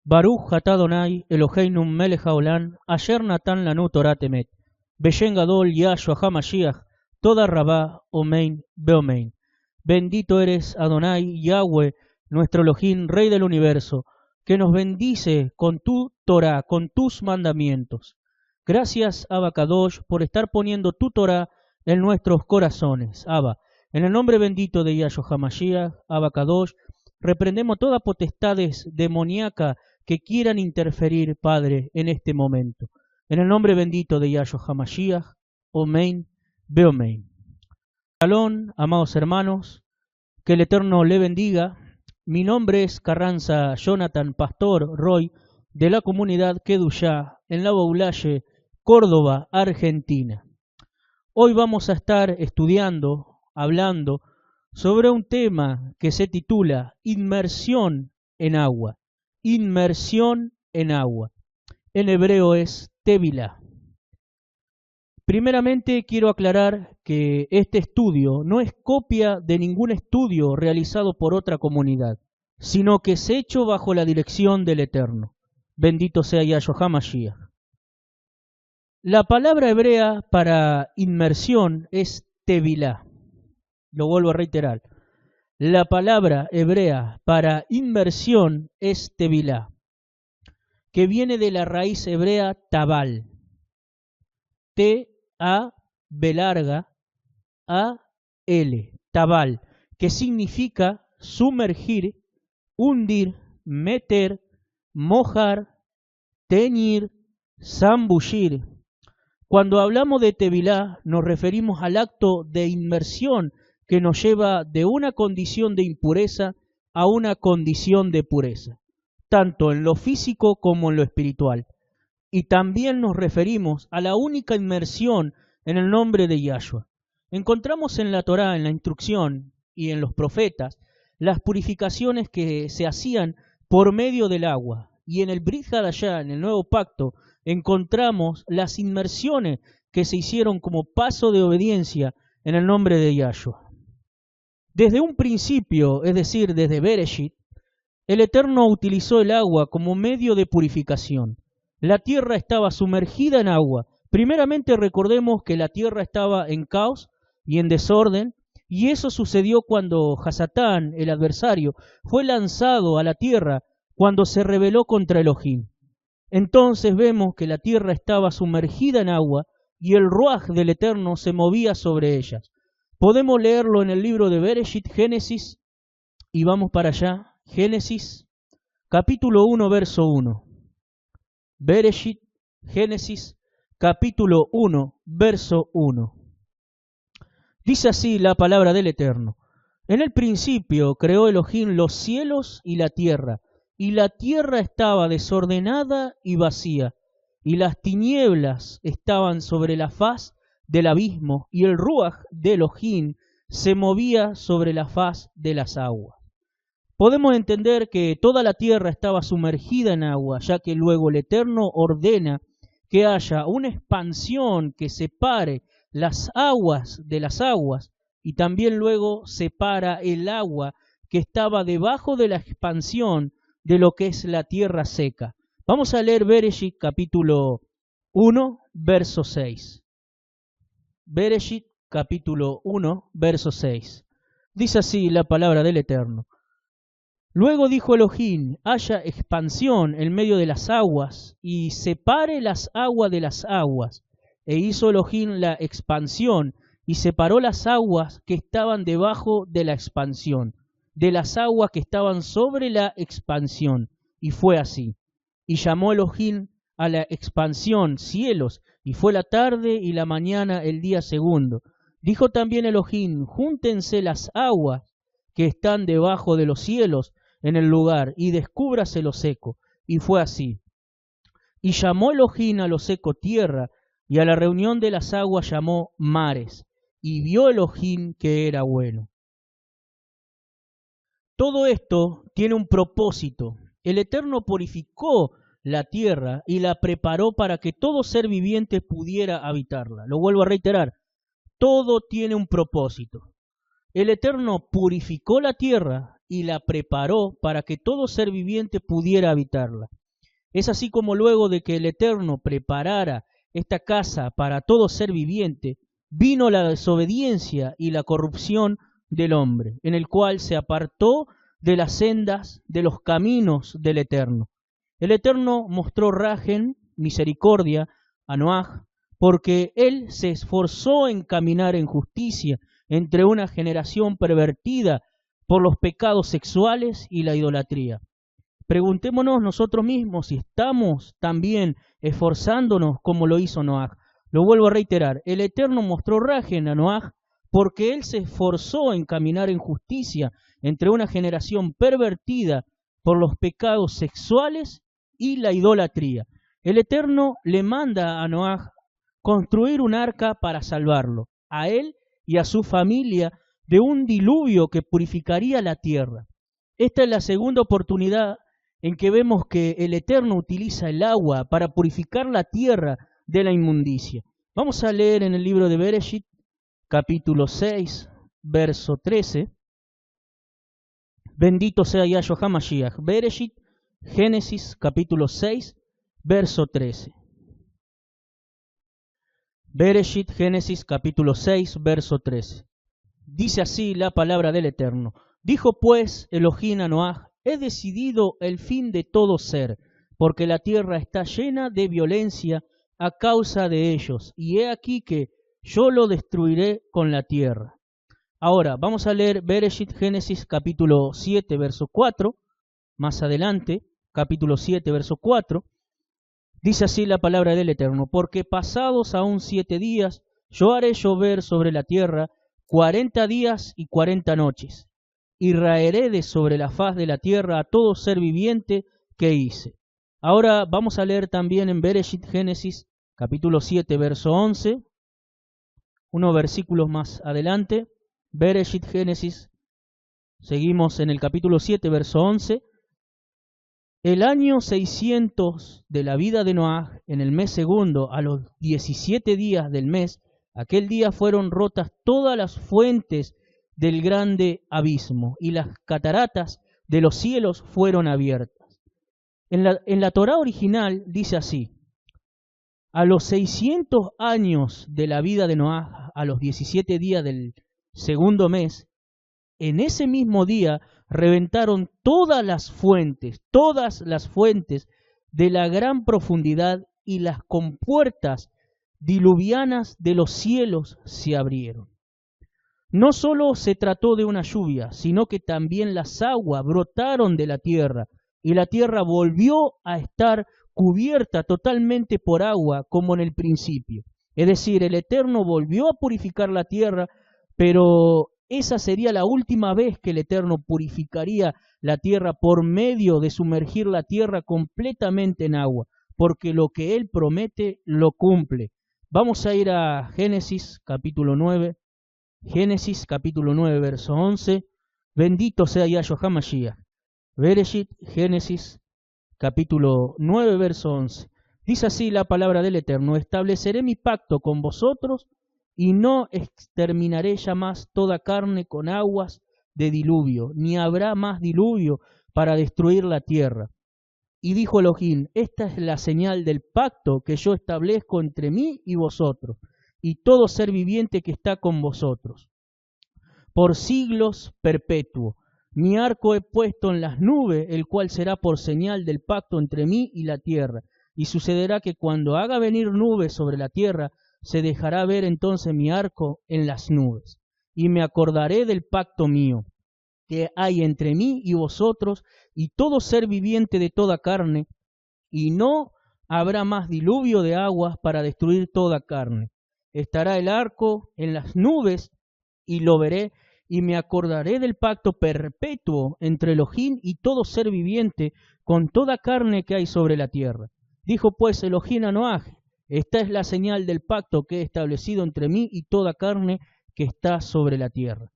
Baruch atah Adonai Eloheinu melech haolam, asher natan lanu Torat emet, beshem gadol Yahshua HaMashiach, toda rabá, omein, beomein. Bendito eres Adonai, Yahweh, nuestro Elohim, Rey del universo, que nos bendice con tu Torah, con tus mandamientos. Gracias, Abba Kadosh, por estar poniendo tu Torah en nuestros corazones. Abba, en el nombre bendito de Yahshua HaMashiach, Abba Kadosh, reprendemos toda potestades demoníaca que quieran interferir, Padre, en este momento. En el nombre bendito de Yahshua HaMashiach, Omein, Beomein. Shalom, amados hermanos, que el Eterno le bendiga. Mi nombre es Carranza Jonathan Pastor Roy, de la comunidad Kedushá, en la Baulaye, Córdoba, Argentina. Hoy vamos a estar estudiando, hablando sobre un tema que se titula Inmersión en agua. Inmersión en agua. En hebreo es Tevilá. Primeramente quiero aclarar que este estudio no es copia de ningún estudio realizado por otra comunidad, sino que es hecho bajo la dirección del Eterno. Bendito sea Yahshua HaMashiach. La palabra hebrea para inmersión es Tevilá. Lo vuelvo a reiterar. La palabra hebrea para inmersión es Tevilá, que viene de la raíz hebrea tabal. T-A, B larga, A-L, tabal, que significa sumergir, hundir, meter, mojar, teñir, zambullir. Cuando hablamos de Tevilá nos referimos al acto de inmersión que nos lleva de una condición de impureza a una condición de pureza, tanto en lo físico como en lo espiritual. Y también nos referimos a la única inmersión en el nombre de Yahshua. Encontramos en la Torá, en la instrucción y en los profetas, las purificaciones que se hacían por medio del agua. Y en el Brit Hadashah, en el Nuevo Pacto, encontramos las inmersiones que se hicieron como paso de obediencia en el nombre de Yahshua. Desde un principio, es decir, desde Bereshit, el Eterno utilizó el agua como medio de purificación. La tierra estaba sumergida en agua. Primeramente recordemos que la tierra estaba en caos y en desorden, y eso sucedió cuando Hasatán, el adversario, fue lanzado a la tierra cuando se rebeló contra Elohim. Entonces vemos que la tierra estaba sumergida en agua y el Ruaj del Eterno se movía sobre ellas. Podemos leerlo en el libro de Bereshit, Génesis, y vamos para allá. Génesis, capítulo 1, verso 1. Bereshit, Génesis, capítulo 1, verso 1. Dice así la palabra del Eterno. En el principio creó Elohim los cielos y la tierra estaba desordenada y vacía, y las tinieblas estaban sobre la faz del abismo, y el Ruaj de Elohim se movía sobre la faz de las aguas. Podemos entender que toda la tierra estaba sumergida en agua, ya que luego el Eterno ordena que haya una expansión que separe las aguas de las aguas, y también luego separa el agua que estaba debajo de la expansión de lo que es la tierra seca. Vamos a leer Bereshit capítulo 1, verso 6. Bereshit capítulo 1, verso 6. Dice así la palabra del Eterno. Luego dijo Elohim, haya expansión en medio de las aguas, y separe las aguas de las aguas. E hizo Elohim la expansión, y separó las aguas que estaban debajo de la expansión, de las aguas que estaban sobre la expansión. Y fue así. Y llamó Elohim a la expansión cielos, y fue la tarde y la mañana el día segundo. Dijo también Elohim, júntense las aguas que están debajo de los cielos en el lugar, y descúbrase lo seco. Y fue así. Y llamó Elohim a lo seco tierra, y a la reunión de las aguas llamó mares. Y vio Elohim que era bueno. Todo esto tiene un propósito. El Eterno purificó la tierra y la preparó para que todo ser viviente pudiera habitarla. Lo vuelvo a reiterar. Todo tiene un propósito. El Eterno purificó la tierra y la preparó para que todo ser viviente pudiera habitarla. Es así como luego de que el Eterno preparara esta casa para todo ser viviente, vino la desobediencia y la corrupción del hombre, en el cual se apartó de las sendas de los caminos del Eterno. El Eterno mostró rajen, misericordia, a Noaj, porque él se esforzó en caminar en justicia entre una generación pervertida por los pecados sexuales y la idolatría. Preguntémonos nosotros mismos si estamos también esforzándonos como lo hizo Noaj. Lo vuelvo a reiterar, el Eterno mostró rajen a Noaj porque él se esforzó en caminar en justicia entre una generación pervertida por los pecados sexuales y la idolatría. El Eterno le manda a Noaj construir un arca para salvarlo, a él y a su familia, de un diluvio que purificaría la tierra. Esta es la segunda oportunidad en que vemos que el Eterno utiliza el agua para purificar la tierra de la inmundicia. Vamos a leer en el libro de Bereshit, capítulo 6, verso 13. Bendito sea Yahshua HaMashiach. Bereshit, Génesis, capítulo 6, verso 13. Bereshit, Génesis, capítulo 6, verso 13. Dice así la palabra del Eterno. Dijo pues Elohim a Noaj: he decidido el fin de todo ser, porque la tierra está llena de violencia a causa de ellos, y he aquí que yo lo destruiré con la tierra. Ahora, vamos a leer Bereshit, Génesis, capítulo 7, verso 4, más adelante, capítulo 7, verso 4, dice así la palabra del Eterno: porque pasados aún 7 días, yo haré llover sobre la tierra 40 días y 40 noches, y raeré de sobre la faz de la tierra a todo ser viviente que hice. Ahora vamos a leer también en Bereshit, Génesis, capítulo 7, verso 11, unos versículos más adelante. Bereshit, Génesis, seguimos en el capítulo 7, verso 11. El año 600 de la vida de Noaj, en el mes segundo, a los 17 días del mes, aquel día fueron rotas todas las fuentes del grande abismo, y las cataratas de los cielos fueron abiertas. En la Torá original dice así: a los 600 años de la vida de Noaj, a los 17 días del segundo mes, en ese mismo día reventaron todas las fuentes de la gran profundidad, y las compuertas diluvianas de los cielos se abrieron. No solo se trató de una lluvia, sino que también las aguas brotaron de la tierra, y la tierra volvió a estar cubierta totalmente por agua como en el principio. Es decir, el Eterno volvió a purificar la tierra, pero esa sería la última vez que el Eterno purificaría la tierra por medio de sumergir la tierra completamente en agua, porque lo que Él promete lo cumple. Vamos a ir a Génesis capítulo 9. Génesis capítulo 9, verso 11. Bendito sea Yahshua HaMashiach. Bereshit, Génesis capítulo 9, verso 11. Dice así la palabra del Eterno: estableceré mi pacto con vosotros y no exterminaré ya más toda carne con aguas de diluvio, ni habrá más diluvio para destruir la tierra. Y dijo Elohim: esta es la señal del pacto que yo establezco entre mí y vosotros, y todo ser viviente que está con vosotros, por siglos perpetuos. Mi arco he puesto en las nubes, el cual será por señal del pacto entre mí y la tierra. Y sucederá que cuando haga venir nubes sobre la tierra, se dejará ver entonces mi arco en las nubes. Y me acordaré del pacto mío, que hay entre mí y vosotros, y todo ser viviente de toda carne, y no habrá más diluvio de aguas para destruir toda carne. Estará el arco en las nubes, y lo veré, y me acordaré del pacto perpetuo entre Elohim y todo ser viviente con toda carne que hay sobre la tierra. Dijo pues Elohim a Noaj: esta es la señal del pacto que he establecido entre mí y toda carne que está sobre la tierra.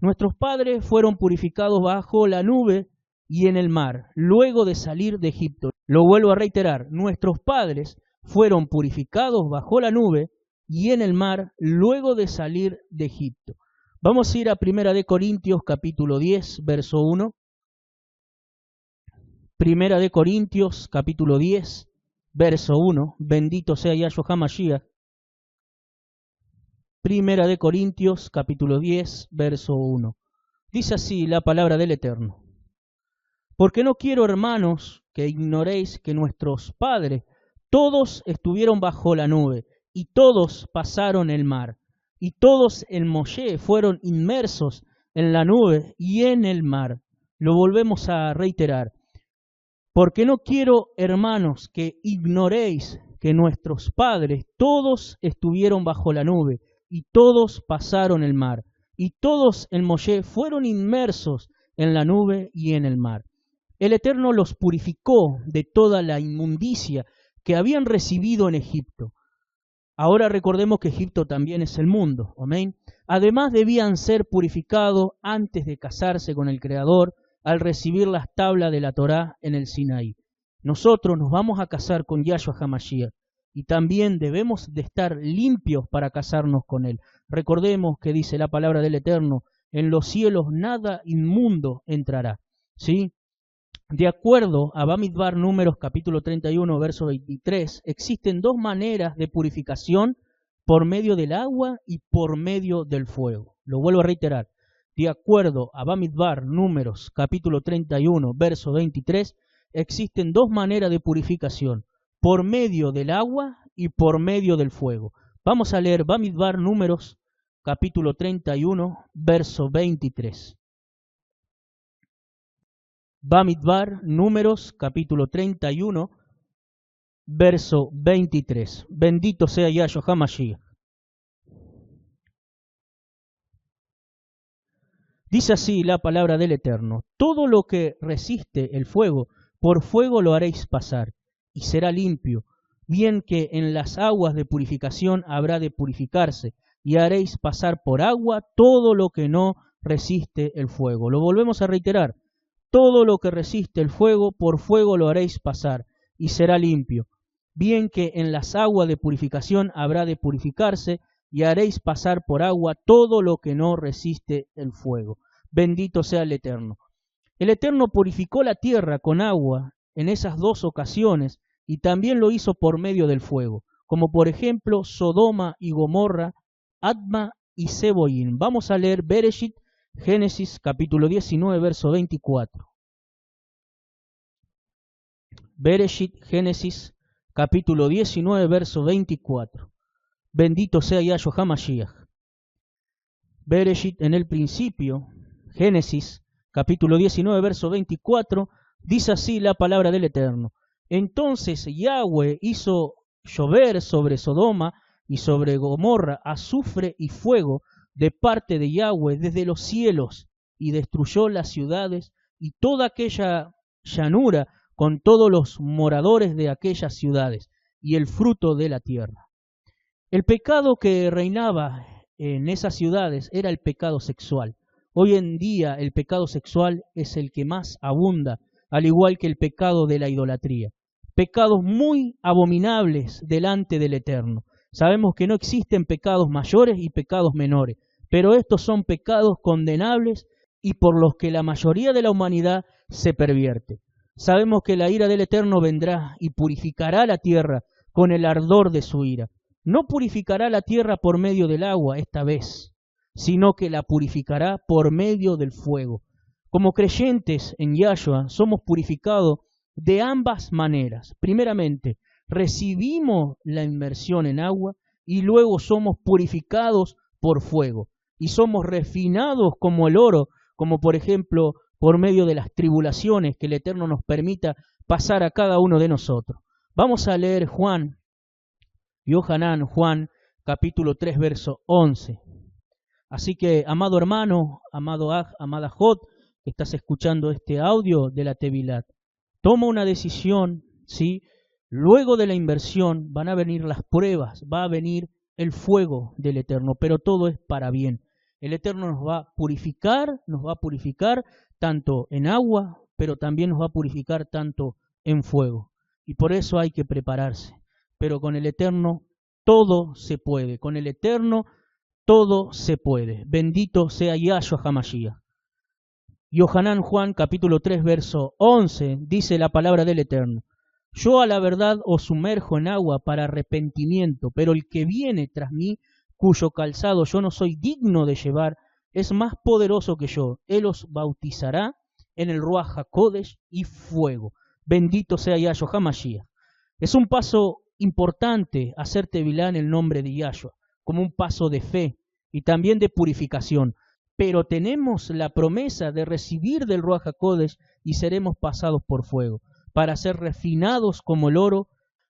Nuestros padres fueron purificados bajo la nube y en el mar, luego de salir de Egipto. Lo vuelvo a reiterar, nuestros padres fueron purificados bajo la nube y en el mar, luego de salir de Egipto. Vamos a ir a 1 Corintios capítulo 10, verso 1. Primera de Corintios, capítulo 10, verso 1. Bendito sea Yahshua HaMashiach. Primera de Corintios, capítulo 10, verso 1. Dice así la palabra del Eterno. Porque no quiero, hermanos, que ignoréis que nuestros padres todos estuvieron bajo la nube, y todos pasaron el mar, y todos en Moshe fueron inmersos en la nube y en el mar. Lo volvemos a reiterar. Porque no quiero, hermanos, que ignoréis que nuestros padres todos estuvieron bajo la nube, y todos pasaron el mar, y todos en Moshe fueron inmersos en la nube y en el mar. El Eterno los purificó de toda la inmundicia que habían recibido en Egipto. Ahora recordemos que Egipto también es el mundo. Amén. Además debían ser purificados antes de casarse con el Creador al recibir las tablas de la Torá en el Sinaí. Nosotros nos vamos a casar con Yahshua HaMashiach y también debemos de estar limpios para casarnos con Él. Recordemos que dice la palabra del Eterno, en los cielos nada inmundo entrará. ¿Sí? De acuerdo a Bamidbar Números capítulo 31, verso 23, existen dos maneras de purificación por medio del agua y por medio del fuego. Lo vuelvo a reiterar. De acuerdo a Bamidbar Números capítulo 31, verso 23, existen dos maneras de purificación, por medio del agua y por medio del fuego. Vamos a leer Bamidbar Números capítulo 31, verso 23. Bamidbar, Números, capítulo 31, verso 23. Bendito sea Yahshua HaMashiach. Dice así la palabra del Eterno. Todo lo que resiste el fuego, por fuego lo haréis pasar, y será limpio. Bien que en las aguas de purificación habrá de purificarse, y haréis pasar por agua todo lo que no resiste el fuego. Lo volvemos a reiterar. Todo lo que resiste el fuego, por fuego lo haréis pasar, y será limpio. Bien que en las aguas de purificación habrá de purificarse, y haréis pasar por agua todo lo que no resiste el fuego. Bendito sea el Eterno. El Eterno purificó la tierra con agua en esas dos ocasiones, y también lo hizo por medio del fuego, como por ejemplo Sodoma y Gomorra, Adma y Seboín. Vamos a leer Bereshit, Génesis capítulo 19, verso 24. Bereshit, Génesis capítulo 19, verso 24. Bendito sea Yahshua HaMashiach. Bereshit, en el principio, Génesis capítulo 19, verso 24, dice así la palabra del Eterno. Entonces Yahweh hizo llover sobre Sodoma y sobre Gomorra azufre y fuego de parte de Yahweh desde los cielos, y destruyó las ciudades y toda aquella llanura con todos los moradores de aquellas ciudades y el fruto de la tierra. El pecado que reinaba en esas ciudades era el pecado sexual. Hoy en día el pecado sexual es el que más abunda, al igual que el pecado de la idolatría. Pecados muy abominables delante del Eterno. Sabemos que no existen pecados mayores y pecados menores, pero estos son pecados condenables y por los que la mayoría de la humanidad se pervierte. Sabemos que la ira del Eterno vendrá y purificará la tierra con el ardor de su ira. No purificará la tierra por medio del agua esta vez, sino que la purificará por medio del fuego. Como creyentes en Yahshua somos purificados de ambas maneras. Primeramente, recibimos la inmersión en agua y luego somos purificados por fuego. Y somos refinados como el oro, como por ejemplo por medio de las tribulaciones que el Eterno nos permita pasar a cada uno de nosotros. Vamos a leer Juan, capítulo 3, verso 11. Así que, amado hermano, amado Aj, amada Jot, que estás escuchando este audio de la Tevilat, toma una decisión, ¿sí? Luego de la inversión van a venir las pruebas, va a venir el fuego del Eterno, pero todo es para bien. El Eterno nos va a purificar tanto en agua, pero también nos va a purificar tanto en fuego. Y por eso hay que prepararse. Pero con el Eterno todo se puede. Con el Eterno todo se puede. Bendito sea Yahshua HaMashiach. Yohanan Juan capítulo 3 verso 11 dice la palabra del Eterno: yo a la verdad os sumerjo en agua para arrepentimiento, pero el que viene tras mí, cuyo calzado yo no soy digno de llevar, es más poderoso que yo. Él os bautizará en el Ruach HaKodesh y fuego. Bendito sea Yahshua HaMashiach. Es un paso importante hacer tevilá en el nombre de Yahshua, como un paso de fe y también de purificación. Pero tenemos la promesa de recibir del Ruach HaKodesh y seremos pasados por fuego, para ser refinados como el oro.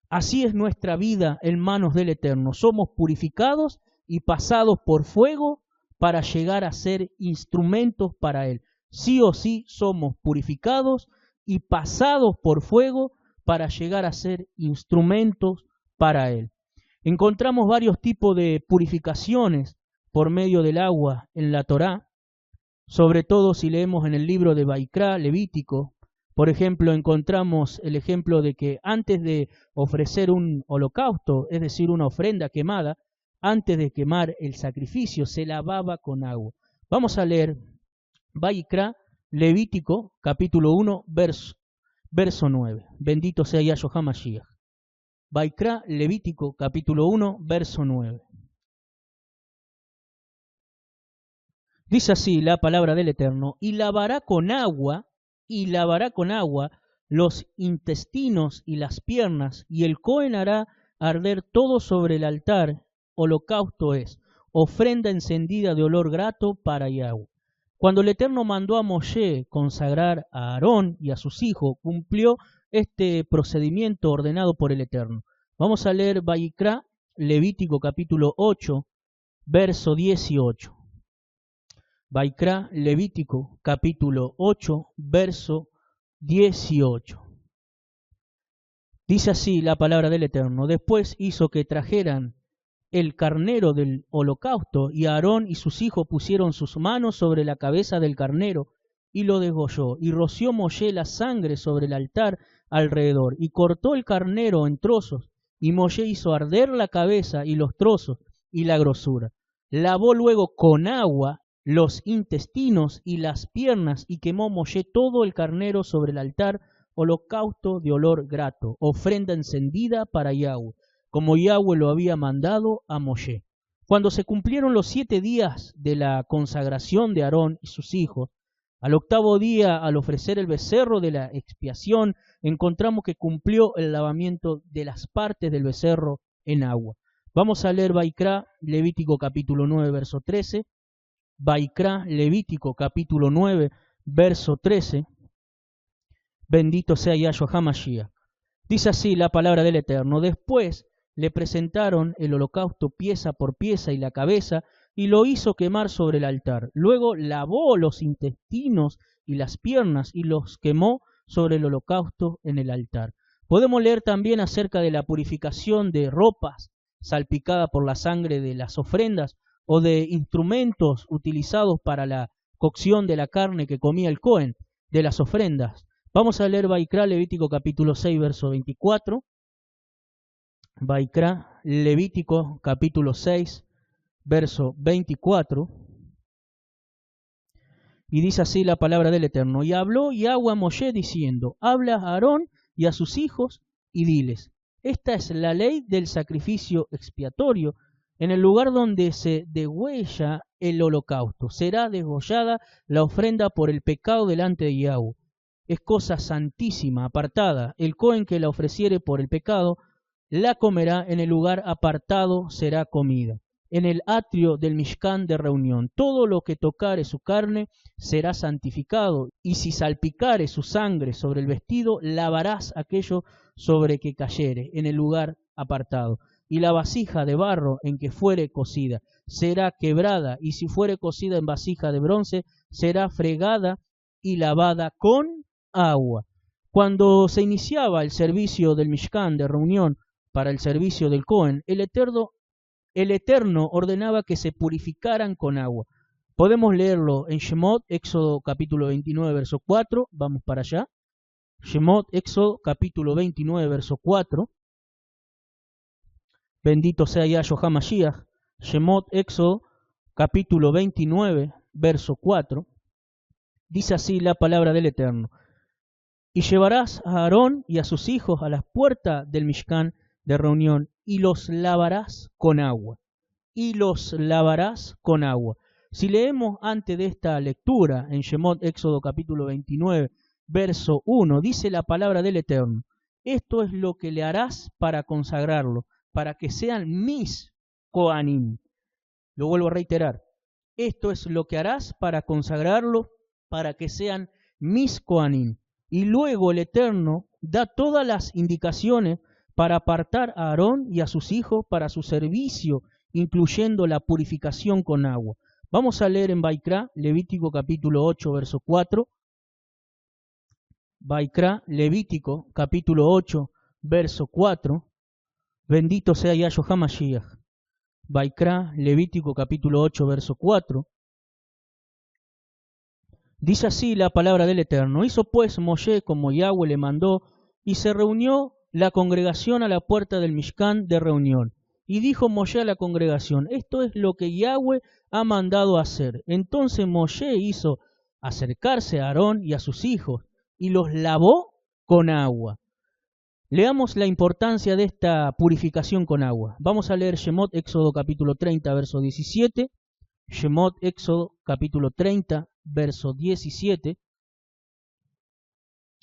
Así es nuestra vida en manos del Eterno. Somos purificados y pasados por fuego para llegar a ser instrumentos para Él. Sí o sí somos purificados y pasados por fuego para llegar a ser instrumentos para Él. Encontramos varios tipos de purificaciones por medio del agua en la Torá, sobre todo si leemos en el libro de Vaikra, Levítico. Por ejemplo, encontramos el ejemplo de que antes de ofrecer un holocausto, es decir, una ofrenda quemada, antes de quemar el sacrificio, se lavaba con agua. Vamos a leer Vaikra, Levítico, capítulo 1, verso 9. Bendito sea Yahshua HaMashiach. Vaikra, Levítico, capítulo 1, verso 9. Dice así la palabra del Eterno: y lavará con agua los intestinos y las piernas, y el Cohen hará arder todo sobre el altar. Holocausto es, ofrenda encendida de olor grato para Yahweh. Cuando el Eterno mandó a Moshe consagrar a Aarón y a sus hijos, cumplió este procedimiento ordenado por el Eterno. Vamos a leer Vaikra, Levítico capítulo 8, verso 18. Vaikra, Levítico, capítulo 8, verso 18. Dice así la palabra del Eterno: después hizo que trajeran el carnero del holocausto, y Aarón y sus hijos pusieron sus manos sobre la cabeza del carnero y lo degolló, y roció Moshe la sangre sobre el altar alrededor, y cortó el carnero en trozos, y Moshe hizo arder la cabeza y los trozos y la grosura. Lavó luego con agua los intestinos y las piernas, y quemó Moshe todo el carnero sobre el altar, holocausto de olor grato, ofrenda encendida para Yahweh, como Yahweh lo había mandado a Moshe. Cuando se cumplieron los 7 días de la consagración de Aarón y sus hijos, al 8º día, al ofrecer el becerro de la expiación, encontramos que cumplió el lavamiento de las partes del becerro en agua. Vamos a leer Vaikra, Levítico capítulo 9, verso 13. Vaikra, Levítico capítulo 9, verso 13. Bendito sea Yahshua HaMashiach. Dice así la palabra del Eterno: después le presentaron el holocausto pieza por pieza y la cabeza, y lo hizo quemar sobre el altar. Luego lavó los intestinos y las piernas y los quemó sobre el holocausto en el altar. Podemos leer también acerca de la purificación de ropas salpicada por la sangre de las ofrendas, o de instrumentos utilizados para la cocción de la carne que comía el Cohen, de las ofrendas. Vamos a leer Vaikra, Levítico capítulo 6, verso 24. Vaikra, Levítico capítulo 6, verso 24. Y dice así la palabra del Eterno: y habló Yahweh a Moshe diciendo: habla a Aarón y a sus hijos y diles: esta es la ley del sacrificio expiatorio. En el lugar donde se degüella el holocausto, será degollada la ofrenda por el pecado delante de Yahweh. Es cosa santísima, apartada. El Cohen que la ofreciere por el pecado, la comerá en el lugar apartado, será comida. En el atrio del Mishkan de reunión, todo lo que tocare su carne será santificado, y si salpicare su sangre sobre el vestido, lavarás aquello sobre que cayere en el lugar apartado. Y la vasija de barro en que fuere cocida será quebrada, y si fuere cocida en vasija de bronce, será fregada y lavada con agua. Cuando se iniciaba el servicio del Mishkan de reunión para el servicio del Cohen, el Eterno ordenaba que se purificaran con agua. Podemos leerlo en Shemot, Éxodo capítulo 29, verso 4. Vamos para allá. Shemot, Éxodo capítulo 29, verso 4. Bendito sea Yahshua HaMashiach. Shemot, Éxodo capítulo 29, verso 4. Dice así la palabra del Eterno. Y llevarás a Aarón y a sus hijos a las puertas del Mishkan de reunión y los lavarás con agua. Y los lavarás con agua. Si leemos antes de esta lectura en Shemot, Éxodo capítulo 29, verso 1, dice la palabra del Eterno. Esto es lo que le harás para consagrarlo, para que sean mis Kohanim. Lo vuelvo a reiterar. Esto es lo que harás para consagrarlo, para que sean mis Kohanim. Y luego el Eterno da todas las indicaciones para apartar a Aarón y a sus hijos para su servicio, incluyendo la purificación con agua. Vamos a leer en Vaikra, Levítico capítulo 8, verso 4. Vaikra, Levítico capítulo 8, verso 4. Bendito sea Yahshua HaMashiach. Vaikra, Levítico capítulo 8, verso 4. Dice así la palabra del Eterno. Hizo pues Moshe como Yahweh le mandó, y se reunió la congregación a la puerta del Mishkan de reunión. Y dijo Moshe a la congregación, esto es lo que Yahweh ha mandado hacer. Entonces Moshe hizo acercarse a Aarón y a sus hijos, y los lavó con agua. Leamos la importancia de esta purificación con agua. Vamos a leer Shemot, Éxodo capítulo 30, verso 17. Shemot, Éxodo capítulo 30, verso 17.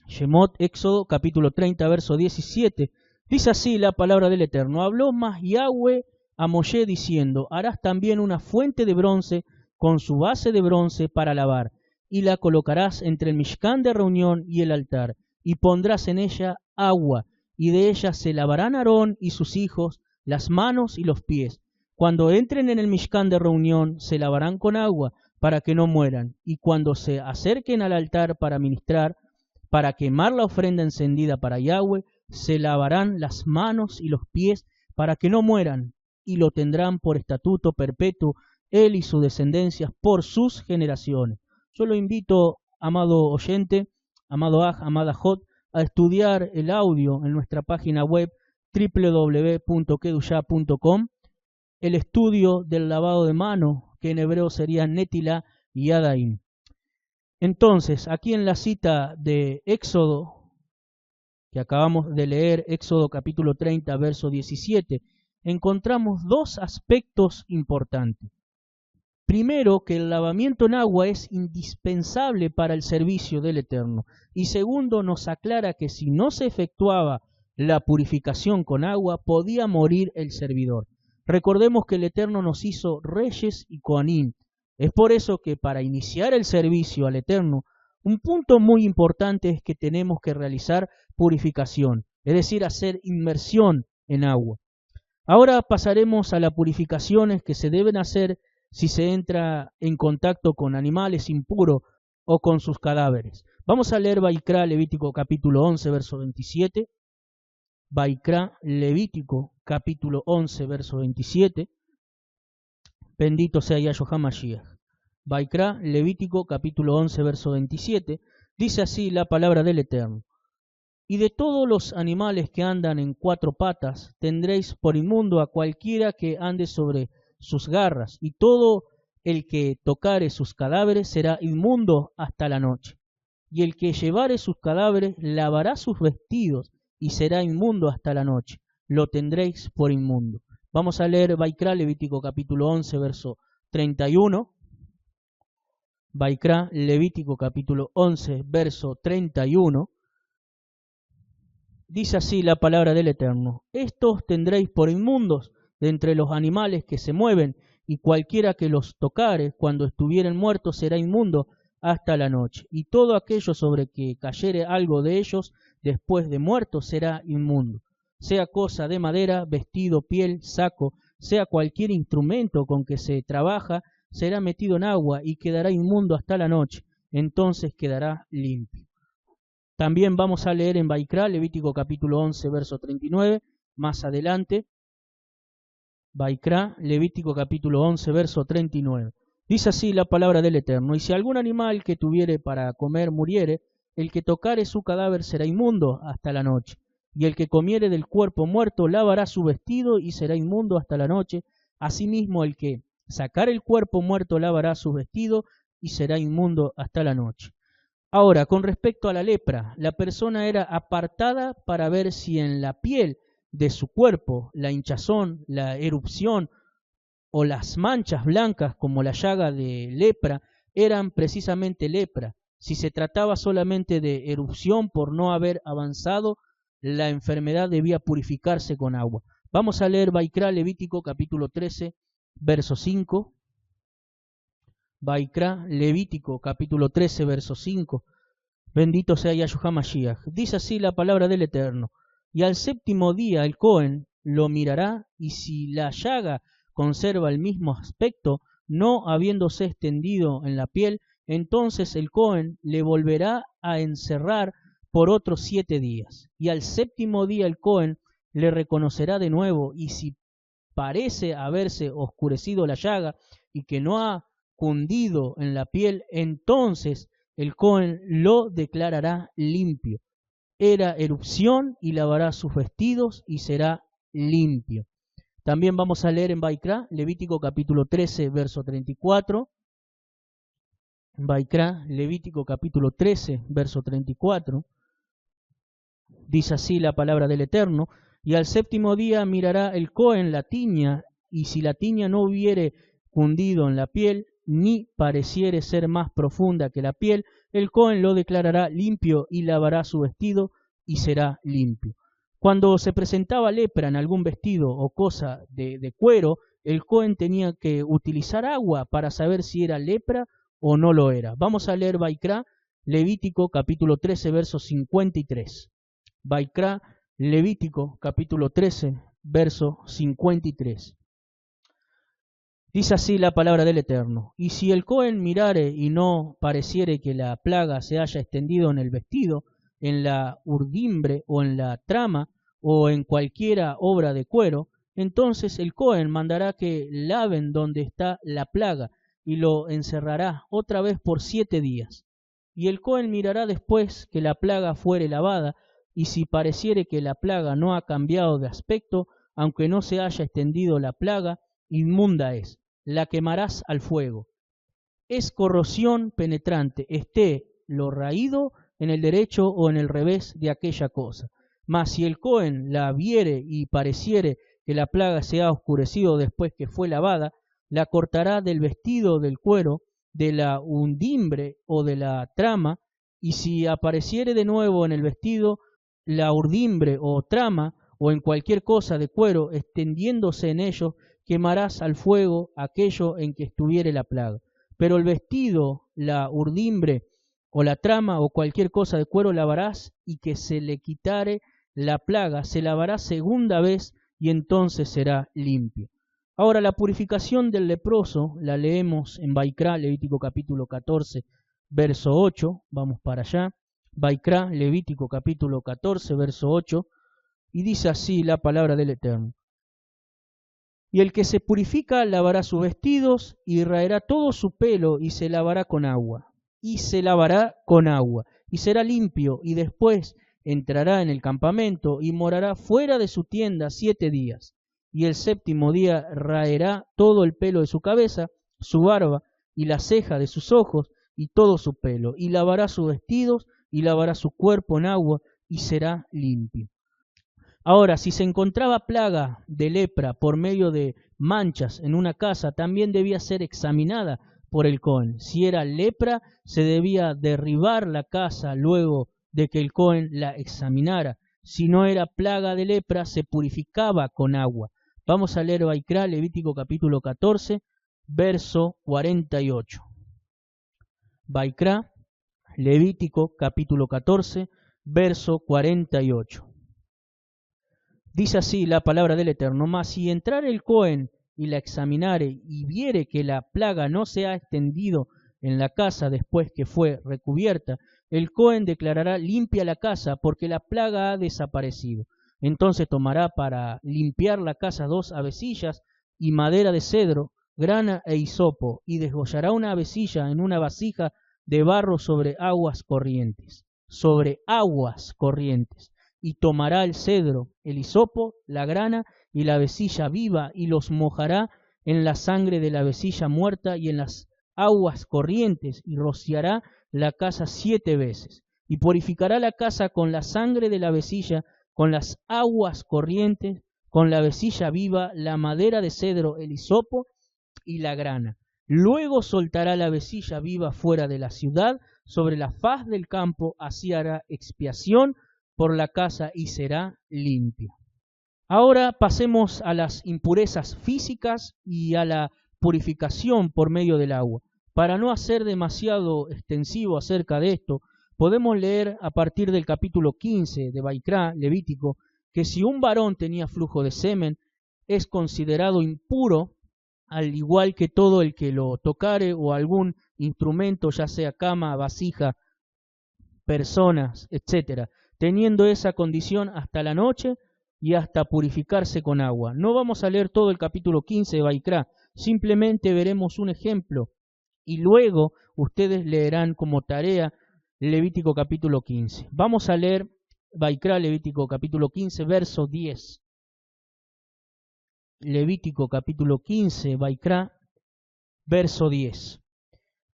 Shemot, Éxodo capítulo 30, verso 17. Dice así la palabra del Eterno. Habló más Yahweh a Moshe diciendo, harás también una fuente de bronce con su base de bronce para lavar, y la colocarás entre el Mishkan de reunión y el altar, y pondrás en ella agua, y de ella se lavarán Aarón y sus hijos las manos y los pies. Cuando entren en el Mishkan de reunión, se lavarán con agua, para que no mueran, y cuando se acerquen al altar para ministrar, para quemar la ofrenda encendida para Yahweh, se lavarán las manos y los pies, para que no mueran, y lo tendrán por estatuto perpetuo, él y sus descendencias, por sus generaciones. Yo lo invito, amado oyente, amado Aj, amada Jot, a estudiar el audio en nuestra página web www.kedusha.com, el estudio del lavado de mano, que en hebreo sería Netila y Adaim. Entonces, aquí en la cita de Éxodo, que acabamos de leer, Éxodo capítulo 30, verso 17, encontramos dos aspectos importantes. Primero, que el lavamiento en agua es indispensable para el servicio del Eterno. Y segundo, nos aclara que si no se efectuaba la purificación con agua, podía morir el servidor. Recordemos que el Eterno nos hizo reyes y Kohanim. Es por eso que para iniciar el servicio al Eterno, un punto muy importante es que tenemos que realizar purificación, es decir, hacer inmersión en agua. Ahora pasaremos a las purificaciones que se deben hacer si se entra en contacto con animales impuros o con sus cadáveres. Vamos a leer Vaikra, Levítico capítulo 11, verso 27. Vaikra, Levítico capítulo 11, verso 27. Bendito sea Yahshua HaMashiach. Vaikra, Levítico capítulo 11, verso 27. Dice así la palabra del Eterno. Y de todos los animales que andan en cuatro patas, tendréis por inmundo a cualquiera que ande sobre sus garras, y todo el que tocare sus cadáveres será inmundo hasta la noche. Y el que llevare sus cadáveres lavará sus vestidos, y será inmundo hasta la noche. Lo tendréis por inmundo. Vamos a leer Vaikra, Levítico capítulo 11, verso 31. Vaikra, Levítico capítulo 11, verso 31. Dice así la palabra del Eterno. Estos tendréis por inmundos de entre los animales que se mueven, y cualquiera que los tocare cuando estuvieren muertos será inmundo hasta la noche. Y todo aquello sobre que cayere algo de ellos después de muertos será inmundo. Sea cosa de madera, vestido, piel, saco, sea cualquier instrumento con que se trabaja, será metido en agua y quedará inmundo hasta la noche. Entonces quedará limpio. También vamos a leer en Vaikra, Levítico capítulo 11, verso 39, más adelante. Vaikra, Levítico capítulo 11, verso 39. Dice así la palabra del Eterno. Y si algún animal que tuviere para comer muriere, el que tocare su cadáver será inmundo hasta la noche. Y el que comiere del cuerpo muerto lavará su vestido y será inmundo hasta la noche. Asimismo el que sacare el cuerpo muerto lavará su vestido y será inmundo hasta la noche. Ahora, con respecto a la lepra, la persona era apartada para ver si en la piel de su cuerpo la hinchazón, la erupción o las manchas blancas como la llaga de lepra eran precisamente lepra. Si se trataba solamente de erupción por no haber avanzado, la enfermedad debía purificarse con agua. Vamos a leer Vaikra, Levítico capítulo 13, verso 5. Vaikra, Levítico capítulo 13, verso 5. Bendito sea Yahshua Mashiach. Dice así la palabra del Eterno. Y al séptimo día el Cohen lo mirará, y si la llaga conserva el mismo aspecto, no habiéndose extendido en la piel, entonces el Cohen le volverá a encerrar por otros 7 días. Y al séptimo día el Cohen le reconocerá de nuevo, y si parece haberse oscurecido la llaga y que no ha cundido en la piel, entonces el Cohen lo declarará limpio. Era erupción y lavará sus vestidos y será limpio. También vamos a leer en Vaikra, Levítico capítulo 13, verso 34. Vaikra, Levítico capítulo 13, verso 34. Dice así la palabra del Eterno. Y al séptimo día mirará el Cohen la tiña, y si la tiña no hubiere cundido en la piel, ni pareciere ser más profunda que la piel, el Cohen lo declarará limpio y lavará su vestido y será limpio. Cuando se presentaba lepra en algún vestido o cosa de cuero, el Cohen tenía que utilizar agua para saber si era lepra o no lo era. Vamos a leer Vaikra, Levítico capítulo 13, verso 53. Vaikra, Levítico capítulo 13, verso 53. Dice así la palabra del Eterno. Y si el Cohen mirare y no pareciere que la plaga se haya extendido en el vestido, en la urdimbre o en la trama o en cualquiera obra de cuero, entonces el Cohen mandará que laven donde está la plaga y lo encerrará otra vez por 7 días. Y el Cohen mirará después que la plaga fuere lavada, y si pareciere que la plaga no ha cambiado de aspecto, aunque no se haya extendido la plaga, inmunda es, la quemarás al fuego. Es corrosión penetrante, esté lo raído en el derecho o en el revés de aquella cosa. Mas si el Cohen la viere y pareciere que la plaga se ha oscurecido después que fue lavada, la cortará del vestido del cuero, de la undimbre o de la trama, y si apareciere de nuevo en el vestido, la urdimbre o trama, o en cualquier cosa de cuero, extendiéndose en ellos, quemarás al fuego aquello en que estuviere la plaga. Pero el vestido, la urdimbre o la trama o cualquier cosa de cuero lavarás, y que se le quitare la plaga, se lavará segunda vez, y entonces será limpio. Ahora, la purificación del leproso la leemos en Vaikra, Levítico capítulo 14, verso 8. Vamos para allá. Vaikra, Levítico capítulo 14, verso 8. Y dice así la palabra del Eterno. Y el que se purifica lavará sus vestidos y raerá todo su pelo y se lavará con agua. Y se lavará con agua y será limpio, y después entrará en el campamento y morará fuera de su tienda 7 días. Y el séptimo día raerá todo el pelo de su cabeza, su barba y la ceja de sus ojos y todo su pelo, y lavará sus vestidos y lavará su cuerpo en agua y será limpio. Ahora, si se encontraba plaga de lepra por medio de manchas en una casa, también debía ser examinada por el Cohen. Si era lepra, se debía derribar la casa luego de que el Cohen la examinara. Si no era plaga de lepra, se purificaba con agua. Vamos a leer Vaikra, Levítico capítulo 14, verso 48. Vaikra, Levítico capítulo 14, verso 48. Dice así la palabra del Eterno. Mas si entrare el Cohen y la examinare y viere que la plaga no se ha extendido en la casa después que fue recubierta, el Cohen declarará limpia la casa, porque la plaga ha desaparecido. Entonces tomará para limpiar la casa 2 avecillas y madera de cedro, grana e hisopo, y desgollará una avecilla en una vasija de barro sobre aguas corrientes. Sobre aguas corrientes. Y tomará el cedro, el hisopo, la grana y la avecilla viva, y los mojará en la sangre de la avecilla muerta y en las aguas corrientes, y rociará la casa 7 veces, y purificará la casa con la sangre de la vecilla, con las aguas corrientes, con la vecilla viva, la madera de cedro, el hisopo y la grana. Luego soltará la vecilla viva fuera de la ciudad, sobre la faz del campo, así hará expiación por la casa y será limpia. Ahora pasemos a las impurezas físicas y a la purificación por medio del agua. Para no hacer demasiado extensivo acerca de esto, podemos leer a partir del capítulo 15 de Baikra, Levítico, que si un varón tenía flujo de semen, es considerado impuro, al igual que todo el que lo tocare o algún instrumento, ya sea cama, vasija, personas, etc., teniendo esa condición hasta la noche y hasta purificarse con agua. No vamos a leer todo el capítulo 15 de Baikra, simplemente veremos un ejemplo y luego ustedes leerán como tarea Levítico capítulo 15. Vamos a leer Baikra, Levítico capítulo 15, verso 10. Levítico capítulo 15, Baikra, verso 10.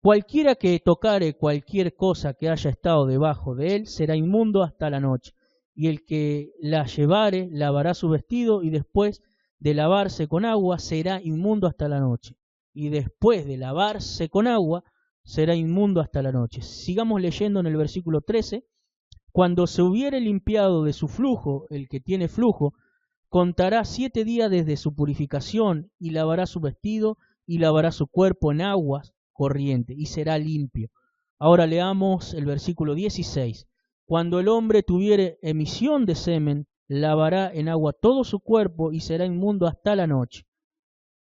Cualquiera que tocare cualquier cosa que haya estado debajo de él será inmundo hasta la noche, y el que la llevare lavará su vestido, y después de lavarse con agua será inmundo hasta la noche, y después de lavarse con agua será inmundo hasta la noche. Sigamos leyendo en el versículo 13. Cuando se hubiere limpiado de su flujo, el que tiene flujo, contará 7 días desde su purificación, y lavará su vestido, y lavará su cuerpo en aguas corriente, y será limpio. Ahora leamos el versículo 16. Cuando el hombre tuviere emisión de semen, lavará en agua todo su cuerpo, y será inmundo hasta la noche.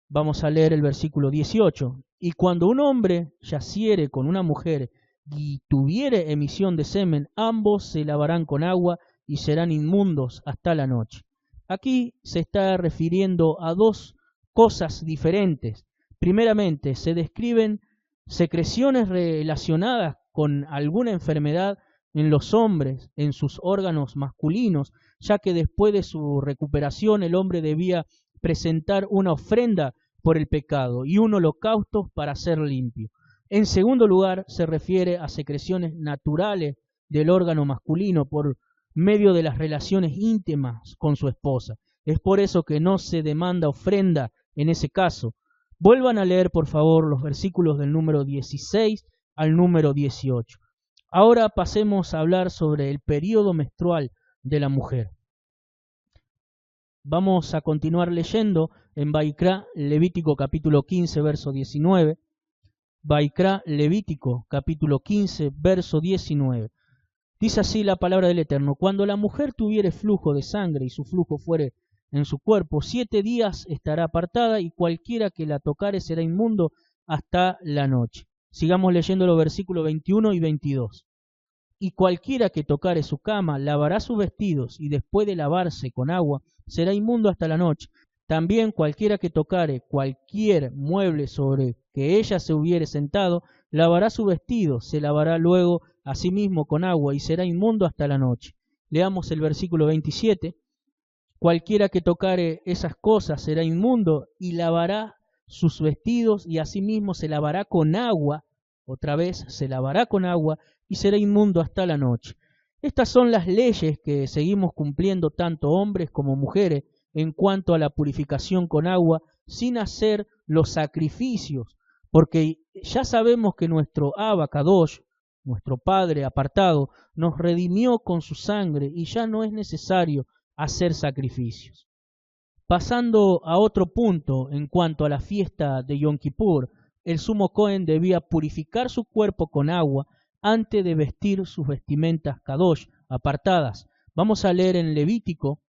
Vamos a leer el versículo 18. Y cuando un hombre yaciere con una mujer, y tuviere emisión de semen, ambos se lavarán con agua, y serán inmundos hasta la noche. Aquí se está refiriendo a dos cosas diferentes. Primeramente, se describen secreciones relacionadas con alguna enfermedad en los hombres, en sus órganos masculinos, ya que después de su recuperación el hombre debía presentar una ofrenda por el pecado y un holocausto para ser limpio. En segundo lugar, se refiere a secreciones naturales del órgano masculino por medio de las relaciones íntimas con su esposa. Es por eso que no se demanda ofrenda en ese caso. Vuelvan a leer, por favor, los versículos del número 16 al número 18. Ahora pasemos a hablar sobre el período menstrual de la mujer. Vamos a continuar leyendo en Baikra, Levítico capítulo 15, verso 19. Baikra, Levítico capítulo 15, verso 19. Dice así la palabra del Eterno: cuando la mujer tuviere flujo de sangre y su flujo fuere en su cuerpo, 7 días estará apartada, y cualquiera que la tocare será inmundo hasta la noche. Sigamos leyendo los versículos 21 y 22. Y cualquiera que tocare su cama lavará sus vestidos, y después de lavarse con agua será inmundo hasta la noche. También cualquiera que tocare cualquier mueble sobre que ella se hubiere sentado, lavará su vestido, se lavará luego a sí mismo con agua, y será inmundo hasta la noche. Leamos el versículo 27. Cualquiera que tocare esas cosas será inmundo, y lavará sus vestidos, y asimismo se lavará con agua, otra vez se lavará con agua, y será inmundo hasta la noche. Estas son las leyes que seguimos cumpliendo tanto hombres como mujeres en cuanto a la purificación con agua, sin hacer los sacrificios, porque ya sabemos que nuestro Abba Kadosh, nuestro Padre apartado, nos redimió con su sangre, y ya no es necesario hacer sacrificios. Pasando a otro punto en cuanto a la fiesta de Yom Kippur, el sumo Cohen debía purificar su cuerpo con agua antes de vestir sus vestimentas Kadosh apartadas. Vamos a leer en Levítico,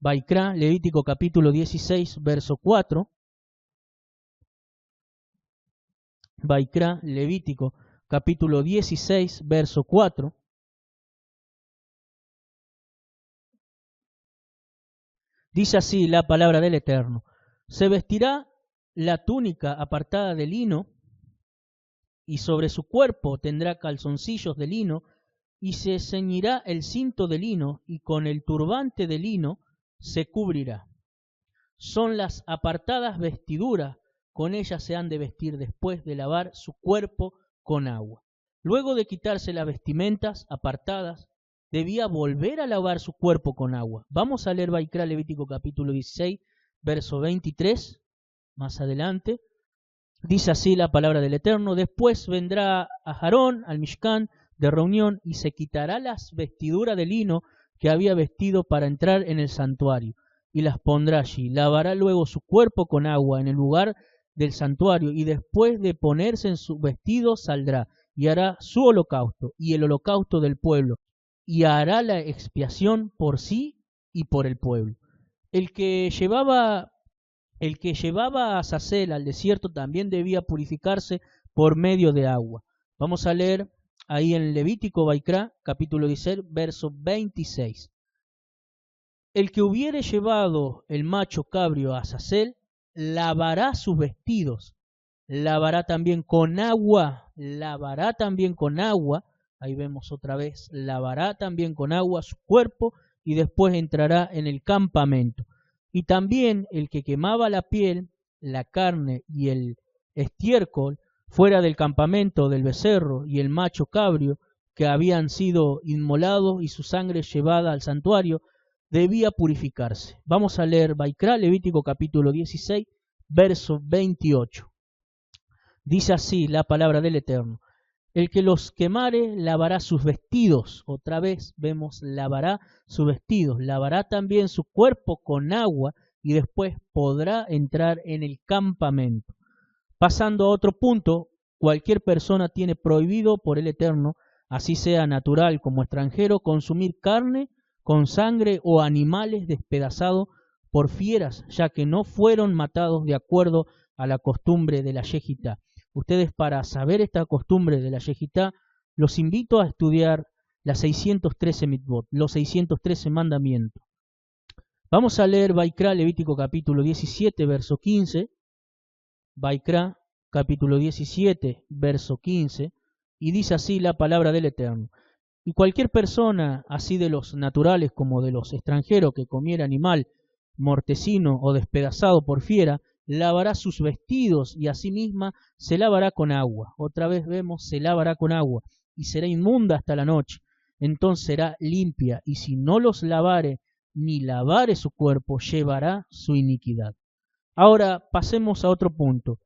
Baikra, Levítico capítulo 16, verso 4. Baikra, Levítico capítulo 16, verso 4. Dice así la palabra del Eterno: se vestirá la túnica apartada de lino, y sobre su cuerpo tendrá calzoncillos de lino, y se ceñirá el cinto de lino, y con el turbante de lino se cubrirá. Son las apartadas vestiduras, con ellas se han de vestir después de lavar su cuerpo con agua. Luego de quitarse las vestimentas apartadas, debía volver a lavar su cuerpo con agua. Vamos a leer Vaikra, Levítico capítulo 16, verso 23, más adelante. Dice así la palabra del Eterno: después vendrá a Aarón al Mishkan de reunión y se quitará las vestiduras de lino que había vestido para entrar en el santuario y las pondrá allí. Lavará luego su cuerpo con agua en el lugar del santuario y después de ponerse en su vestido saldrá y hará su holocausto y el holocausto del pueblo y hará la expiación por sí y por el pueblo. El que llevaba a Azazel al desierto también debía purificarse por medio de agua. Vamos a leer ahí en Levítico Vaikra, capítulo 16, verso 26. El que hubiere llevado el macho cabrio a Azazel, lavará sus vestidos, lavará también con agua, ahí vemos otra vez, lavará también con agua su cuerpo y después entrará en el campamento. Y también el que quemaba la piel, la carne y el estiércol fuera del campamento del becerro y el macho cabrio que habían sido inmolados y su sangre llevada al santuario, debía purificarse. Vamos a leer Vaikra, Levítico capítulo 16, verso 28. Dice así la palabra del Eterno: el que los quemare lavará sus vestidos. Otra vez vemos lavará sus vestidos. Lavará también su cuerpo con agua y después podrá entrar en el campamento. Pasando a otro punto, cualquier persona tiene prohibido por el Eterno, así sea natural como extranjero, consumir carne con sangre o animales despedazados por fieras, ya que no fueron matados de acuerdo a la costumbre de la Yejitá. Ustedes, para saber esta costumbre de la Yejitá, los invito a estudiar las 613 mitzvot, los 613 mandamientos. Vamos a leer Vaikra, Levítico capítulo 17, verso 15. Vaikra, capítulo 17, verso 15. Y dice así la palabra del Eterno: y cualquier persona, así de los naturales como de los extranjeros, que comiera animal mortecino o despedazado por fiera, lavará sus vestidos y asimismo se lavará con agua. Otra vez vemos, se lavará con agua y será inmunda hasta la noche. Entonces será limpia, y si no los lavare ni lavare su cuerpo, llevará su iniquidad. Ahora pasemos a otro punto.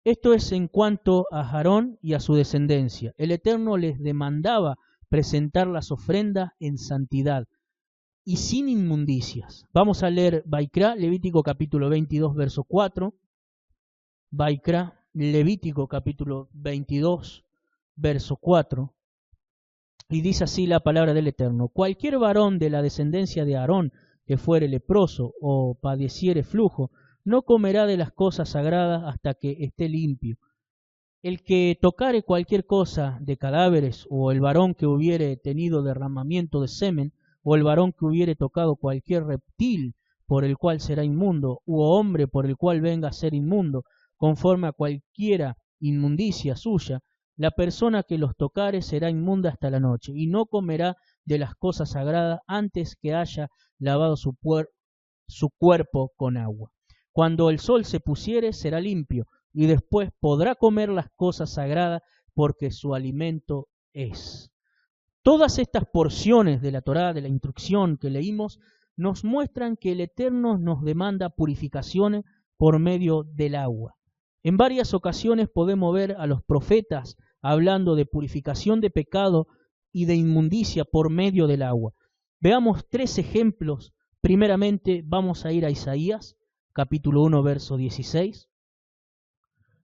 Esto es en cuanto a Aarón y a su descendencia. El Eterno les demandaba presentar las ofrendas en santidad y sin inmundicias. Vamos a leer Vaikra, Levítico capítulo 22, verso 4. Vaikra, Levítico capítulo 22, verso 4. Y dice así la palabra del Eterno: cualquier varón de la descendencia de Aarón que fuere leproso o padeciere flujo, no comerá de las cosas sagradas hasta que esté limpio. El que tocare cualquier cosa de cadáveres, o el varón que hubiere tenido derramamiento de semen, o el varón que hubiere tocado cualquier reptil por el cual será inmundo, u hombre por el cual venga a ser inmundo, conforme a cualquiera inmundicia suya, la persona que los tocare será inmunda hasta la noche, y no comerá de las cosas sagradas antes que haya lavado su cuerpo con agua. Cuando el sol se pusiere, será limpio, y después podrá comer las cosas sagradas, porque su alimento es. Todas estas porciones de la Torá, de la instrucción que leímos, nos muestran que el Eterno nos demanda purificaciones por medio del agua. En varias ocasiones podemos ver a los profetas hablando de purificación de pecado y de inmundicia por medio del agua. Veamos 3 ejemplos. Primeramente vamos a ir a Isaías, capítulo 1, verso 16.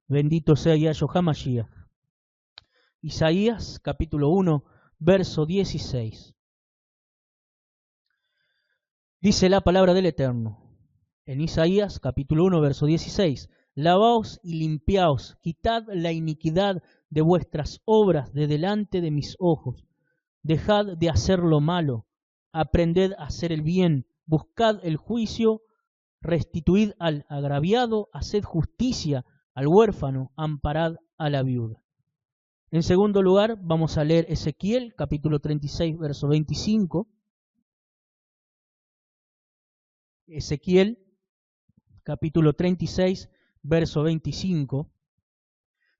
Bendito sea Yahshua HaMashiach. Isaías, capítulo 1, verso 16. Dice la palabra del Eterno en Isaías, capítulo 1, verso 16. Lavaos y limpiaos, quitad la iniquidad de vuestras obras de delante de mis ojos. Dejad de hacer lo malo, aprended a hacer el bien, buscad el juicio, restituid al agraviado, haced justicia al huérfano, amparad a la viuda. En segundo lugar, vamos a leer Ezequiel, capítulo 36, verso 25. Ezequiel, capítulo 36, verso 25.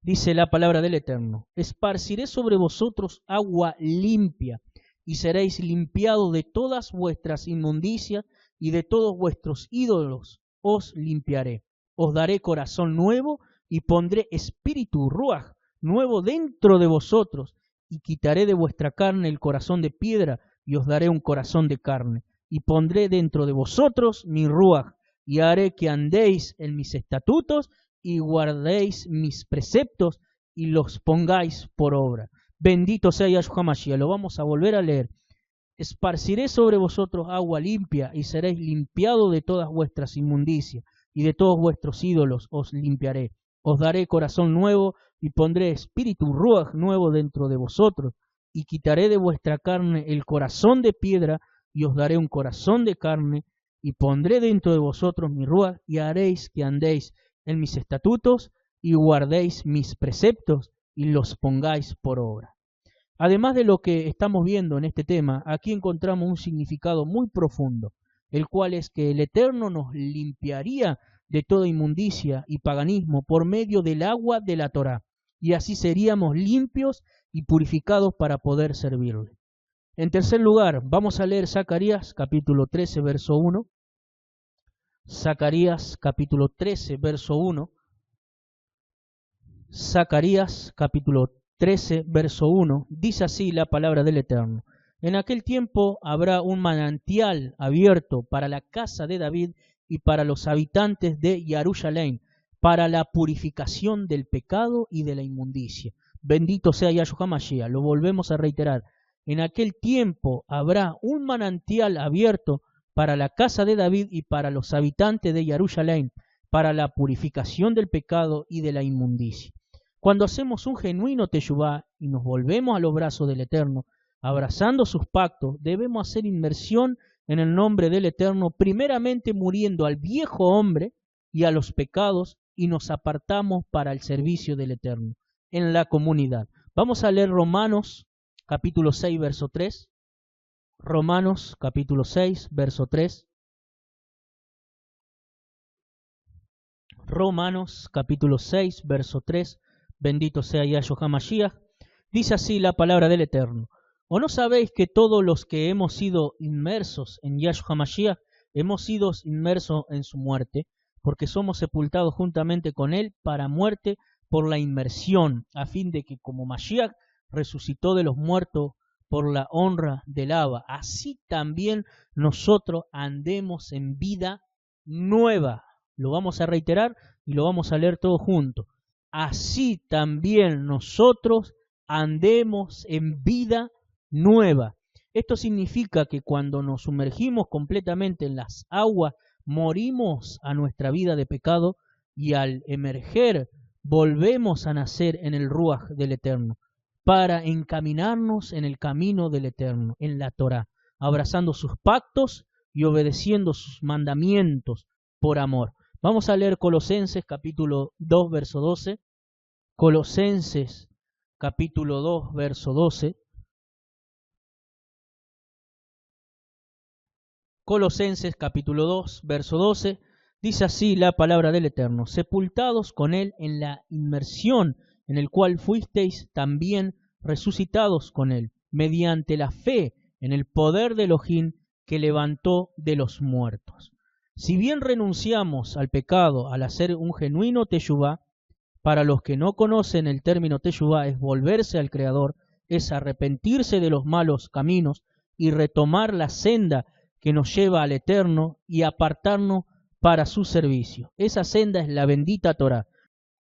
Dice la palabra del Eterno: esparciré sobre vosotros agua limpia, y seréis limpiados de todas vuestras inmundicias, y de todos vuestros ídolos os limpiaré. Os daré corazón nuevo, y pondré espíritu ruaj nuevo dentro de vosotros, y quitaré de vuestra carne el corazón de piedra, y os daré un corazón de carne, y pondré dentro de vosotros mi ruaj, y haré que andéis en mis estatutos, y guardéis mis preceptos, y los pongáis por obra. Bendito sea Yahshua Mashiach. Lo vamos a volver a leer. Esparciré sobre vosotros agua limpia, y seréis limpiados de todas vuestras inmundicias, y de todos vuestros ídolos os limpiaré. Os daré corazón nuevo, y pondré espíritu ruaj nuevo dentro de vosotros, y quitaré de vuestra carne el corazón de piedra, y os daré un corazón de carne, y pondré dentro de vosotros mi ruaj, y haréis que andéis en mis estatutos, y guardéis mis preceptos, y los pongáis por obra. Además de lo que estamos viendo en este tema, aquí encontramos un significado muy profundo, el cual es que el Eterno nos limpiaría de toda inmundicia y paganismo por medio del agua de la Torá, y así seríamos limpios y purificados para poder servirle. En tercer lugar, vamos a leer Zacarías capítulo 13, verso 1. Zacarías capítulo 13, verso 1. Zacarías capítulo 13, verso 1, dice así la palabra del Eterno: en aquel tiempo habrá un manantial abierto para la casa de David y para los habitantes de Jerusalén, para la purificación del pecado y de la inmundicia. Bendito sea Yahshua Mashiach. Lo volvemos a reiterar. En aquel tiempo habrá un manantial abierto para la casa de David y para los habitantes de Jerusalén, para la purificación del pecado y de la inmundicia. Cuando hacemos un genuino teshuvá y nos volvemos a los brazos del Eterno, abrazando sus pactos, debemos hacer inmersión en el nombre del Eterno, primeramente muriendo al viejo hombre y a los pecados, y nos apartamos para el servicio del Eterno en la comunidad. Vamos a leer Romanos capítulo 6, verso 3. Romanos capítulo 6, verso 3. Romanos capítulo 6, verso 3. Bendito sea Yahshua Mashiach. Dice así la palabra del Eterno: ¿o no sabéis que todos los que hemos sido inmersos en Yahshua Mashiach hemos sido inmersos en su muerte? Porque somos sepultados juntamente con él para muerte por la inmersión, a fin de que como Mashiach resucitó de los muertos por la honra del Abba, así también nosotros andemos en vida nueva. Lo vamos a reiterar y lo vamos a leer todo junto. Así también nosotros andemos en vida nueva. Esto significa que cuando nos sumergimos completamente en las aguas, morimos a nuestra vida de pecado, y al emerger volvemos a nacer en el Ruaj del Eterno, para encaminarnos en el camino del Eterno, en la Torá, abrazando sus pactos y obedeciendo sus mandamientos por amor. Vamos a leer Colosenses capítulo 2, verso 12. Colosenses capítulo 2, verso 12. Colosenses capítulo 2, verso 12. Dice así la palabra del Eterno: sepultados con él en la inmersión, en el cual fuisteis también resucitados con él, mediante la fe en el poder de Elohim que levantó de los muertos. Si bien renunciamos al pecado al hacer un genuino teshuvá, para los que no conocen el término teshuvá es volverse al Creador, es arrepentirse de los malos caminos y retomar la senda que nos lleva al Eterno y apartarnos para su servicio. Esa senda es la bendita Torá.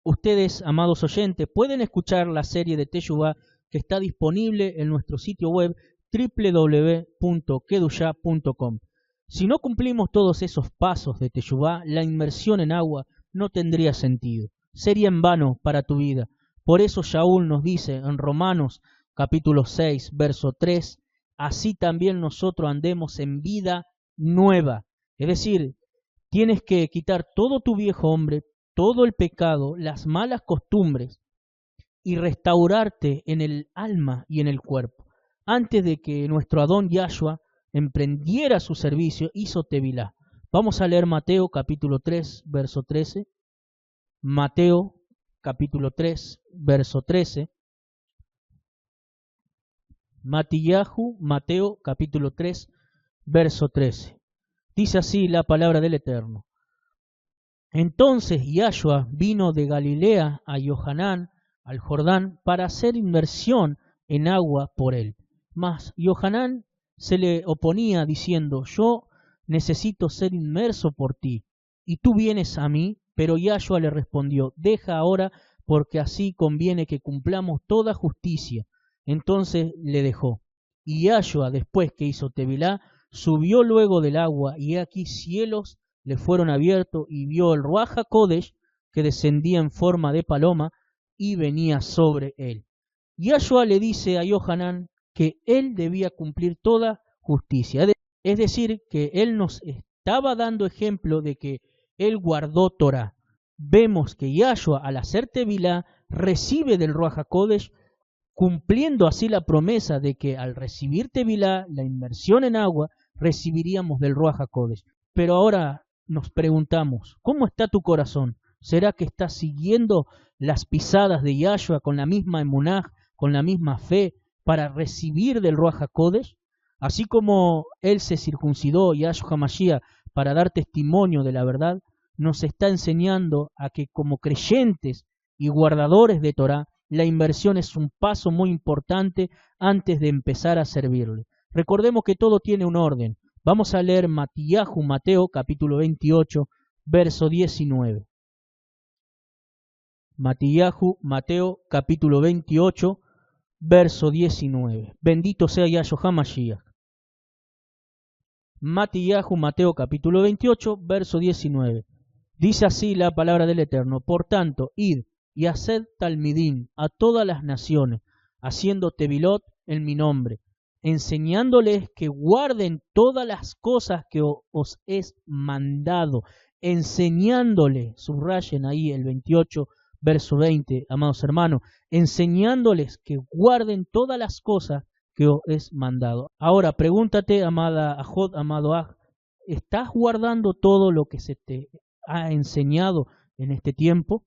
Ustedes, amados oyentes, pueden escuchar la serie de Teshuvá que está disponible en nuestro sitio web www.kedusha.com. Si no cumplimos todos esos pasos de Teshuvá, la inmersión en agua no tendría sentido. Sería en vano para tu vida. Por eso Shaul nos dice en Romanos capítulo 6, verso 3, así también nosotros andemos en vida nueva. Es decir, tienes que quitar todo tu viejo hombre, todo el pecado, las malas costumbres, y restaurarte en el alma y en el cuerpo. Antes de que nuestro Adón Yahshua emprendiera su servicio, hizo Tevilá. Vamos a leer Mateo capítulo 3, verso 13. Mateo capítulo 3, verso 13. Matillahu, Mateo, capítulo 3, verso 13. Dice así la palabra del Eterno. Entonces Yahshua vino de Galilea a Yohanán, al Jordán, para hacer inmersión en agua por él. Mas Yohanán se le oponía diciendo, yo necesito ser inmerso por ti, y tú vienes a mí. Pero Yahshua le respondió, deja ahora, porque así conviene que cumplamos toda justicia. Entonces le dejó. Y Yahshua, después que hizo Tevilá, subió luego del agua, y aquí cielos le fueron abiertos, y vio el Ruach HaKodesh, que descendía en forma de paloma, y venía sobre él. Yahshua le dice a Yohanán que él debía cumplir toda justicia. Es decir, que él nos estaba dando ejemplo de que él guardó Torah. Vemos que Yahshua, al hacer Tevilá, recibe del Ruach HaKodesh, cumpliendo así la promesa de que al recibir Tevilá, la inmersión en agua, recibiríamos del Ruach HaKodesh. Pero ahora nos preguntamos, ¿cómo está tu corazón? ¿Será que estás siguiendo las pisadas de Yahshua con la misma emuná, con la misma fe, para recibir del Ruach HaKodesh? Así como él se circuncidó, Yahshua HaMashiach, para dar testimonio de la verdad, nos está enseñando a que como creyentes y guardadores de Torah, la inversión es un paso muy importante antes de empezar a servirle. Recordemos que todo tiene un orden. Vamos a leer Matillahu, Mateo, capítulo 28, verso 19. Matillahu, Mateo, capítulo 28, verso 19. Bendito sea Yahshua HaMashiach. Matillahu, Mateo, capítulo 28, verso 19. Dice así la palabra del Eterno. Por tanto, id y haced talmidín a todas las naciones, haciendo tevilot en mi nombre, enseñándoles que guarden todas las cosas que os es mandado, enseñándoles, subrayen ahí el 28, verso 20, amados hermanos, enseñándoles que guarden todas las cosas que os es mandado. Ahora, pregúntate, amada Ajod, amado Aj, ¿estás guardando todo lo que se te ha enseñado en este tiempo?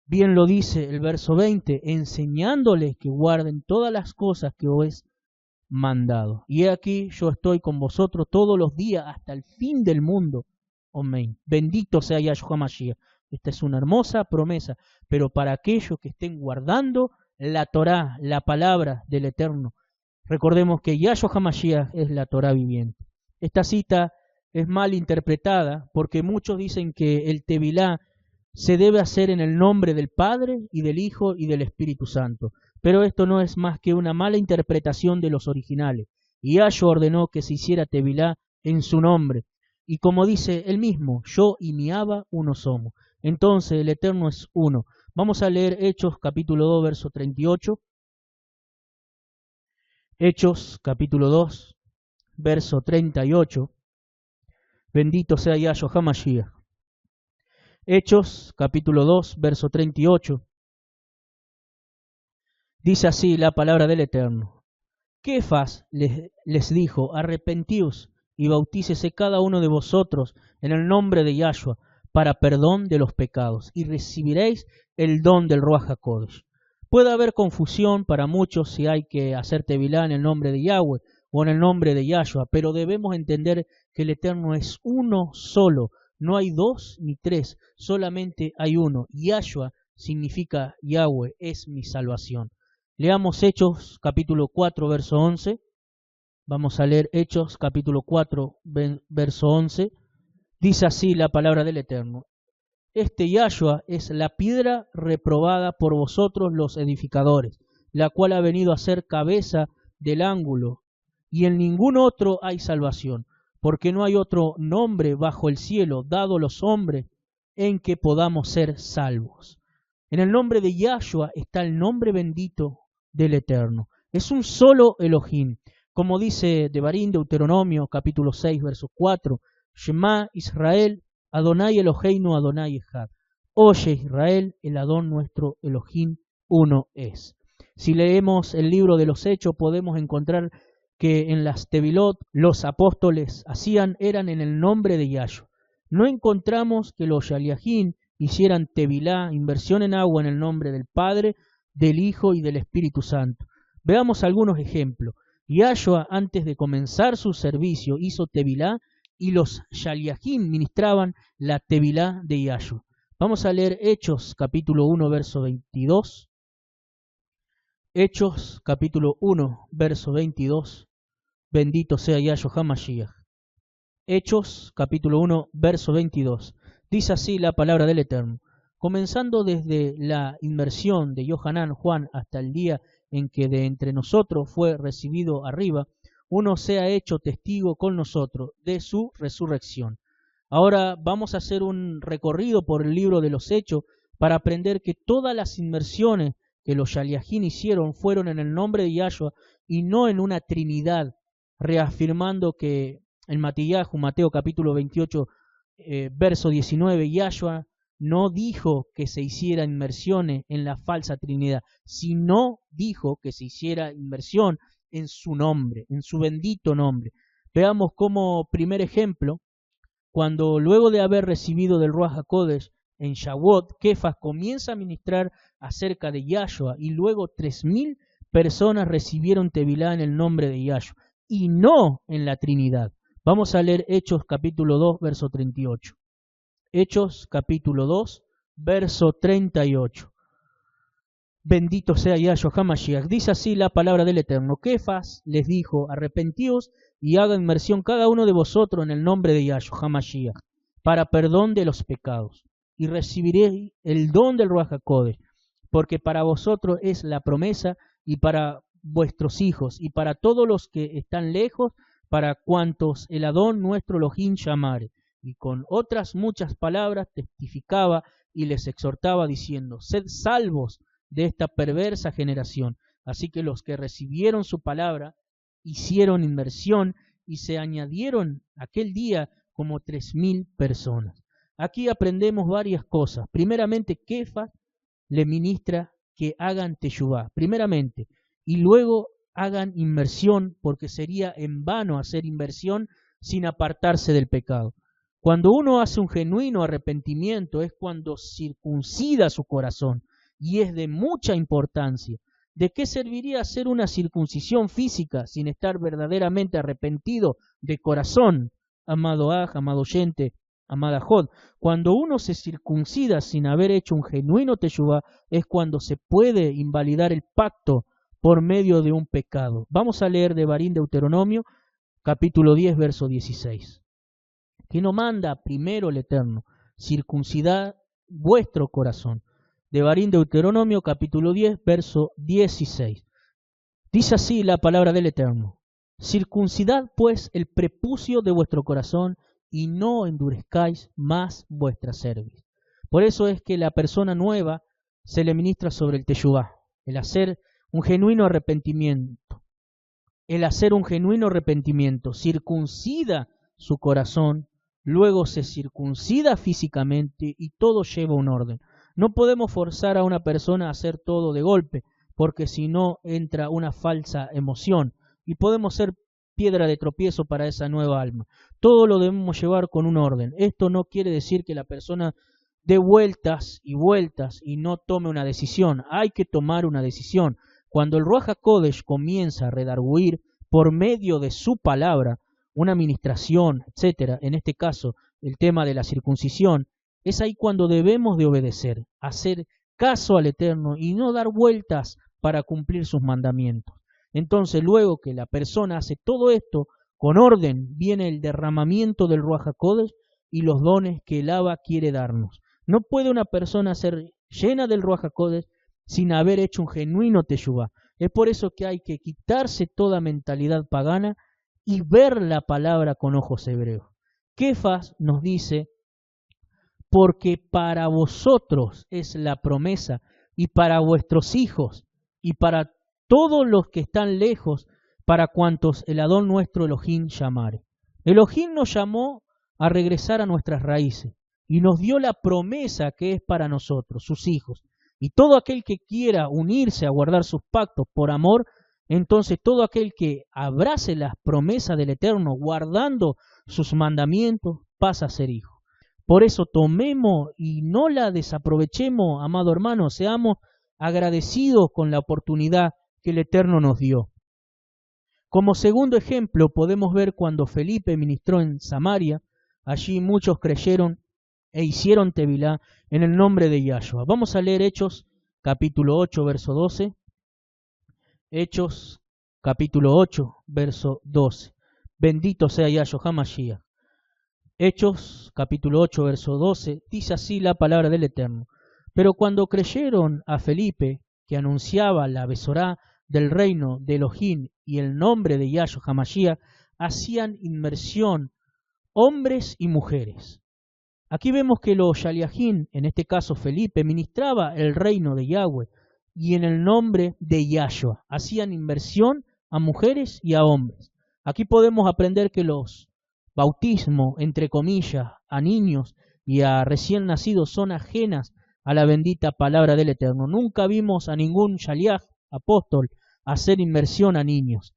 Bien lo dice el verso 20, enseñándoles que guarden todas las cosas que os es mandado. Y he aquí, yo estoy con vosotros todos los días hasta el fin del mundo. Amén. Bendito sea Yahshua Mashiach. Esta es una hermosa promesa, pero para aquellos que estén guardando la Torá, la palabra del Eterno. Recordemos que Yahshua HaMashiach es la Torá viviente. Esta cita es mal interpretada porque muchos dicen que el Tevilá se debe hacer en el nombre del Padre y del Hijo y del Espíritu Santo. Pero esto no es más que una mala interpretación de los originales. Y Yahshua ordenó que se hiciera Tevilá en su nombre. Y como dice él mismo, yo y mi Abba uno somos. Entonces el Eterno es uno. Vamos a leer Hechos capítulo 2, verso 38. Hechos capítulo 2, verso 38. Bendito sea Yahshua HaMashiach. Hechos capítulo 2, verso 38. Dice así la palabra del Eterno. Kefas les dijo, arrepentíos y bautícese cada uno de vosotros en el nombre de Yahshua para perdón de los pecados y recibiréis el don del Ruach HaKodesh. Puede haber confusión para muchos si hay que hacer tevilá en el nombre de Yahweh o en el nombre de Yahshua, pero debemos entender que el Eterno es uno solo, no hay dos ni tres, solamente hay uno. Yahshua significa Yahweh, es mi salvación. Leamos Hechos capítulo 4, verso 11. Vamos a leer Hechos capítulo 4, verso 11. Dice así la palabra del Eterno. Este Yahshua es la piedra reprobada por vosotros los edificadores, la cual ha venido a ser cabeza del ángulo, y en ningún otro hay salvación, porque no hay otro nombre bajo el cielo dado a los hombres en que podamos ser salvos. En el nombre de Yahshua está el nombre bendito del Eterno. Es un solo Elohim, como dice Devarim, Deuteronomio, capítulo 6, verso 4, Shema Israel, Adonai Eloheinu, Adonai Echad. Oye Israel, el Adón nuestro Elohim, uno es. Si leemos el libro de los Hechos, podemos encontrar que en las Tevilot los apóstoles eran en el nombre de Yahshua. No encontramos que los Shaliachim hicieran tevilá, inversión en agua en el nombre del Padre, del Hijo y del Espíritu Santo. Veamos algunos ejemplos. Yahshua, antes de comenzar su servicio, hizo tevilá y los shaliachim ministraban la tevilá de Yahshua. Vamos a leer Hechos capítulo 1, verso 22. Hechos capítulo 1, verso 22. Bendito sea Yahshua HaMashiach. Hechos capítulo 1, verso 22. Dice así la palabra del Eterno. Comenzando desde la inmersión de Yohanan Juan hasta el día en que de entre nosotros fue recibido arriba, uno sea hecho testigo con nosotros de su resurrección. Ahora vamos a hacer un recorrido por el libro de los Hechos para aprender que todas las inmersiones que los shaliachim hicieron fueron en el nombre de Yahshua y no en una trinidad, reafirmando que en Mateo capítulo 28, verso 19, Yahshua no dijo que se hiciera inmersiones en la falsa Trinidad, sino dijo que se hiciera inmersión en su nombre, en su bendito nombre. Veamos como primer ejemplo, cuando luego de haber recibido del Ruach HaKodesh en Shavuot, Kefas comienza a ministrar acerca de Yahshua y luego 3,000 personas recibieron tevilá en el nombre de Yahshua y no en la Trinidad. Vamos a leer Hechos capítulo 2, verso 38. Hechos capítulo 2, verso 38. Bendito sea Yahshua HaMashiach. Dice así la palabra del Eterno. Kefas les dijo, arrepentíos y haga inmersión cada uno de vosotros en el nombre de Yahshua HaMashiach, para perdón de los pecados, y recibiréis el don del Ruach HaKodesh, porque para vosotros es la promesa, y para vuestros hijos, y para todos los que están lejos, para cuantos el Adón nuestro Elohim llamare. Y con otras muchas palabras testificaba y les exhortaba diciendo, sed salvos de esta perversa generación. Así que los que recibieron su palabra hicieron inmersión y se añadieron aquel día como 3,000 personas. Aquí aprendemos varias cosas. Primeramente, Kefas le ministra que hagan teshuvá, primeramente, y luego hagan inmersión, porque sería en vano hacer inmersión sin apartarse del pecado. Cuando uno hace un genuino arrepentimiento es cuando circuncida su corazón, y es de mucha importancia. ¿De qué serviría hacer una circuncisión física sin estar verdaderamente arrepentido de corazón? Amado Aj, amado oyente, amada Jod, cuando uno se circuncida sin haber hecho un genuino teshuvá es cuando se puede invalidar el pacto por medio de un pecado. Vamos a leer Devarim Deuteronomio, capítulo 10, verso 16. Que no manda primero el Eterno, circuncidad vuestro corazón. Devarim Deuteronomio, capítulo 10, verso 16. Dice así la palabra del Eterno. Circuncidad pues el prepucio de vuestro corazón y no endurezcáis más vuestra cerviz. Por eso es que la persona nueva se le ministra sobre el teshuvá, el hacer un genuino arrepentimiento. El hacer un genuino arrepentimiento circuncida su corazón, luego se circuncida físicamente y todo lleva un orden. No podemos forzar a una persona a hacer todo de golpe, porque si no entra una falsa emoción y podemos ser piedra de tropiezo para esa nueva alma. Todo lo debemos llevar con un orden. Esto no quiere decir que la persona dé vueltas y no tome una decisión. Hay que tomar una decisión. Cuando el Ruach HaKodesh comienza a redarguir por medio de su palabra, una administración, etcétera, en este caso el tema de la circuncisión, es ahí cuando debemos de obedecer, hacer caso al Eterno y no dar vueltas para cumplir sus mandamientos. Entonces, luego que la persona hace todo esto, con orden viene el derramamiento del Ruach HaKodesh y los dones que el Abba quiere darnos. No puede una persona ser llena del Ruach HaKodesh sin haber hecho un genuino teshuvá. Es por eso que hay que quitarse toda mentalidad pagana y ver la palabra con ojos hebreos. Kefas nos dice, porque para vosotros es la promesa, y para vuestros hijos, y para todos los que están lejos, para cuantos el Adón nuestro Elohim llamare. Elohim nos llamó a regresar a nuestras raíces, y nos dio la promesa que es para nosotros, sus hijos. Y todo aquel que quiera unirse a guardar sus pactos por amor, entonces todo aquel que abrace las promesas del Eterno, guardando sus mandamientos, pasa a ser hijo. Por eso tomemos y no la desaprovechemos, amado hermano, seamos agradecidos con la oportunidad que el Eterno nos dio. Como segundo ejemplo podemos ver cuando Felipe ministró en Samaria, allí muchos creyeron e hicieron Tevilá en el nombre de Yahshua. Vamos a leer Hechos capítulo 8, verso 12. Hechos capítulo 8, verso 12. Bendito sea Yahshua HaMashiach. Hechos capítulo 8, verso 12, dice así la palabra del Eterno. Pero cuando creyeron a Felipe, que anunciaba la besorá del reino de Elohim y el nombre de Yahshua HaMashiach, hacían inmersión hombres y mujeres. Aquí vemos que los Shaliachim, en este caso Felipe, ministraba el reino de Yahweh y en el nombre de Yahshua hacían inmersión a mujeres y a hombres. Aquí podemos aprender que los bautismos, entre comillas, a niños y a recién nacidos son ajenas a la bendita palabra del Eterno. Nunca vimos a ningún Shaliach, apóstol, hacer inmersión a niños.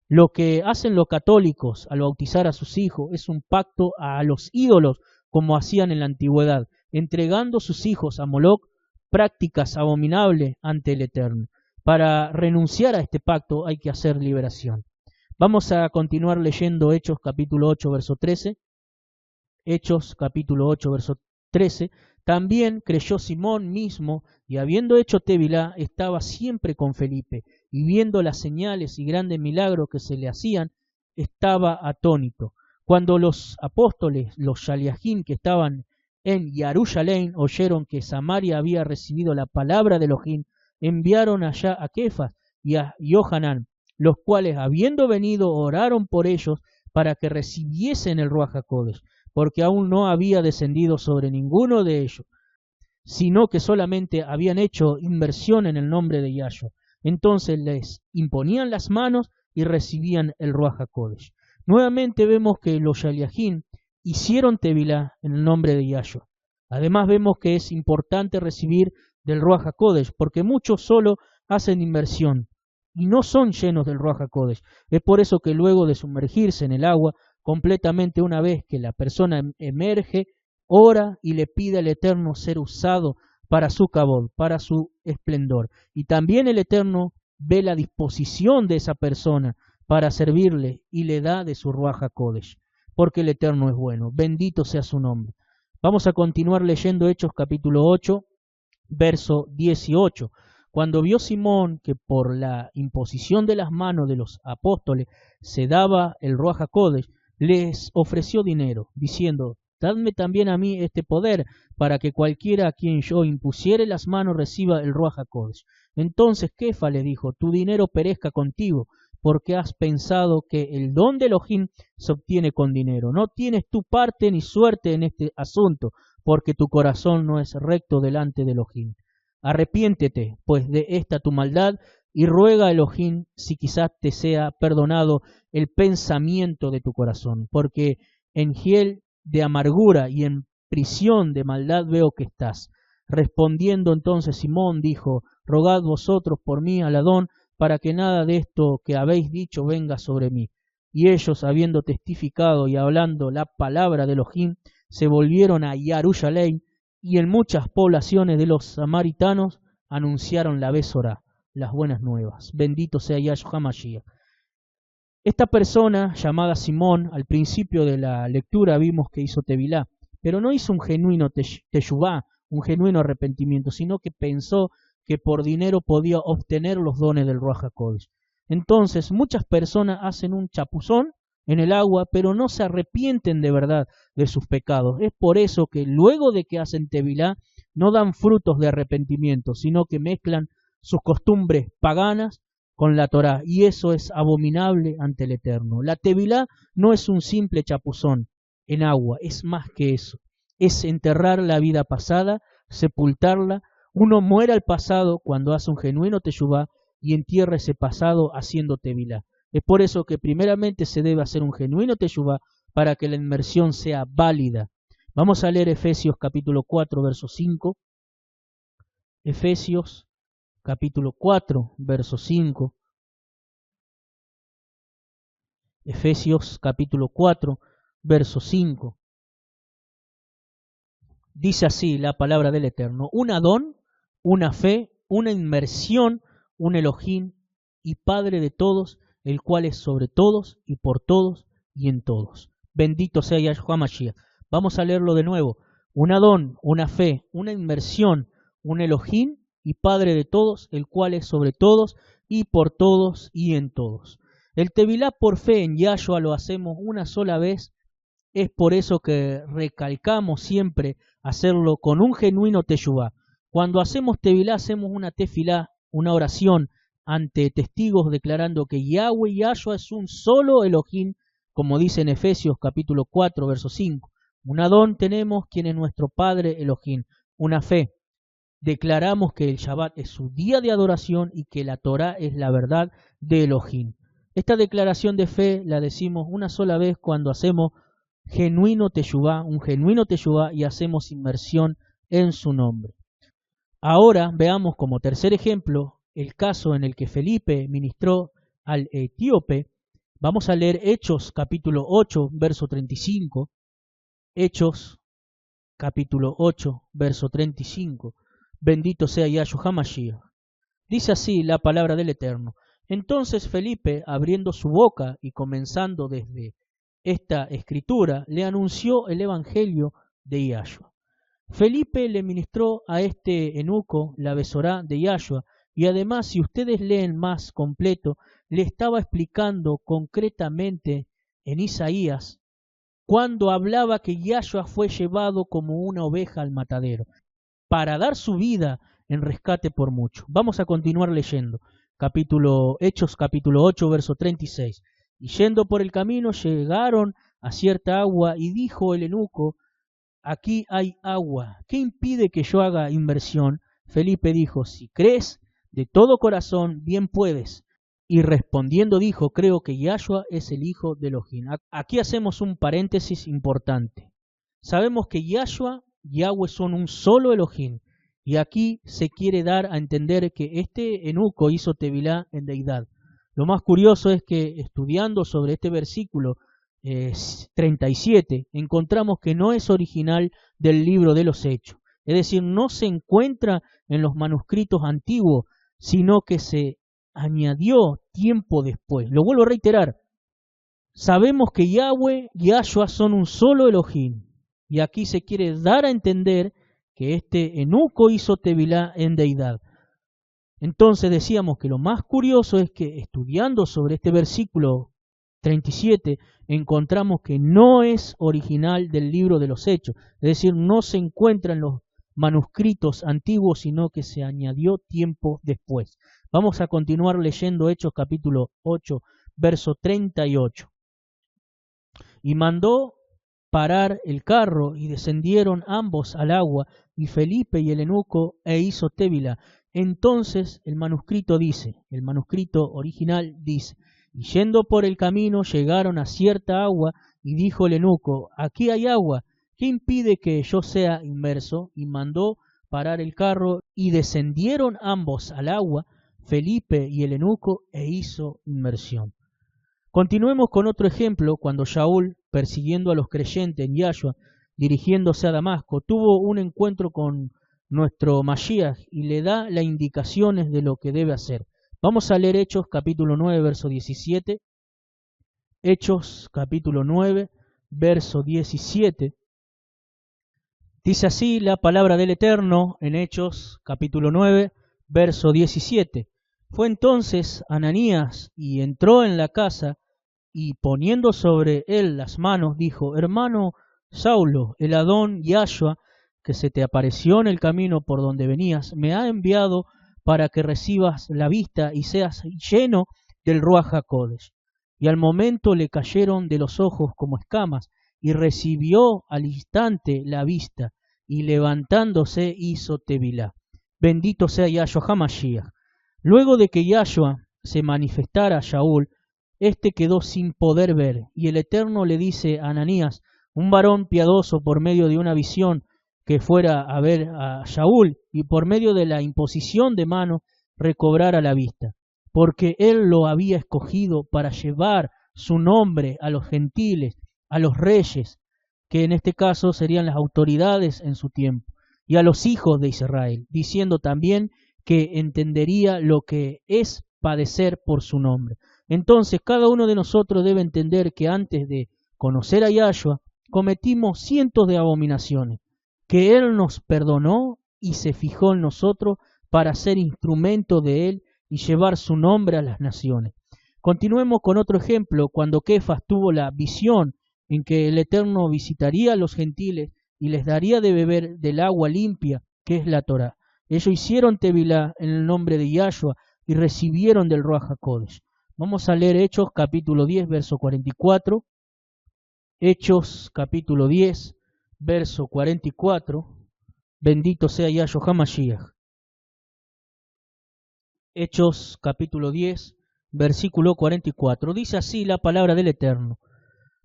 Lo que hacen los católicos al bautizar a sus hijos es un pacto a los ídolos, como hacían en la antigüedad, entregando sus hijos a Moloch, prácticas abominables ante el Eterno. Para renunciar a este pacto hay que hacer liberación. Vamos a continuar leyendo Hechos capítulo 8, verso 13. Hechos capítulo 8, verso 13. También creyó Simón mismo, y habiendo hecho Tevilá, estaba siempre con Felipe, y viendo las señales y grandes milagros que se le hacían, estaba atónito. Cuando los apóstoles, los Shaliachim que estaban en Jerusalén, oyeron que Samaria había recibido la palabra de Elohim, enviaron allá a Kefas y a Johanán, los cuales, habiendo venido, oraron por ellos para que recibiesen el Ruach HaKodesh, porque aún no había descendido sobre ninguno de ellos, sino que solamente habían hecho inmersión en el nombre de Yahshua. Entonces les imponían las manos y recibían el Ruach HaKodesh. Nuevamente vemos que los Shaliachim hicieron Tevilá en el nombre de Yahshua. Además vemos que es importante recibir del Ruach HaKodesh, porque muchos solo hacen inmersión y no son llenos del Ruach HaKodesh. Es por eso que luego de sumergirse en el agua completamente, una vez que la persona emerge, ora y le pide al Eterno ser usado para su kabod, para su esplendor. Y también el Eterno ve la disposición de esa persona para servirle y le da de su Ruach HaKodesh, porque el Eterno es bueno. Bendito sea su nombre. Vamos a continuar leyendo Hechos capítulo 8, verso 18. Cuando vio Simón que por la imposición de las manos de los apóstoles se daba el Ruach HaKodesh, les ofreció dinero, diciendo: dadme también a mí este poder, para que cualquiera a quien yo impusiere las manos reciba el Ruach HaKodesh. Entonces Kefa le dijo: tu dinero perezca contigo, porque has pensado que el don de Elohim se obtiene con dinero. No tienes tu parte ni suerte en este asunto, porque tu corazón no es recto delante de Elohim. Arrepiéntete, pues, de esta tu maldad, y ruega a Elohim si quizás te sea perdonado el pensamiento de tu corazón, porque en hiel de amargura y en prisión de maldad veo que estás. Respondiendo entonces Simón dijo: rogad vosotros por mí al Adón, para que nada de esto que habéis dicho venga sobre mí. Y ellos, habiendo testificado y hablando la palabra de Elohim, se volvieron a Jerusalén, y en muchas poblaciones de los samaritanos anunciaron la Besorá, las buenas nuevas. Bendito sea Yahshua HaMashiach. Esta persona llamada Simón, al principio de la lectura vimos que hizo Tevilá, pero no hizo un genuino teshuvá, un genuino arrepentimiento, sino que pensó que por dinero podía obtener los dones del Ruach HaKodesh. Entonces muchas personas hacen un chapuzón en el agua, pero no se arrepienten de verdad de sus pecados. Es por eso que luego de que hacen Tevilá no dan frutos de arrepentimiento, sino que mezclan sus costumbres paganas con la Torá, y eso es abominable ante el Eterno. La Tevilá no es un simple chapuzón en agua, es más que eso. Es enterrar la vida pasada, sepultarla. Uno muere al pasado cuando hace un genuino teshuvá y entierra ese pasado haciendo Tevilá. Es por eso que primeramente se debe hacer un genuino teshuvá para que la inmersión sea válida. Vamos a leer Efesios capítulo 4, verso 5. Efesios capítulo 4, verso 5. Efesios capítulo 4, verso 5. Dice así la palabra del Eterno: un Adón, una fe, una inmersión, un Elohim y Padre de todos, el cual es sobre todos y por todos y en todos. Bendito sea Yahshua Mashiach. Vamos a leerlo de nuevo. Un Adón, una fe, una inmersión, un Elohim y Padre de todos, el cual es sobre todos y por todos y en todos. El Tevilá por fe en Yahshua lo hacemos una sola vez. Es por eso que recalcamos siempre hacerlo con un genuino teshuvá. Cuando hacemos tevilá, hacemos una tefilá, una oración ante testigos declarando que Yahweh y Yahshua es un solo Elohim, como dice en Efesios capítulo 4, verso 5. Un Adón tenemos, quien es nuestro Padre Elohim. Una fe. Declaramos que el Shabbat es su día de adoración y que la Torah es la verdad de Elohim. Esta declaración de fe la decimos una sola vez cuando hacemos genuino teshuvá, un genuino teshuvá, y hacemos inmersión en su nombre. Ahora veamos como tercer ejemplo el caso en el que Felipe ministró al etíope. Vamos a leer Hechos capítulo 8, verso 35. Hechos capítulo 8, verso 35. Bendito sea Yahshua Hamashiach. Dice así la palabra del Eterno: entonces Felipe, abriendo su boca y comenzando desde esta escritura, le anunció el evangelio de Yahshua. Felipe le ministró a este eunuco la besorá de Yahshua, y además, si ustedes leen más completo, le estaba explicando concretamente en Isaías cuando hablaba que Yahshua fue llevado como una oveja al matadero para dar su vida en rescate por mucho. Vamos a continuar leyendo. Hechos capítulo 8, verso 36. Y yendo por el camino llegaron a cierta agua, y dijo el eunuco: aquí hay agua, ¿qué impide que yo haga inmersión? Felipe dijo: si crees de todo corazón, bien puedes. Y respondiendo dijo: creo que Yahshua es el Hijo de Elohim. Aquí hacemos un paréntesis importante. Sabemos que Yahshua y Yahweh son un solo Elohim, y aquí se quiere dar a entender que este eunuco hizo tevilá en deidad. Lo más curioso es que estudiando sobre este versículo 37, encontramos que no es original del libro de los Hechos. Es decir, no se encuentra en los manuscritos antiguos, sino que se añadió tiempo después. Lo vuelvo a reiterar. Sabemos que Yahweh y Yahshua son un solo Elohim. Y aquí se quiere dar a entender que este eunuco hizo tevilá en deidad. Entonces decíamos que lo más curioso es que estudiando sobre este versículo 37 encontramos que no es original del libro de los Hechos. Es decir, no se encuentra en los manuscritos antiguos, sino que se añadió tiempo después. Vamos a continuar leyendo Hechos capítulo 8, verso 38. Y mandó parar el carro, y descendieron ambos al agua, y Felipe y el eunuco, e hizo tevilá. Entonces el manuscrito original dice: y yendo por el camino llegaron a cierta agua, y dijo el eunuco: aquí hay agua, ¿qué impide que yo sea inmerso? Y mandó parar el carro, y descendieron ambos al agua, Felipe y el eunuco, e hizo inmersión. Continuemos con otro ejemplo, cuando Shaul, persiguiendo a los creyentes en Yahshua, dirigiéndose a Damasco, tuvo un encuentro con nuestro Mashiach y le da las indicaciones de lo que debe hacer. Vamos a leer Hechos capítulo 9, verso 17. Hechos capítulo 9, verso 17. Dice así la palabra del Eterno en Hechos capítulo 9, verso 17. Fue entonces Ananías y entró en la casa, y poniendo sobre él las manos, dijo: hermano Saulo, el Adón Yahshua, que se te apareció en el camino por donde venías, me ha enviado para que recibas la vista y seas lleno del Ruach HaKodesh. Y al momento le cayeron de los ojos como escamas, y recibió al instante la vista, y levantándose hizo tevilá. Bendito sea Yahshua Hamashiach. Luego de que Yahshua se manifestara a Shaul, este quedó sin poder ver, y el Eterno le dice a Ananías, un varón piadoso, por medio de una visión, que fuera a ver a Shaul, y por medio de la imposición de mano recobrara la vista, porque él lo había escogido para llevar su nombre a los gentiles, a los reyes, que en este caso serían las autoridades en su tiempo, y a los hijos de Israel, diciendo también que entendería lo que es padecer por su nombre. Entonces cada uno de nosotros debe entender que antes de conocer a Yahshua cometimos cientos de abominaciones, que Él nos perdonó y se fijó en nosotros para ser instrumento de Él y llevar su nombre a las naciones. Continuemos con otro ejemplo, cuando Kefas tuvo la visión en que el Eterno visitaría a los gentiles y les daría de beber del agua limpia, que es la Torá. Ellos hicieron Tevilá en el nombre de Yahshua y recibieron del Ruach HaKodesh. Vamos a leer Hechos capítulo 10, verso 44. Hechos capítulo 10, verso 44. Bendito sea Yahshua HaMashiach. Hechos capítulo 10, versículo 44. Dice así la palabra del Eterno.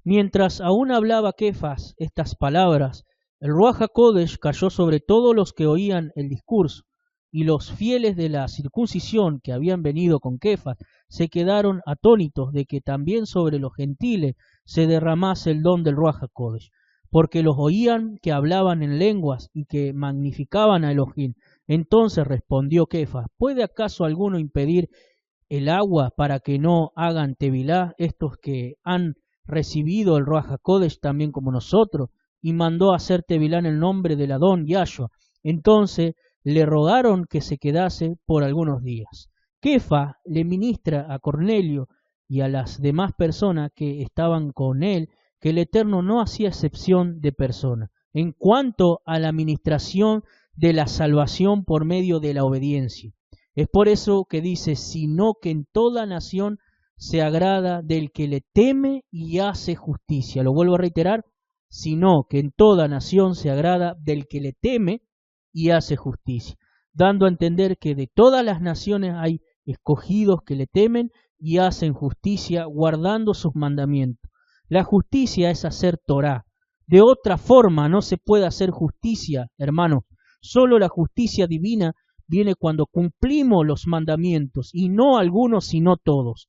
Mientras aún hablaba Kefas estas palabras, el Ruach HaKodesh cayó sobre todos los que oían el discurso, y los fieles de la circuncisión que habían venido con Kefas se quedaron atónitos de que también sobre los gentiles se derramase el don del Ruach HaKodesh, porque los oían que hablaban en lenguas y que magnificaban a Elohim. Entonces respondió Kefas: ¿puede acaso alguno impedir el agua para que no hagan Tevilá estos que han recibido el Ruach HaKodesh también como nosotros? Y mandó hacer Tevilá en el nombre del Adón Yahshua. Entonces le rogaron que se quedase por algunos días. Kefa le ministra a Cornelio y a las demás personas que estaban con él que el Eterno no hacía excepción de persona en cuanto a la administración de la salvación por medio de la obediencia. Es por eso que dice, sino que en toda nación se agrada del que le teme y hace justicia. Lo vuelvo a reiterar, sino que en toda nación se agrada del que le teme y hace justicia, dando a entender que de todas las naciones hay escogidos que le temen y hacen justicia guardando sus mandamientos. La justicia es hacer Torá. De otra forma no se puede hacer justicia, hermano. Solo la justicia divina viene cuando cumplimos los mandamientos, y no algunos, sino todos.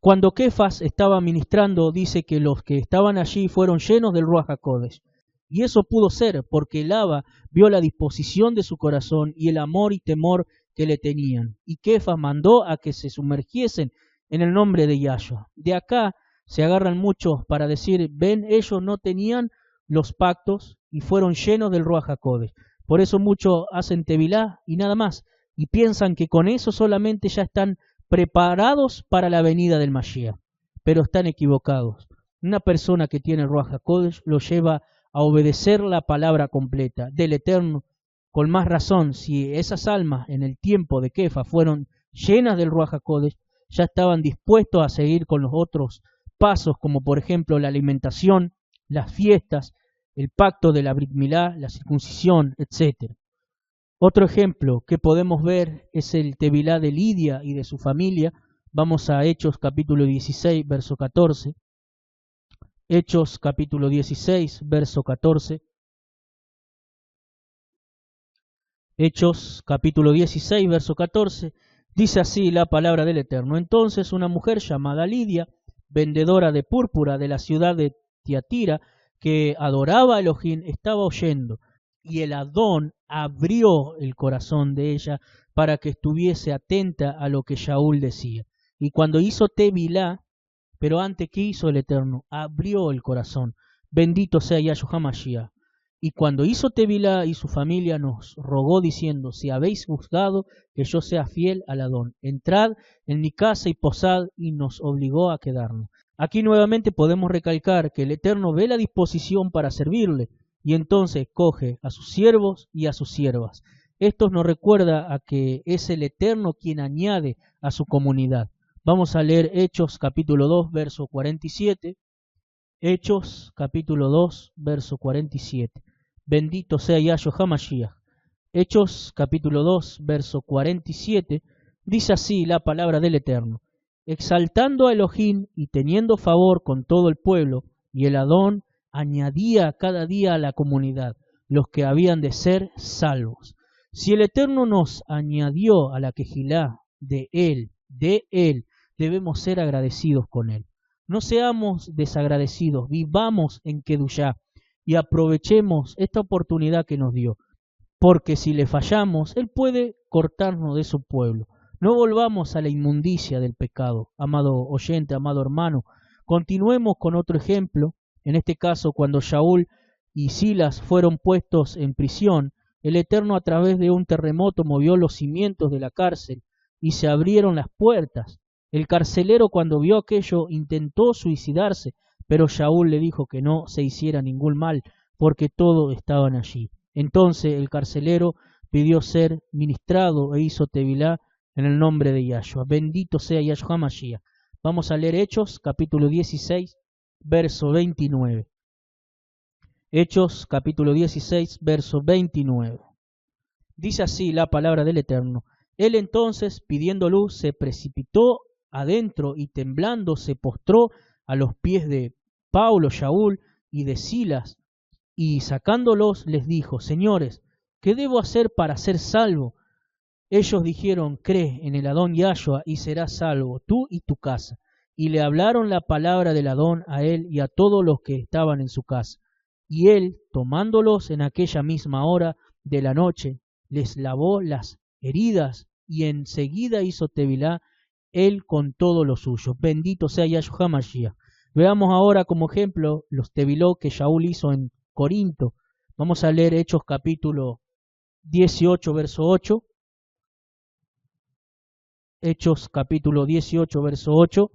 Cuando Kefas estaba ministrando, dice que los que estaban allí fueron llenos del Ruach HaKodesh. Y eso pudo ser porque el Abba vio la disposición de su corazón y el amor y temor que le tenían. Y Kefas mandó a que se sumergiesen en el nombre de Yahshua. De acá se agarran muchos para decir, ven, ellos no tenían los pactos y fueron llenos del Ruach HaKodesh. Por eso muchos hacen Tevilá y nada más, y piensan que con eso solamente ya están preparados para la venida del Mashiach, pero están equivocados. Una persona que tiene el Ruach HaKodesh lo lleva a obedecer la palabra completa del Eterno. Con más razón, si esas almas en el tiempo de Kefa fueron llenas del Ruach HaKodesh, ya estaban dispuestos a seguir con los otros pasos, como por ejemplo la alimentación, las fiestas, el pacto de la Brit Milá, la circuncisión, etc. Otro ejemplo que podemos ver es el Tevilá de Lidia y de su familia. Vamos a Hechos capítulo 16, verso 14. Hechos capítulo 16, verso 14. Hechos capítulo 16, verso 14. Dice así la palabra del Eterno. Entonces una mujer llamada Lidia, vendedora de púrpura de la ciudad de Tiatira, que adoraba a Elohim, estaba oyendo, y el Adón abrió el corazón de ella para que estuviese atenta a lo que Shaul decía. Y cuando hizo Tevilá, pero antes que hizo el Eterno, abrió el corazón. Bendito sea Yahshua HaMashiach. Y cuando hizo Tevilá y su familia nos rogó diciendo, si habéis juzgado que yo sea fiel al Adón, entrad en mi casa y posad, y nos obligó a quedarnos. Aquí nuevamente podemos recalcar que el Eterno ve la disposición para servirle, y entonces coge a sus siervos y a sus siervas. Esto nos recuerda a que es el Eterno quien añade a su comunidad. Vamos a leer Hechos capítulo 2, verso 47. Hechos capítulo 2, verso 47. Bendito sea Yahshua HaMashiach. Hechos capítulo 2, verso 47. Dice así la palabra del Eterno. Exaltando a Elohim y teniendo favor con todo el pueblo, y el Adón añadía cada día a la comunidad los que habían de ser salvos. Si el Eterno nos añadió a la quejilá de Él, debemos ser agradecidos con Él. No seamos desagradecidos, vivamos en Kedushá y aprovechemos esta oportunidad que nos dio, porque si le fallamos, Él puede cortarnos de su pueblo. No volvamos a la inmundicia del pecado, amado oyente, amado hermano. Continuemos con otro ejemplo. En este caso, cuando Shaul y Silas fueron puestos en prisión, el Eterno a través de un terremoto movió los cimientos de la cárcel y se abrieron las puertas. El carcelero, cuando vio aquello, intentó suicidarse, pero Shaul le dijo que no se hiciera ningún mal, porque todos estaban allí. Entonces el carcelero pidió ser ministrado e hizo tevilá en el nombre de Yahshua. Bendito sea Yahshua Mashiach. Vamos a leer Hechos, capítulo 16, verso 29. Hechos, capítulo 16, verso 29. Dice así la palabra del Eterno. Él entonces, pidiendo luz, se precipitó adentro y temblando se postró a los pies de Pablo, Shaul y de Silas, y sacándolos les dijo: Señores, ¿qué debo hacer para ser salvo? Ellos dijeron: Cree en el Adón Yahshua y serás salvo, tú y tu casa. Y le hablaron la palabra del Adón a él y a todos los que estaban en su casa. Y él, tomándolos en aquella misma hora de la noche, les lavó las heridas y enseguida hizo tevilá él con todo lo suyo. Bendito sea Yahshua Mashiach. Veamos ahora como ejemplo los teviló que Shaul hizo en Corinto. Vamos a leer Hechos capítulo 18, verso 8. Hechos capítulo 18, verso 8.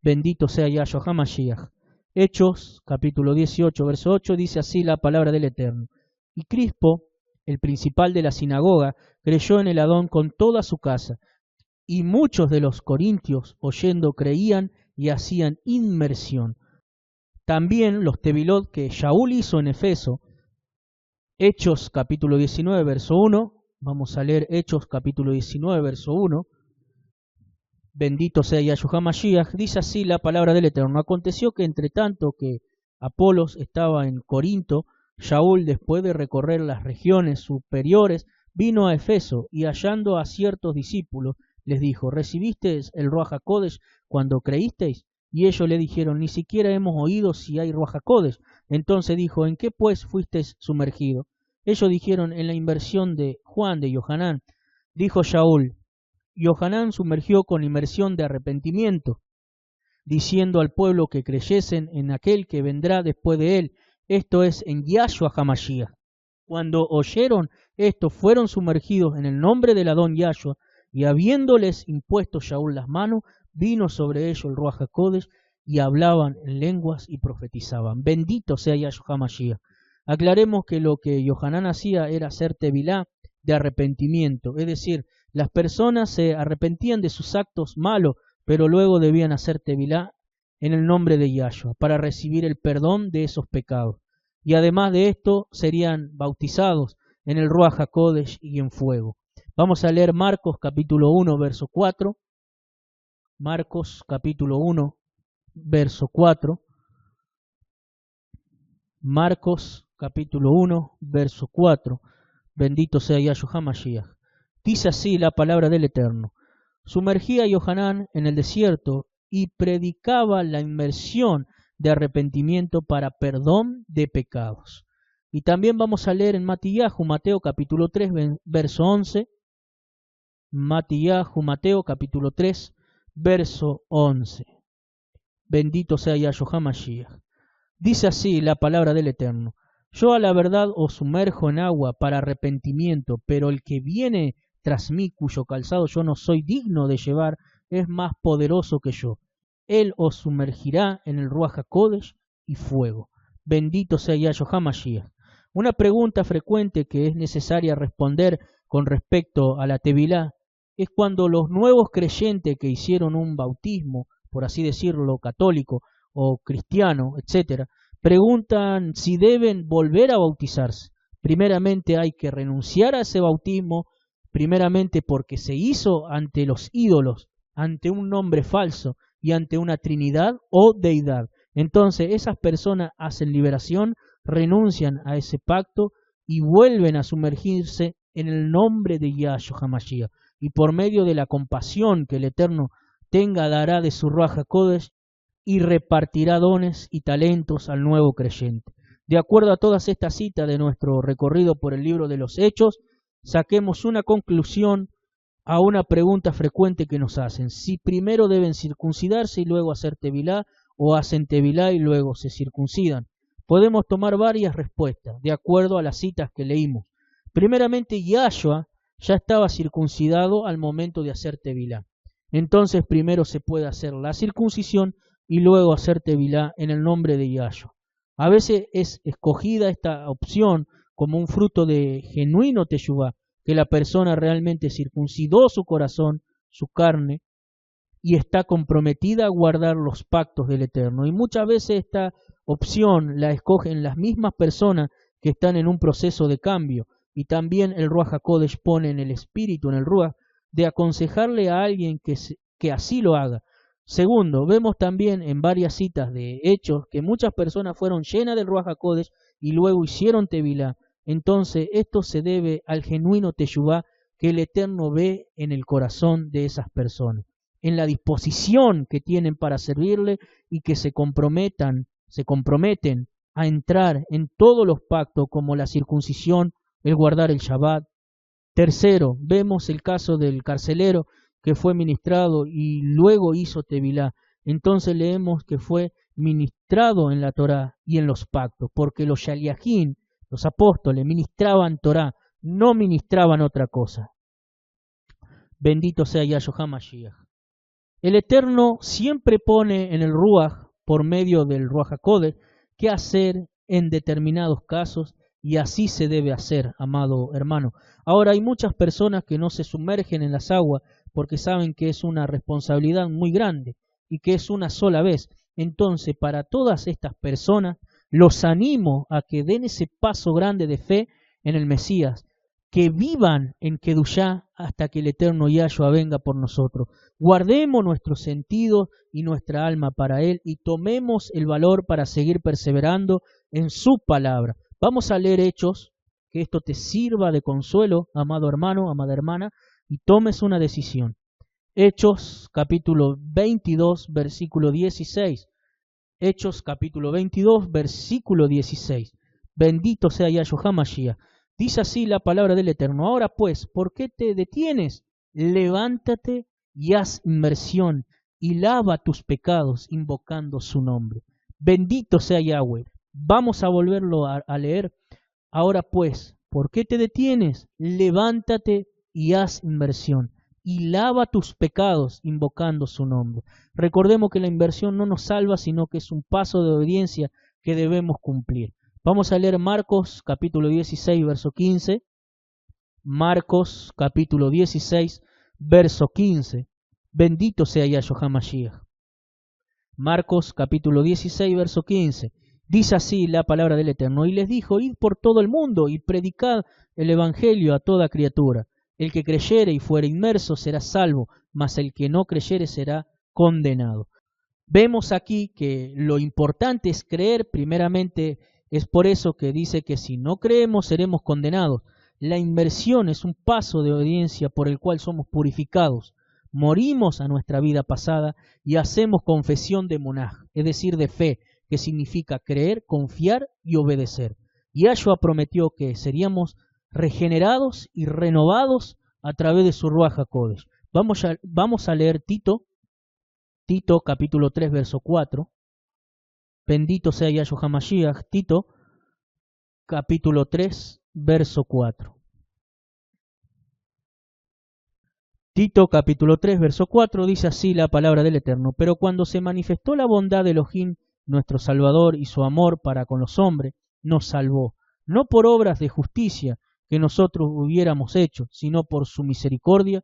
Bendito sea Yahshua HaMashiach. Hechos capítulo 18, verso 8 dice así la palabra del Eterno. Y Crispo, el principal de la sinagoga, creyó en el Adón con toda su casa. Y muchos de los corintios, oyendo, creían y hacían inmersión. También los tevilot que Shaul hizo en Efeso. Hechos capítulo 19, verso 1. Vamos a leer Hechos capítulo 19, verso 1. Bendito sea Yahshua Mashiach. Dice así la palabra del Eterno. Aconteció que entre tanto que Apolos estaba en Corinto, Shaul, después de recorrer las regiones superiores, vino a Efeso y hallando a ciertos discípulos, les dijo: ¿Recibisteis el Ruach HaKodesh cuando creísteis? Y ellos le dijeron: Ni siquiera hemos oído si hay Ruach HaKodesh. Entonces dijo: ¿En qué pues fuisteis sumergido? Ellos dijeron: En la inmersión de Juan de Yohanan. Dijo Shaul: Yohanan sumergió con inmersión de arrepentimiento, diciendo al pueblo que creyesen en aquel que vendrá después de él, esto es, en Yahshua HaMashiach. Cuando oyeron esto, fueron sumergidos en el nombre del Adón Yahshua, y habiéndoles impuesto Shaul las manos, vino sobre ellos el Ruach HaKodesh, y hablaban en lenguas y profetizaban. Bendito sea Yahshua HaMashiach. Aclaremos que lo que Yohanan hacía era hacer tevilá de arrepentimiento, es decir, las personas se arrepentían de sus actos malos, pero luego debían hacer tevilá en el nombre de Yahshua para recibir el perdón de esos pecados. Y además de esto, serían bautizados en el Ruach HaKodesh y en fuego. Vamos a leer Marcos capítulo 1, verso 4. Marcos capítulo 1, verso 4. Marcos capítulo 1, verso 4. Bendito sea Yahshua HaMashiach. Dice así la palabra del Eterno. Sumergía a Yohanan en el desierto y predicaba la inmersión de arrepentimiento para perdón de pecados. Y también vamos a leer en Mateo capítulo 3, verso 11. Mateo capítulo 3, verso 11. Bendito sea Yahshua HaMashiach. Dice así la palabra del Eterno. Yo a la verdad os sumerjo en agua para arrepentimiento, pero el que viene tras mí, cuyo calzado yo no soy digno de llevar, es más poderoso que yo. Él os sumergirá en el Ruach HaKodesh y fuego. Bendito sea Yahshua HaMashiach. Una pregunta frecuente que es necesaria responder con respecto a la tevilá es cuando los nuevos creyentes que hicieron un bautismo, por así decirlo, católico o cristiano, etc., preguntan si deben volver a bautizarse. Primeramente hay que renunciar a ese bautismo, primeramente porque se hizo ante los ídolos, ante un nombre falso y ante una trinidad o deidad. Entonces esas personas hacen liberación, renuncian a ese pacto y vuelven a sumergirse en el nombre de Yahshua HaMashiach. Y por medio de la compasión que el Eterno tenga, dará de su Ruach HaKodesh, y repartirá dones y talentos al nuevo creyente. De acuerdo a todas estas citas de nuestro recorrido por el libro de los Hechos, saquemos una conclusión a una pregunta frecuente que nos hacen: si primero deben circuncidarse y luego hacer tevilá, o hacen tevilá y luego se circuncidan. Podemos tomar varias respuestas de acuerdo a las citas que leímos. Primeramente, Yahshua ya estaba circuncidado al momento de hacer tevilá. Entonces primero se puede hacer la circuncisión y luego hacer tevilá en el nombre de Yahshua. A veces es escogida esta opción como un fruto de genuino teshuvá, que la persona realmente circuncidó su corazón, su carne, y está comprometida a guardar los pactos del Eterno. Y muchas veces esta opción la escogen las mismas personas que están en un proceso de cambio, y también el Ruach HaKodesh pone en el espíritu, en el Ruach, de aconsejarle a alguien que así lo haga. Segundo, vemos también en varias citas de Hechos que muchas personas fueron llenas del Ruach HaKodesh y luego hicieron tevilá. Entonces esto se debe al genuino teshuvá que el Eterno ve en el corazón de esas personas, en la disposición que tienen para servirle y que se comprometen a entrar en todos los pactos como la circuncisión, el guardar el Shabbat. Tercero, vemos el caso del carcelero que fue ministrado y luego hizo tevilá. Entonces leemos que fue ministrado en la Torá y en los pactos, porque los shaliachim, los apóstoles, ministraban Torá, no ministraban otra cosa. Bendito sea Yahshua HaMashiach. El Eterno siempre pone en el Ruach, por medio del Ruach HaKodesh, qué hacer en determinados casos, y así se debe hacer, amado hermano. Ahora, hay muchas personas que no se sumergen en las aguas porque saben que es una responsabilidad muy grande y que es una sola vez. Entonces, para todas estas personas, los animo a que den ese paso grande de fe en el Mesías, que vivan en Kedushá hasta que el eterno Yahshua venga por nosotros. Guardemos nuestros sentidos y nuestra alma para Él y tomemos el valor para seguir perseverando en su palabra. Vamos a leer Hechos, que esto te sirva de consuelo, amado hermano, amada hermana, y tomes una decisión. Hechos capítulo 22, versículo 16. Hechos capítulo 22, versículo 16. Bendito sea Yahshua HaMashiach. Dice así la palabra del Eterno: ahora pues, ¿por qué te detienes? Levántate y haz inmersión y lava tus pecados invocando su nombre. Bendito sea Yahweh. Vamos a volverlo a leer. Ahora pues, ¿por qué te detienes? Levántate y haz inmersión y lava tus pecados invocando su nombre. Recordemos que la inversión no nos salva, sino que es un paso de obediencia que debemos cumplir. Vamos a leer Marcos capítulo 16, verso 15. Marcos capítulo 16, verso 15. Bendito sea Yahshua HaMashiach. Marcos capítulo 16, verso 15. Dice así la palabra del Eterno: y les dijo: id por todo el mundo y predicad el evangelio a toda criatura. El que creyere y fuere inmerso será salvo, mas el que no creyere será condenado. Vemos aquí que lo importante es creer primeramente. Es por eso que dice que si no creemos seremos condenados. La inmersión es un paso de obediencia por el cual somos purificados. Morimos a nuestra vida pasada y hacemos confesión de monaj, es decir, de fe, que significa creer, confiar y obedecer. Yahshua prometió que seríamos regenerados y renovados a través de su Ruach HaKodesh. Vamos a leer Tito capítulo 3, verso 4. Bendito sea Yahshua HaMashiach. Tito, capítulo 3, verso 4. Tito, capítulo 3, verso 4, dice así la palabra del Eterno: pero cuando se manifestó la bondad de Elohim, nuestro Salvador, y su amor para con los hombres, nos salvó, no por obras de justicia que nosotros hubiéramos hecho, sino por su misericordia,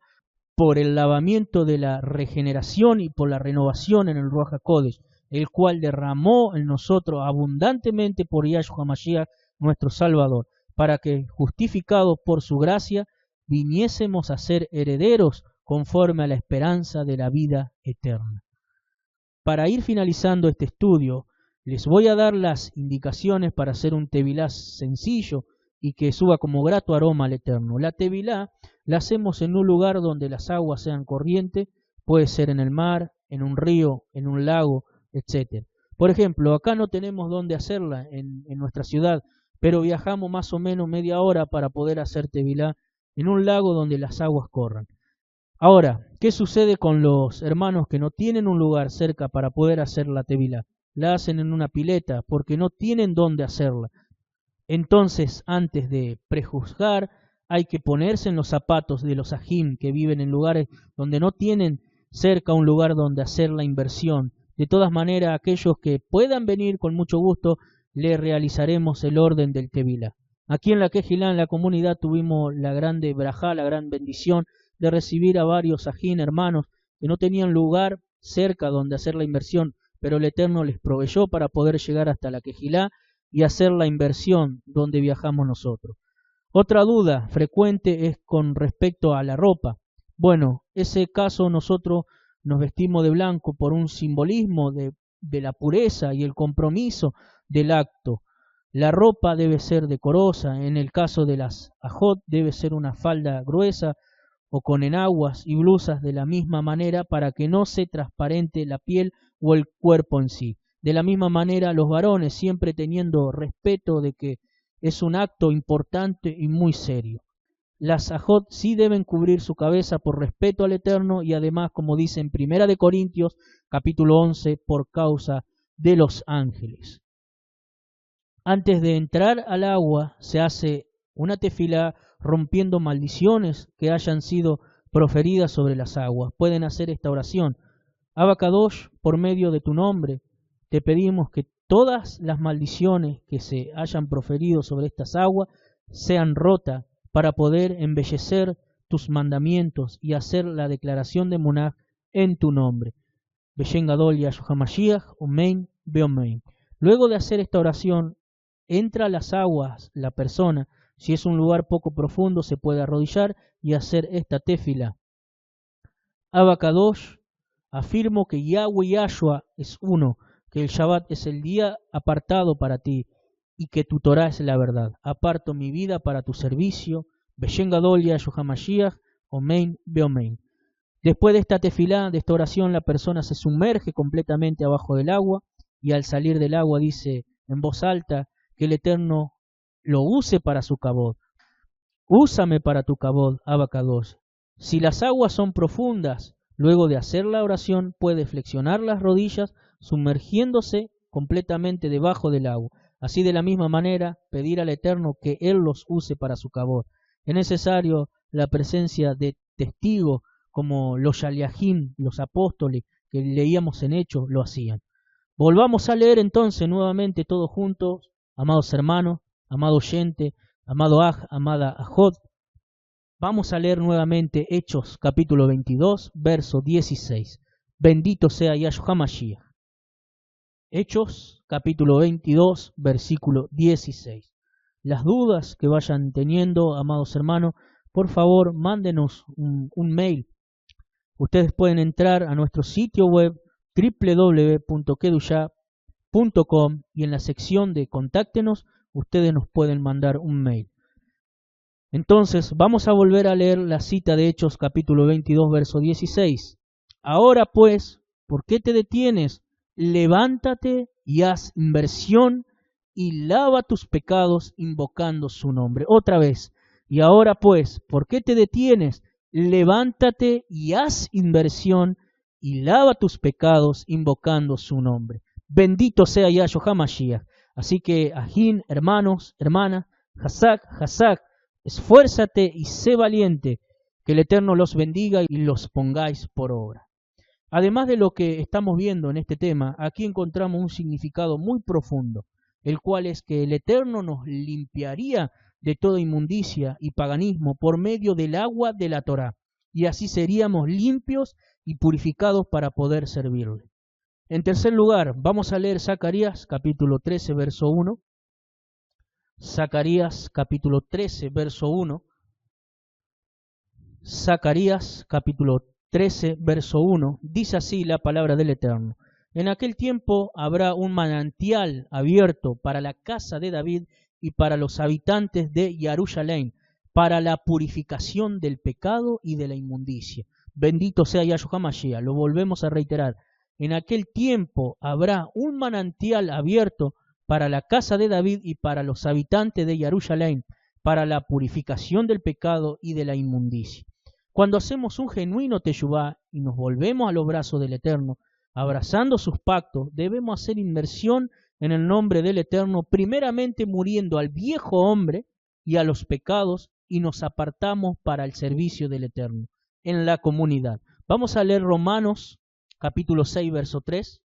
por el lavamiento de la regeneración y por la renovación en el Ruach HaKodesh, el cual derramó en nosotros abundantemente por Yahshua HaMashiach, nuestro Salvador, para que, justificados por su gracia, viniésemos a ser herederos conforme a la esperanza de la vida eterna. Para ir finalizando este estudio, les voy a dar las indicaciones para hacer un tevilá sencillo y que suba como grato aroma al Eterno. La tevilá la hacemos en un lugar donde las aguas sean corrientes, puede ser en el mar, en un río, en un lago, etc. Por ejemplo, acá no tenemos dónde hacerla en nuestra ciudad, pero viajamos más o menos media hora para poder hacer tevilá en un lago donde las aguas corran. Ahora, ¿qué sucede con los hermanos que no tienen un lugar cerca para poder hacer la tevilá? La hacen en una pileta porque no tienen dónde hacerla. Entonces, antes de prejuzgar, hay que ponerse en los zapatos de los ajim que viven en lugares donde no tienen cerca un lugar donde hacer la inversión. De todas maneras, aquellos que puedan venir con mucho gusto, le realizaremos el orden del tevilá. Aquí en la Quejilá, en la comunidad, tuvimos la grande brajá, la gran bendición de recibir a varios ajim hermanos que no tenían lugar cerca donde hacer la inversión, pero el Eterno les proveyó para poder llegar hasta la Quejilá y hacer la inversión donde viajamos nosotros. Otra duda frecuente es con respecto a la ropa. Bueno, ese caso nosotros nos vestimos de blanco por un simbolismo de la pureza y el compromiso del acto. La ropa debe ser decorosa, en el caso de las ajot debe ser una falda gruesa o con enaguas y blusas de la misma manera para que no se transparente la piel o el cuerpo en sí. De la misma manera los varones siempre teniendo respeto de que es un acto importante y muy serio. Las ajot sí deben cubrir su cabeza por respeto al Eterno y además, como dice en 1 Corintios capítulo 11, por causa de los ángeles. Antes de entrar al agua se hace una tefilá rompiendo maldiciones que hayan sido proferidas sobre las aguas. Pueden hacer esta oración. Abacadosh, por medio de tu nombre, te pedimos que todas las maldiciones que se hayan proferido sobre estas aguas sean rotas para poder embellecer tus mandamientos y hacer la declaración de Munaj en tu nombre. Beshen Gadol Yahshua Mashiach, Omein, Beomein. Luego de hacer esta oración, entra a las aguas la persona. Si es un lugar poco profundo, se puede arrodillar y hacer esta tefila. Abacadosh, afirmo que Yahweh Yahshua es uno, que el Shabbat es el día apartado para ti y que tu Torah es la verdad. Aparto mi vida para tu servicio. Beshen Gadol Yahshua Mashiach, Omein, Beomein. Después de esta tefilá, de esta oración, la persona se sumerge completamente abajo del agua y al salir del agua dice en voz alta que el Eterno lo use para su cabod. Úsame para tu cabod, Abacadosh. Si las aguas son profundas, luego de hacer la oración puede flexionar las rodillas sumergiéndose completamente debajo del agua. Así de la misma manera pedir al Eterno que Él los use para su cabod. Es necesario la presencia de testigos como los Shaliachim, los apóstoles que leíamos en Hechos, lo hacían. Volvamos a leer entonces nuevamente todos juntos, amados hermanos, amado oyente, amado Aj, amada Ajot. Vamos a leer nuevamente Hechos capítulo 22, verso 16. Bendito sea Yahshua Mashiach. Hechos capítulo 22, versículo 16. Las dudas que vayan teniendo, amados hermanos, por favor, mándenos un mail. Ustedes pueden entrar a nuestro sitio web www.kedusha.com y en la sección de Contáctenos, ustedes nos pueden mandar un mail. Entonces, vamos a volver a leer la cita de Hechos capítulo 22, verso 16. Ahora pues, ¿por qué te detienes? Levántate y haz inversión y lava tus pecados invocando su nombre. Otra vez. Y ahora pues, ¿por qué te detienes? Levántate y haz inversión y lava tus pecados invocando su nombre. Bendito sea Yahshua Mashiach. Así que, ajín, hermanos, hermanas, Hazak, Hazak, esfuérzate y sé valiente, que el Eterno los bendiga y los pongáis por obra. Además de lo que estamos viendo en este tema, aquí encontramos un significado muy profundo, el cual es que el Eterno nos limpiaría de toda inmundicia y paganismo por medio del agua de la Torá, y así seríamos limpios y purificados para poder servirle. En tercer lugar, vamos a leer Zacarías capítulo 13, verso 1. Zacarías capítulo 13, verso 1. Zacarías capítulo 13, verso 1. Dice así la palabra del Eterno. En aquel tiempo habrá un manantial abierto para la casa de David y para los habitantes de Jerusalén, para la purificación del pecado y de la inmundicia. Bendito sea Yahshua Mashiach. Lo volvemos a reiterar. en aquel tiempo habrá un manantial abierto para la casa de David y para los habitantes de Jerusalén, para la purificación del pecado y de la inmundicia. Cuando hacemos un genuino teshuvá y nos volvemos a los brazos del Eterno, abrazando sus pactos, debemos hacer inmersión en el nombre del Eterno, primeramente muriendo al viejo hombre y a los pecados, y nos apartamos para el servicio del Eterno en la comunidad. Vamos a leer Romanos capítulo 6, verso 3.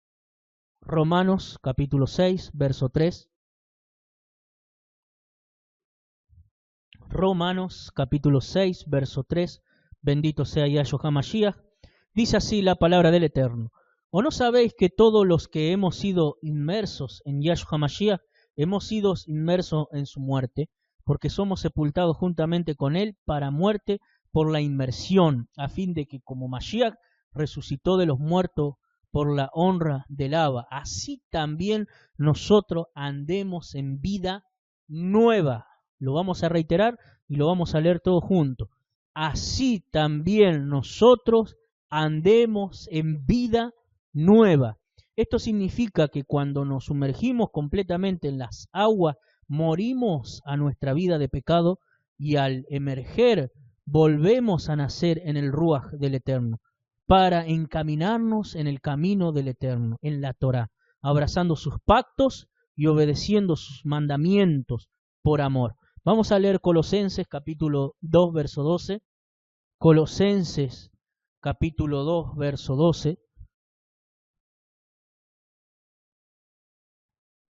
Romanos capítulo 6, verso 3. Romanos capítulo 6, verso 3. Bendito sea Yahshua HaMashiach. Dice así la palabra del Eterno. ¿O no sabéis que todos los que hemos sido inmersos en Yahshua HaMashiach, hemos sido inmersos en su muerte? Porque somos sepultados juntamente con él para muerte por la inmersión, a fin de que como Mashiach resucitó de los muertos por la honra del Abba, así también nosotros andemos en vida nueva. Lo vamos a reiterar y lo vamos a leer todo junto. Así también nosotros andemos en vida nueva. Esto significa que cuando nos sumergimos completamente en las aguas, morimos a nuestra vida de pecado y al emerger volvemos a nacer en el Ruach del Eterno para encaminarnos en el camino del Eterno, en la Torá, abrazando sus pactos y obedeciendo sus mandamientos por amor. Vamos a leer Colosenses capítulo 2, verso 12. Colosenses capítulo 2, verso 12.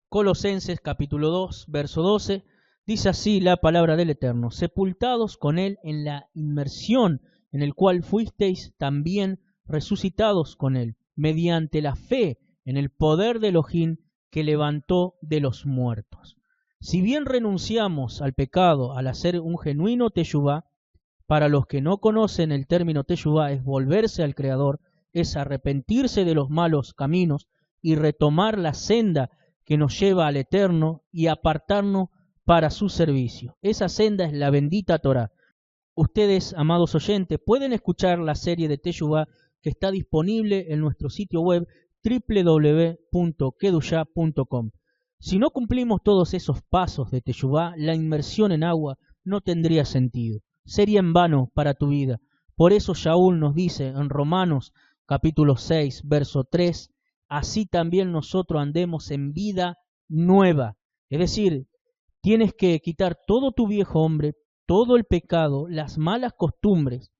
Colosenses capítulo 2, verso 12. Dice así la palabra del Eterno: sepultados con él en la inmersión, en el cual fuisteis también resucitados con él, mediante la fe en el poder de Elohim que levantó de los muertos. Si bien renunciamos al pecado al hacer un genuino teshuvá, para los que no conocen el término teshuvá es volverse al Creador, es arrepentirse de los malos caminos y retomar la senda que nos lleva al Eterno y apartarnos para su servicio. Esa senda es la bendita Torá. Ustedes, amados oyentes, pueden escuchar la serie de Teshuvá que está disponible en nuestro sitio web www.kedusha.com. Si no cumplimos todos esos pasos de Teshuvá, la inmersión en agua no tendría sentido. Sería en vano para tu vida. Por eso Shaul nos dice en Romanos capítulo 6, verso 3, así también nosotros andemos en vida nueva. Es decir, tienes que quitar todo tu viejo hombre, todo el pecado, las malas costumbres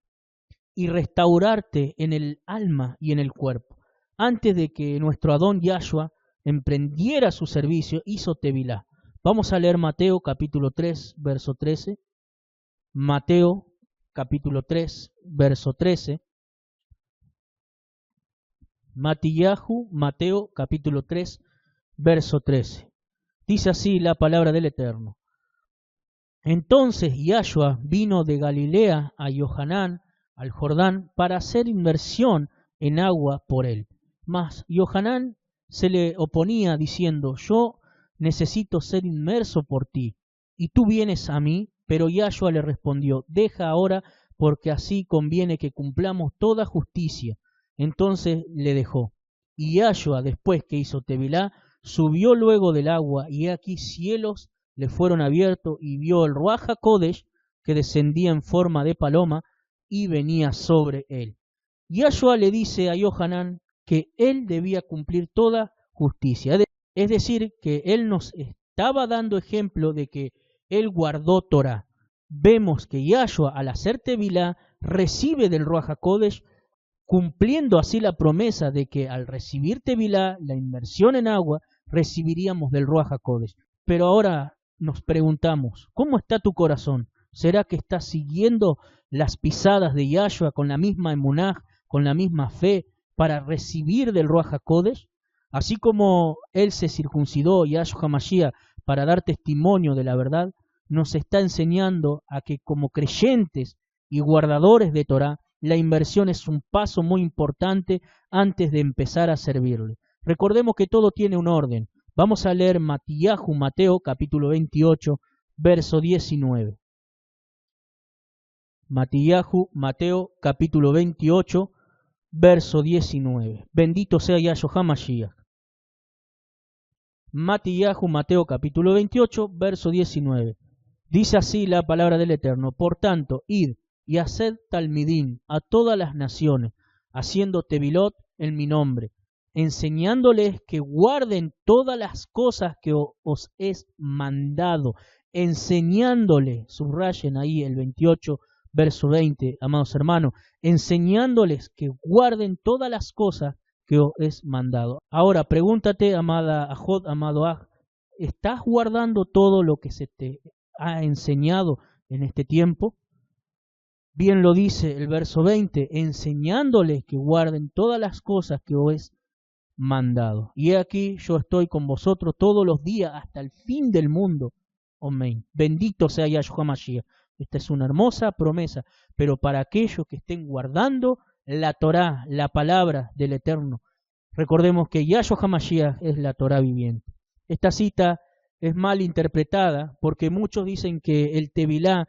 y restaurarte en el alma y en el cuerpo. Antes de que nuestro Adón Yahshua emprendiera su servicio, hizo Tevilá. Vamos a leer Mateo capítulo 3, verso 13. Mateo capítulo 3, verso 13. Mateo capítulo 3, verso 13. Dice así la palabra del Eterno. Entonces Yahshua vino de Galilea a Yohanán, al Jordán, para hacer inmersión en agua por él. Mas Yohanán se le oponía diciendo, yo necesito ser inmerso por ti, y tú vienes a mí. Pero Yahshua le respondió, deja ahora, porque así conviene que cumplamos toda justicia. Entonces le dejó. Y Yahshua, después que hizo Tevilá, subió luego del agua, y aquí cielos le fueron abiertos, y vio el Ruach HaKodesh, que descendía en forma de paloma, y venía sobre él. Yahshua le dice a Yohanán que él debía cumplir toda justicia. Es decir, que él nos estaba dando ejemplo de que él guardó Torah. Vemos que Yahshua, al hacer Tevilá, recibe del Ruach HaKodesh, cumpliendo así la promesa de que al recibir Tevilá, la inmersión en agua, recibiríamos del Ruach HaKodesh. Pero ahora nos preguntamos, ¿cómo está tu corazón? ¿Será que estás siguiendo las pisadas de Yahshua con la misma emuná, con la misma fe, para recibir del Ruach HaKodesh? Así como él se circuncidó, Yahshua HaMashiach, para dar testimonio de la verdad, nos está enseñando a que como creyentes y guardadores de Torah, la inversión es un paso muy importante antes de empezar a servirle. Recordemos que todo tiene un orden. Vamos a leer Mateo capítulo 28, verso 19. Mateo capítulo 28, verso 19. Bendito sea Yahshua HaMashiach. Matíyahu, Mateo capítulo 28, verso 19. Dice así la palabra del Eterno: por tanto, id y haced talmidín a todas las naciones, haciendo tevilot en mi nombre, enseñándoles que guarden todas las cosas que os he mandado, enseñándoles, subrayen ahí el 28, verso 20, amados hermanos, enseñándoles que guarden todas las cosas que os es mandado. Ahora, pregúntate, amada Ajot, amado Aj, ¿estás guardando todo lo que se te ha enseñado en este tiempo? Bien lo dice el verso 20, enseñándoles que guarden todas las cosas que os es mandado. Y he aquí, yo estoy con vosotros todos los días hasta el fin del mundo. Amén. Bendito sea Yahshua Mashiach. Esta es una hermosa promesa, pero para aquellos que estén guardando la Torá, la palabra del Eterno. Recordemos que Yahshua HaMashiach es la Torá viviente. Esta cita es mal interpretada porque muchos dicen que el Tevilá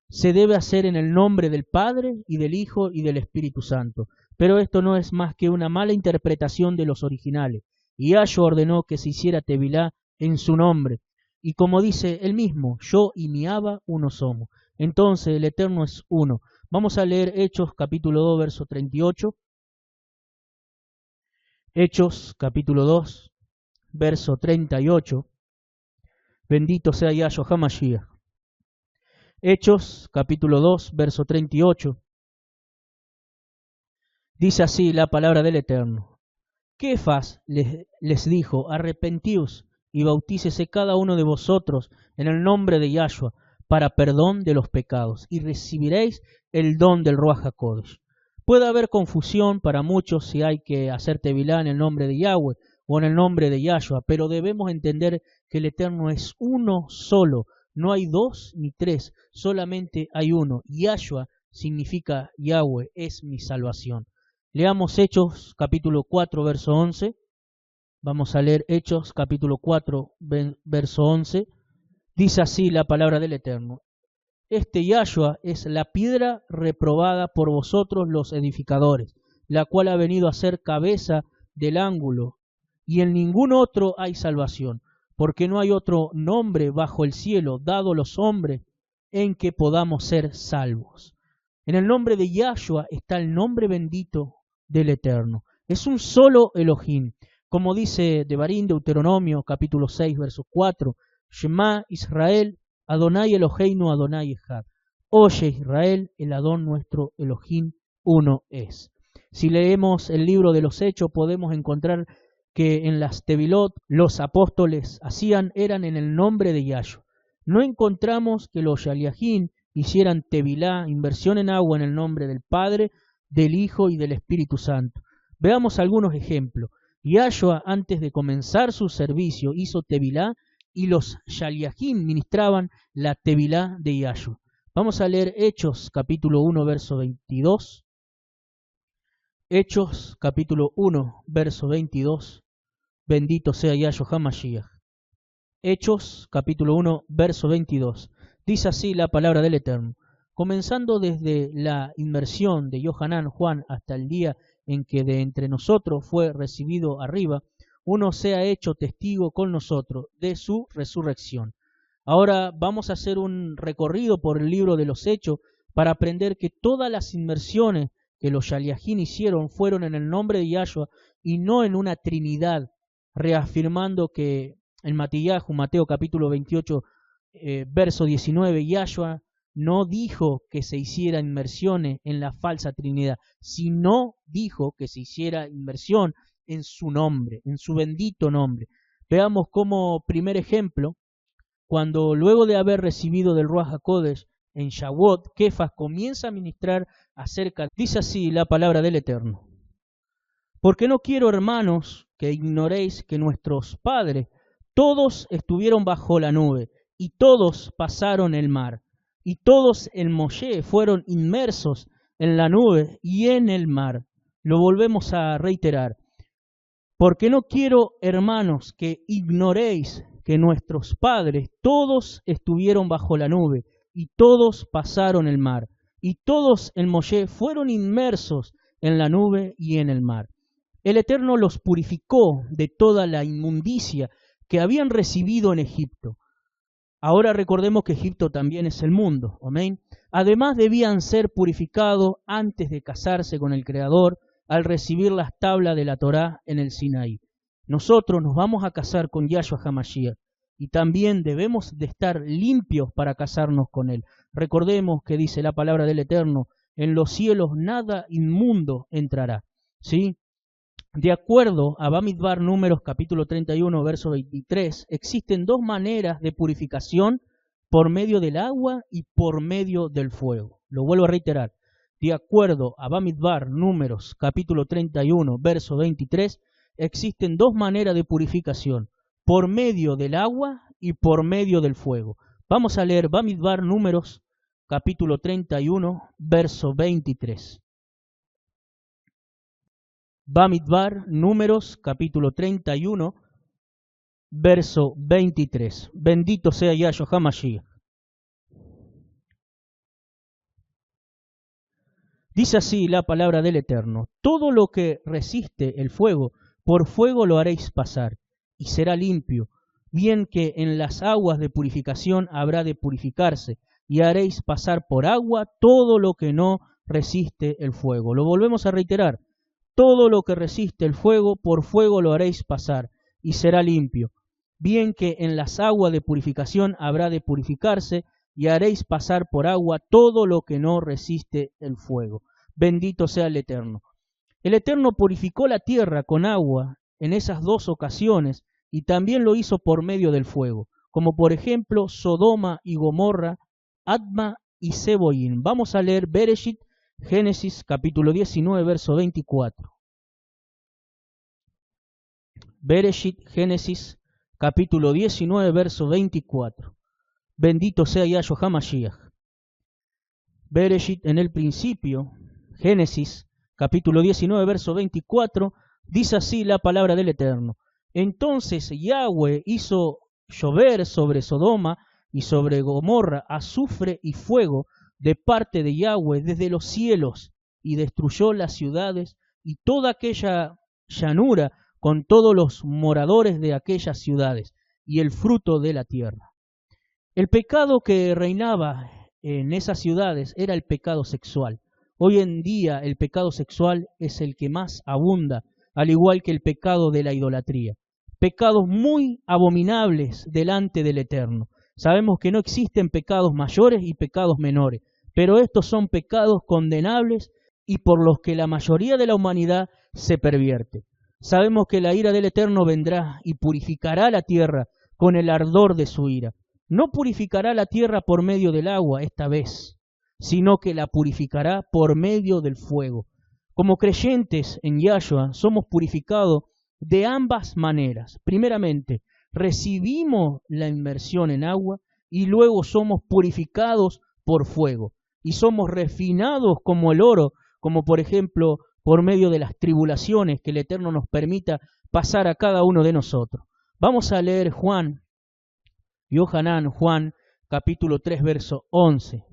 se debe hacer en el nombre del Padre y del Hijo y del Espíritu Santo. Pero esto no es más que una mala interpretación de los originales. Y Yahshua ordenó que se hiciera Tevilá en su nombre. Y como dice él mismo, yo y mi Abba uno somos. Entonces el Eterno es uno. Vamos a leer Hechos capítulo 2, verso 38. Hechos capítulo 2, verso 38. Bendito sea Yahshua HaMashiach. Hechos capítulo 2, verso 38. Dice así la palabra del Eterno. Kefas les dijo, arrepentíos y bautícese cada uno de vosotros en el nombre de Yahshua para perdón de los pecados, y recibiréis el don del Ruach HaKodesh. Puede haber confusión para muchos si hay que hacer tevilá en el nombre de Yahweh o en el nombre de Yahshua, pero debemos entender que el Eterno es uno solo, no hay dos ni tres, solamente hay uno. Yahshua significa Yahweh, es mi salvación. Leamos Hechos capítulo 4, verso 11. Vamos a leer Hechos capítulo 4, verso 11. Dice así la palabra del Eterno. Este Yahshua es la piedra reprobada por vosotros los edificadores, la cual ha venido a ser cabeza del ángulo, y en ningún otro hay salvación, porque no hay otro nombre bajo el cielo dado a los hombres en que podamos ser salvos. En el nombre de Yahshua está el nombre bendito del Eterno. Es un solo Elohim, como dice Devarim, Deuteronomio, capítulo 6, verso 4, Shema Israel, Adonai Eloheinu, Adonai Echad. Oye Israel, el Adón nuestro Elohim uno es. Si leemos el libro de los Hechos, podemos encontrar que en las Tevilot los apóstoles eran en el nombre de Yahshua. No encontramos que los Shaliachim hicieran Tevilá, inversión en agua, en el nombre del Padre, del Hijo y del Espíritu Santo. Veamos algunos ejemplos. Yahshua, antes de comenzar su servicio, hizo Tevilá, y los Shaliachim ministraban la Tevilá de Yahshua. Vamos a leer Hechos capítulo 1, verso 22. Hechos capítulo 1, verso 22. Bendito sea Yahshua HaMashiach. Hechos capítulo 1, verso 22. Dice así la palabra del Eterno. Comenzando desde la inmersión de Yohanan Juan hasta el día en que de entre nosotros fue recibido arriba, uno sea hecho testigo con nosotros de su resurrección. Ahora vamos a hacer un recorrido por el libro de los Hechos para aprender que todas las inmersiones que los Shaliachim hicieron fueron en el nombre de Yahshua y no en una trinidad, reafirmando que en Matíyahu, Mateo capítulo 28, verso 19, Yahshua no dijo que se hiciera inmersiones en la falsa trinidad, sino dijo que se hiciera inmersión en su nombre, en su bendito nombre. Veamos como primer ejemplo, cuando luego de haber recibido del Ruach HaKodesh en Shavuot, Kefas comienza a ministrar acerca, dice así la palabra del Eterno. Porque no quiero, hermanos, que ignoréis que nuestros padres todos estuvieron bajo la nube, y todos pasaron el mar, y todos en Moshe fueron inmersos en la nube y en el mar. Lo volvemos a reiterar. Porque no quiero, hermanos, que ignoréis que nuestros padres todos estuvieron bajo la nube, y todos pasaron el mar, y todos en Moshe fueron inmersos en la nube y en el mar. El Eterno los purificó de toda la inmundicia que habían recibido en Egipto. Ahora recordemos que Egipto también es el mundo. Amén. Además debían ser purificados antes de casarse con el Creador al recibir las tablas de la Torá en el Sinaí. Nosotros nos vamos a casar con Yahshua HaMashiach y también debemos de estar limpios para casarnos con Él. Recordemos que dice la palabra del Eterno, en los cielos nada inmundo entrará. ¿Sí? De acuerdo a Bamidbar Números capítulo 31, verso 23, existen dos maneras de purificación por medio del agua y por medio del fuego. Lo vuelvo a reiterar. De acuerdo a Bamidbar Números capítulo 31, verso 23, existen dos maneras de purificación, por medio del agua y por medio del fuego. Vamos a leer Bamidbar Números capítulo 31, verso 23. Bamidbar, Números, capítulo 31, verso 23. Bendito sea Yahshua HaMashiach. Dice así la palabra del Eterno: todo lo que resiste el fuego, por fuego lo haréis pasar, y será limpio. Bien que en las aguas de purificación habrá de purificarse, y haréis pasar por agua todo lo que no resiste el fuego. Lo volvemos a reiterar. Todo lo que resiste el fuego, por fuego lo haréis pasar, y será limpio. Bien que en las aguas de purificación habrá de purificarse, y haréis pasar por agua todo lo que no resiste el fuego. Bendito sea el Eterno. El Eterno purificó la tierra con agua en esas dos ocasiones, y también lo hizo por medio del fuego, como por ejemplo Sodoma y Gomorra, Adma y Seboín. Vamos a leer Bereshit, Génesis capítulo 19, verso 24. Bereshit, Génesis capítulo 19, verso 24. Bendito sea Yahshua HaMashiach. Bereshit, en el principio, Génesis capítulo 19, verso 24, dice así la palabra del Eterno. Entonces Yahweh hizo llover sobre Sodoma y sobre Gomorra azufre y fuego de parte de Yahweh desde los cielos, y destruyó las ciudades y toda aquella llanura con todos los moradores de aquellas ciudades y el fruto de la tierra. El pecado que reinaba en esas ciudades era el pecado sexual. Hoy en día el pecado sexual es el que más abunda, al igual que el pecado de la idolatría. Pecados muy abominables delante del Eterno. Sabemos que no existen pecados mayores y pecados menores, pero estos son pecados condenables y por los que la mayoría de la humanidad se pervierte. Sabemos que la ira del Eterno vendrá y purificará la tierra con el ardor de su ira. No purificará la tierra por medio del agua esta vez, sino que la purificará por medio del fuego. Como creyentes en Yahshua somos purificados de ambas maneras. Primeramente, recibimos la inmersión en agua y luego somos purificados por fuego y somos refinados como el oro, como por ejemplo por medio de las tribulaciones que el Eterno nos permita pasar a cada uno de nosotros. Vamos a leer Juan, capítulo 3, verso 11.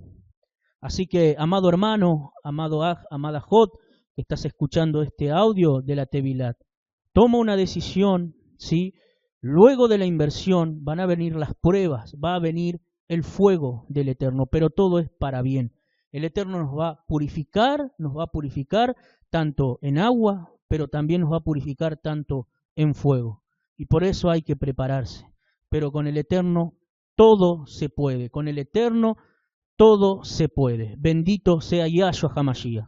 Así que, amado hermano, amado Aj, amada Jot, que estás escuchando este audio de la Tevilat, toma una decisión, ¿sí? Luego de la inversión van a venir las pruebas, va a venir el fuego del Eterno, pero todo es para bien. El Eterno nos va a purificar tanto en agua, pero también nos va a purificar tanto en fuego. Y por eso hay que prepararse. Pero con el Eterno todo se puede. Con el Eterno todo se puede. Bendito sea Yahshua HaMashiach.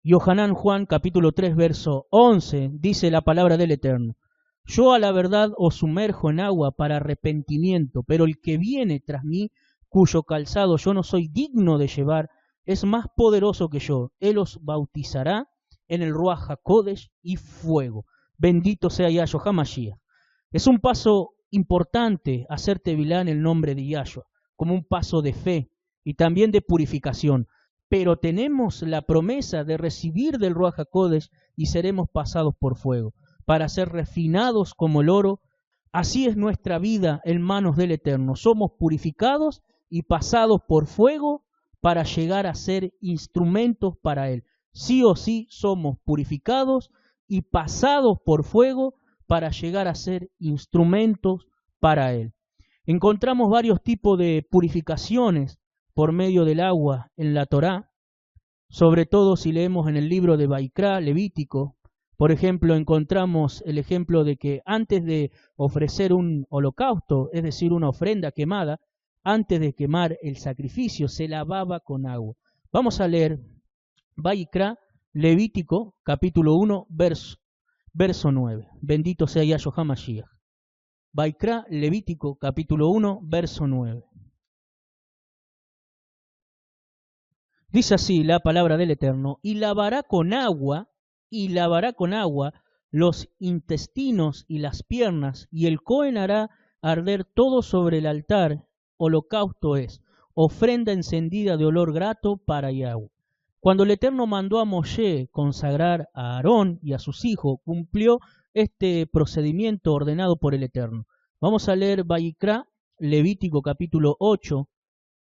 Yohanan Juan capítulo 3 verso 11 dice la palabra del Eterno: yo a la verdad os sumerjo en agua para arrepentimiento, pero el que viene tras mí, cuyo calzado yo no soy digno de llevar, es más poderoso que yo. Él os bautizará en el Ruach HaKodesh y fuego. Bendito sea Yahshua HaMashiach. Es un paso importante hacer Tevilá en el nombre de Yahshua, como un paso de fe y también de purificación. Pero tenemos la promesa de recibir del Ruach HaKodesh y seremos pasados por fuego, para ser refinados como el oro. Así es nuestra vida en manos del Eterno. Somos purificados y pasados por fuego para llegar a ser instrumentos para Él. Sí o sí somos purificados y pasados por fuego para llegar a ser instrumentos para Él. Encontramos varios tipos de purificaciones por medio del agua en la Torá, sobre todo si leemos en el libro de Baikra, Levítico. Por ejemplo, encontramos el ejemplo de que antes de ofrecer un holocausto, es decir, una ofrenda quemada, antes de quemar el sacrificio, se lavaba con agua. Vamos a leer Baikra, Levítico, capítulo 1, verso 9. Bendito sea Yahshua HaMashiach. Baikra, Levítico, capítulo 1, verso 9. Dice así la palabra del Eterno: y lavará con agua los intestinos y las piernas, y el Cohen hará arder todo sobre el altar. Holocausto es, ofrenda encendida de olor grato para Yahweh. Cuando el Eterno mandó a Moshe consagrar a Aarón y a sus hijos, cumplió este procedimiento ordenado por el Eterno. Vamos a leer Baikra, Levítico capítulo 8,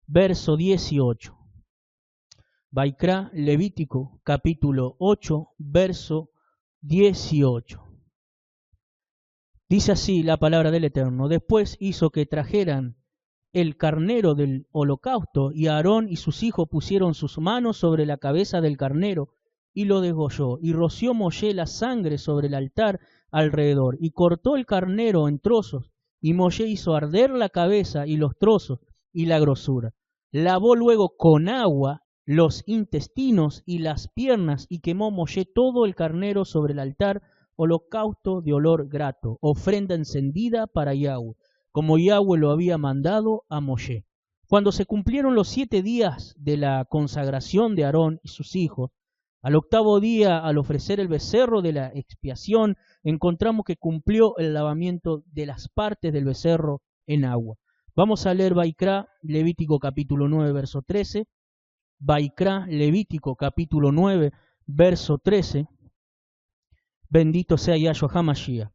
verso 18. Baikra, Levítico, capítulo 8, verso 18. Dice así la palabra del Eterno: después hizo que trajeran el carnero del holocausto, y Aarón y sus hijos pusieron sus manos sobre la cabeza del carnero, y lo degolló, y roció Moshe la sangre sobre el altar alrededor, y cortó el carnero en trozos, y Moshe hizo arder la cabeza y los trozos y la grosura. Lavó luego con agua los intestinos y las piernas, y quemó Moshe todo el carnero sobre el altar, holocausto de olor grato, ofrenda encendida para Yahweh, como Yahweh lo había mandado a Moshe. Cuando se cumplieron los 7 días de la consagración de Aarón y sus hijos, al 8º día, al ofrecer el becerro de la expiación, encontramos que cumplió el lavamiento de las partes del becerro en agua. Vamos a leer Baikra, Levítico capítulo 9, verso 13. Baikra, Levítico, capítulo 9, verso 13. Bendito sea Yahshua HaMashiach.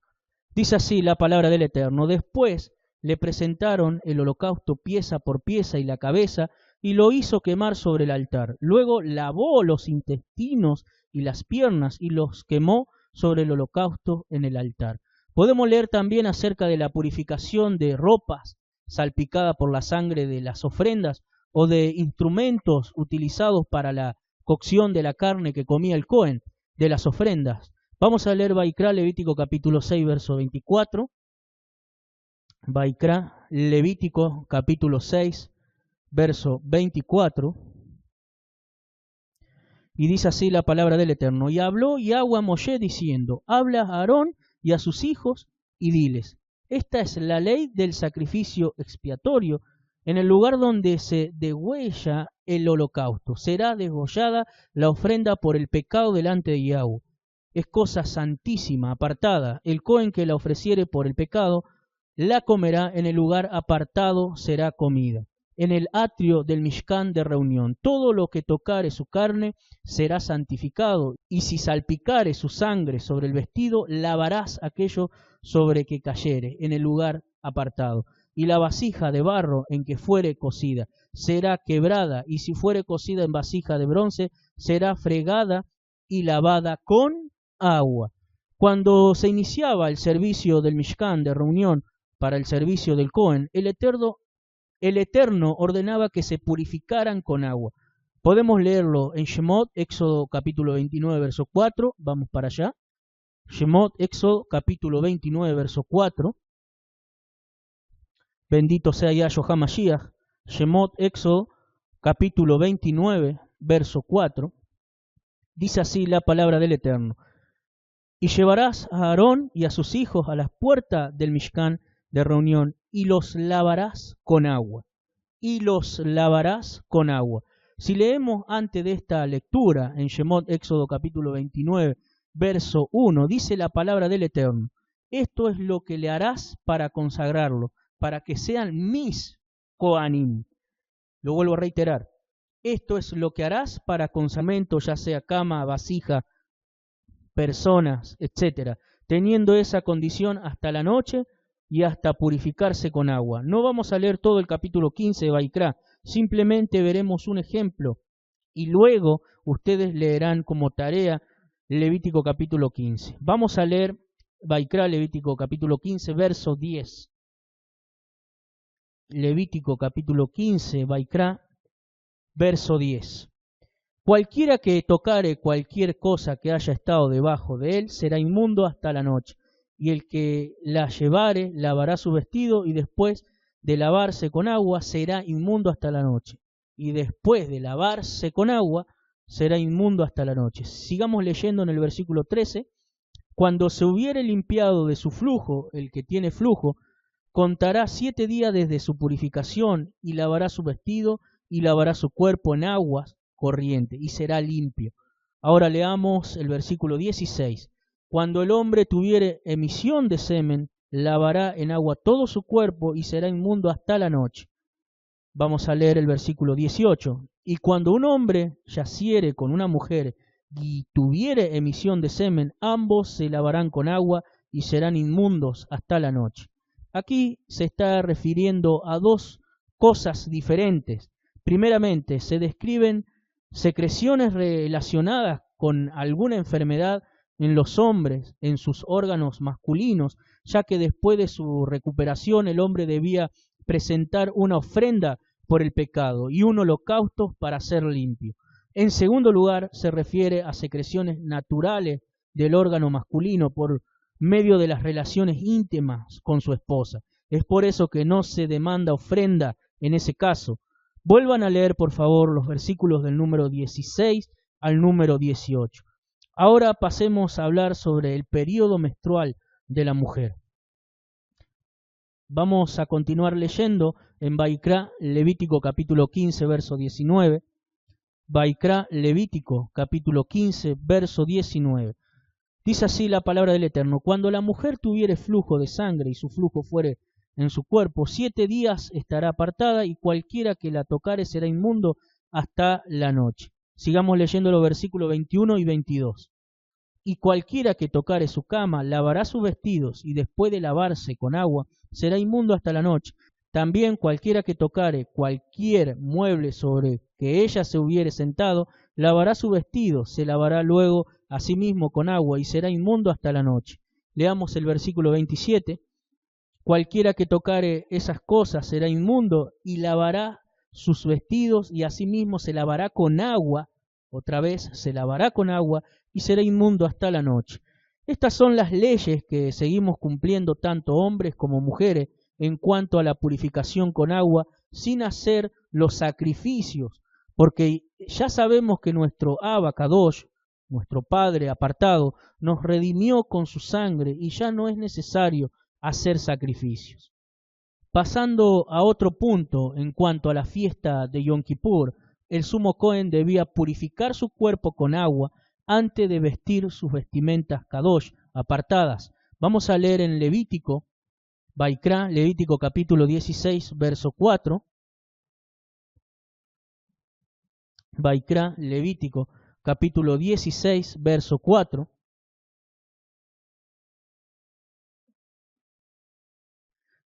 Dice así la palabra del Eterno: después le presentaron el holocausto pieza por pieza y la cabeza, y lo hizo quemar sobre el altar. Luego lavó los intestinos y las piernas, y los quemó sobre el holocausto en el altar. Podemos leer también acerca de la purificación de ropas salpicada por la sangre de las ofrendas, o de instrumentos utilizados para la cocción de la carne que comía el Cohen, de las ofrendas. Vamos a leer Baikra, Levítico capítulo 6, verso 24. Baikra, Levítico capítulo 6, verso 24. Y dice así la palabra del Eterno: y habló Yahweh a Moshe diciendo: habla a Aarón y a sus hijos y diles: esta es la ley del sacrificio expiatorio. En el lugar donde se degüella el holocausto, será degollada la ofrenda por el pecado delante de Yahweh. Es cosa santísima, apartada. El Cohen que la ofreciere por el pecado, la comerá en el lugar apartado, será comida. En el atrio del Mishkan de reunión, todo lo que tocare su carne será santificado, y si salpicare su sangre sobre el vestido, lavarás aquello sobre que cayere en el lugar apartado. Y la vasija de barro en que fuere cocida será quebrada, y si fuere cocida en vasija de bronce, será fregada y lavada con agua. Cuando se iniciaba el servicio del Mishkan de reunión para el servicio del Cohen, el Eterno ordenaba que se purificaran con agua. Podemos leerlo en Shemot, Éxodo capítulo 29, verso 4. Vamos para allá. Shemot, Éxodo capítulo 29, verso 4. Bendito sea Yahshua HaMashiach. Shemot, Éxodo capítulo 29, verso 4. Dice así la palabra del Eterno: y llevarás a Aarón y a sus hijos a las puertas del Mishkan de reunión, y los lavarás con agua. Y los lavarás con agua. Si leemos antes de esta lectura en Shemot, Éxodo capítulo 29, verso 1, dice la palabra del Eterno: esto es lo que le harás para consagrarlo, para que sean mis Kohanim. Lo vuelvo a reiterar: esto es lo que harás para consagramiento, ya sea cama, vasija, personas, etcétera, teniendo esa condición hasta la noche y hasta purificarse con agua. No vamos a leer todo el capítulo 15 de Baikra, simplemente veremos un ejemplo Y luego ustedes leerán como tarea Levítico capítulo 15. Vamos a leer Vaikra, Levítico capítulo 15, verso 10. Levítico capítulo 15, Vaikra, verso 10. Cualquiera que tocare cualquier cosa que haya estado debajo de él será inmundo hasta la noche, y el que la llevare lavará su vestido, y después de lavarse con agua será inmundo hasta la noche, y después de lavarse con agua será inmundo hasta la noche. Sigamos leyendo en el versículo 13. Cuando se hubiere limpiado de su flujo, el que tiene flujo, contará 7 días desde su purificación, y lavará su vestido, y lavará su cuerpo en aguas corriente, y será limpio. Ahora leamos el versículo 16. Cuando el hombre tuviere emisión de semen, lavará en agua todo su cuerpo, y será inmundo hasta la noche. Vamos a leer el versículo 18. Y cuando un hombre yaciere con una mujer, y tuviere emisión de semen, ambos se lavarán con agua, y serán inmundos hasta la noche. Aquí se está refiriendo a dos cosas diferentes. Primeramente, se describen secreciones relacionadas con alguna enfermedad en los hombres, en sus órganos masculinos, ya que después de su recuperación el hombre debía presentar una ofrenda por el pecado y un holocausto para ser limpio. En segundo lugar, se refiere a secreciones naturales del órgano masculino por medio de las relaciones íntimas con su esposa. Es por eso que no se demanda ofrenda en ese caso. Vuelvan a leer, por favor, los versículos del número 16 al número 18. Ahora pasemos a hablar sobre el período menstrual de la mujer. Vamos a continuar leyendo en Vaikra, Levítico capítulo 15, verso 19. Vaikra, Levítico capítulo 15, verso 19. Dice así la palabra del Eterno: cuando la mujer tuviere flujo de sangre y su flujo fuere en su cuerpo, 7 días estará apartada, y cualquiera que la tocare será inmundo hasta la noche. Sigamos leyendo los versículos 21 y 22. Y cualquiera que tocare su cama lavará sus vestidos, y después de lavarse con agua será inmundo hasta la noche. También cualquiera que tocare cualquier mueble sobre que ella se hubiere sentado, lavará su vestido, se lavará luego a sí mismo con agua, y será inmundo hasta la noche. Leamos el versículo 27. Cualquiera que tocare esas cosas será inmundo, y lavará sus vestidos, y asimismo se lavará con agua, otra vez se lavará con agua, y será inmundo hasta la noche. Estas son las leyes que seguimos cumpliendo tanto hombres como mujeres en cuanto a la purificación con agua, sin hacer los sacrificios, porque ya sabemos que nuestro Abba Kadosh, nuestro Padre apartado, nos redimió con su sangre, y ya no es necesario hacer sacrificios. Pasando a otro punto en cuanto a la fiesta de Yom Kippur, el sumo Cohen debía purificar su cuerpo con agua antes de vestir sus vestimentas Kadosh apartadas. Vamos a leer en Levítico, Vaikra, Levítico capítulo 16, verso 4. Vaikra, Levítico capítulo 16, verso 4.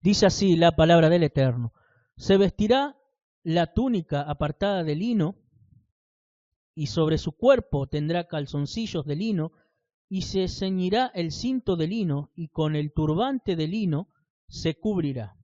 Dice así la palabra del Eterno: se vestirá la túnica apartada de lino, y sobre su cuerpo tendrá calzoncillos de lino, y se ceñirá el cinto de lino, y con el turbante de lino se cubrirá.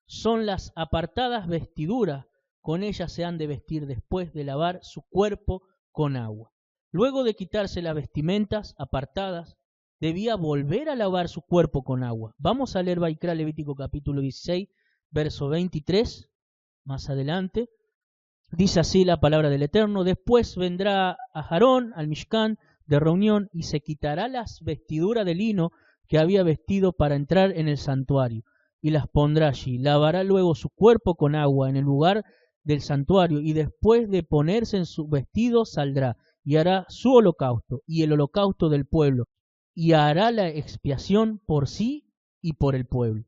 Son las apartadas vestiduras, con ellas se han de vestir después de lavar su cuerpo con agua. Luego de quitarse las vestimentas apartadas, debía volver a lavar su cuerpo con agua. Vamos a leer Vaikra, Levítico capítulo 16, verso 23, más adelante. Dice así la palabra del Eterno: después vendrá a Aarón al Mishkan de reunión, y se quitará las vestiduras de lino que había vestido para entrar en el santuario, y las pondrá allí. Lavará luego su cuerpo con agua en el lugar del santuario, y después de ponerse en su vestido saldrá, y hará su holocausto y el holocausto del pueblo, y hará la expiación por sí y por el pueblo.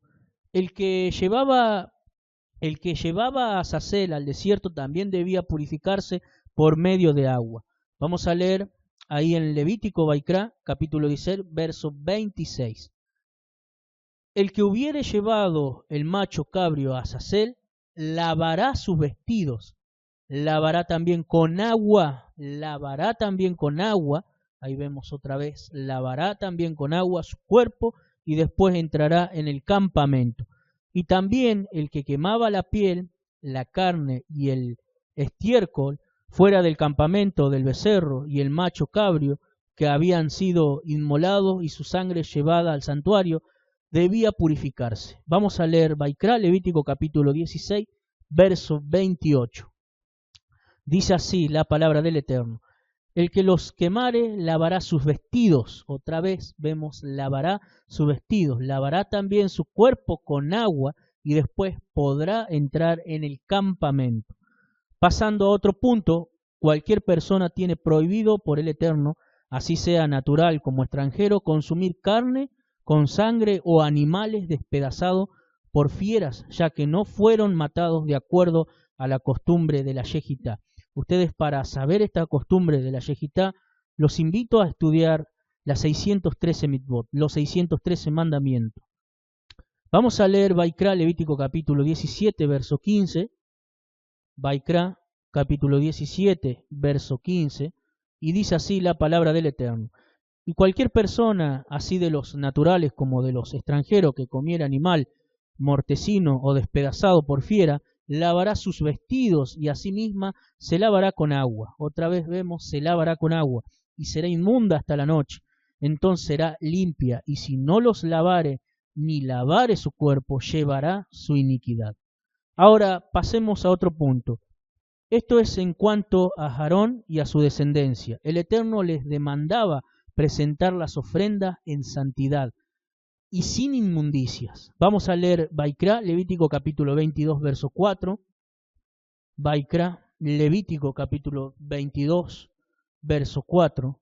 El que llevaba a Azazel al desierto también debía purificarse por medio de agua. Vamos a leer ahí en Levítico Vaikra, capítulo 16, verso 26. El que hubiere llevado el macho cabrio a Azazel lavará sus vestidos, lavará también con agua, lavará también con agua, ahí vemos otra vez, lavará también con agua su cuerpo y después entrará en el campamento. Y también el que quemaba la piel, la carne y el estiércol fuera del campamento del becerro y el macho cabrio que habían sido inmolados y su sangre llevada al santuario, debía purificarse. Vamos a leer Baikra, Levítico capítulo 16, verso 28. Dice así la palabra del Eterno: el que los quemare lavará sus vestidos. Otra vez vemos, lavará sus vestidos. Lavará también su cuerpo con agua y después podrá entrar en el campamento. Pasando a otro punto, cualquier persona tiene prohibido por el Eterno, así sea natural como extranjero, consumir carne con sangre o animales despedazados por fieras, ya que no fueron matados de acuerdo a la costumbre de la Yejitá. Ustedes, para saber esta costumbre de la Yejitá, los invito a estudiar las 613 mitzvot, los 613 mandamientos. Vamos a leer Baikra, Levítico capítulo 17, verso 15. Baikra, capítulo 17, verso 15, y dice así la palabra del Eterno: y cualquier persona, así de los naturales como de los extranjeros, que comiera animal mortecino o despedazado por fiera, lavará sus vestidos y asimismo se lavará con agua. Otra vez vemos, se lavará con agua, y será inmunda hasta la noche. Entonces será limpia, y si no los lavare ni lavare su cuerpo, llevará su iniquidad. Ahora pasemos a otro punto. Esto es en cuanto a Aarón y a su descendencia. El Eterno les demandaba presentar las ofrendas en santidad y sin inmundicias. Vamos a leer Baikra, Levítico capítulo 22, verso 4. Baikra, Levítico capítulo 22, verso 4.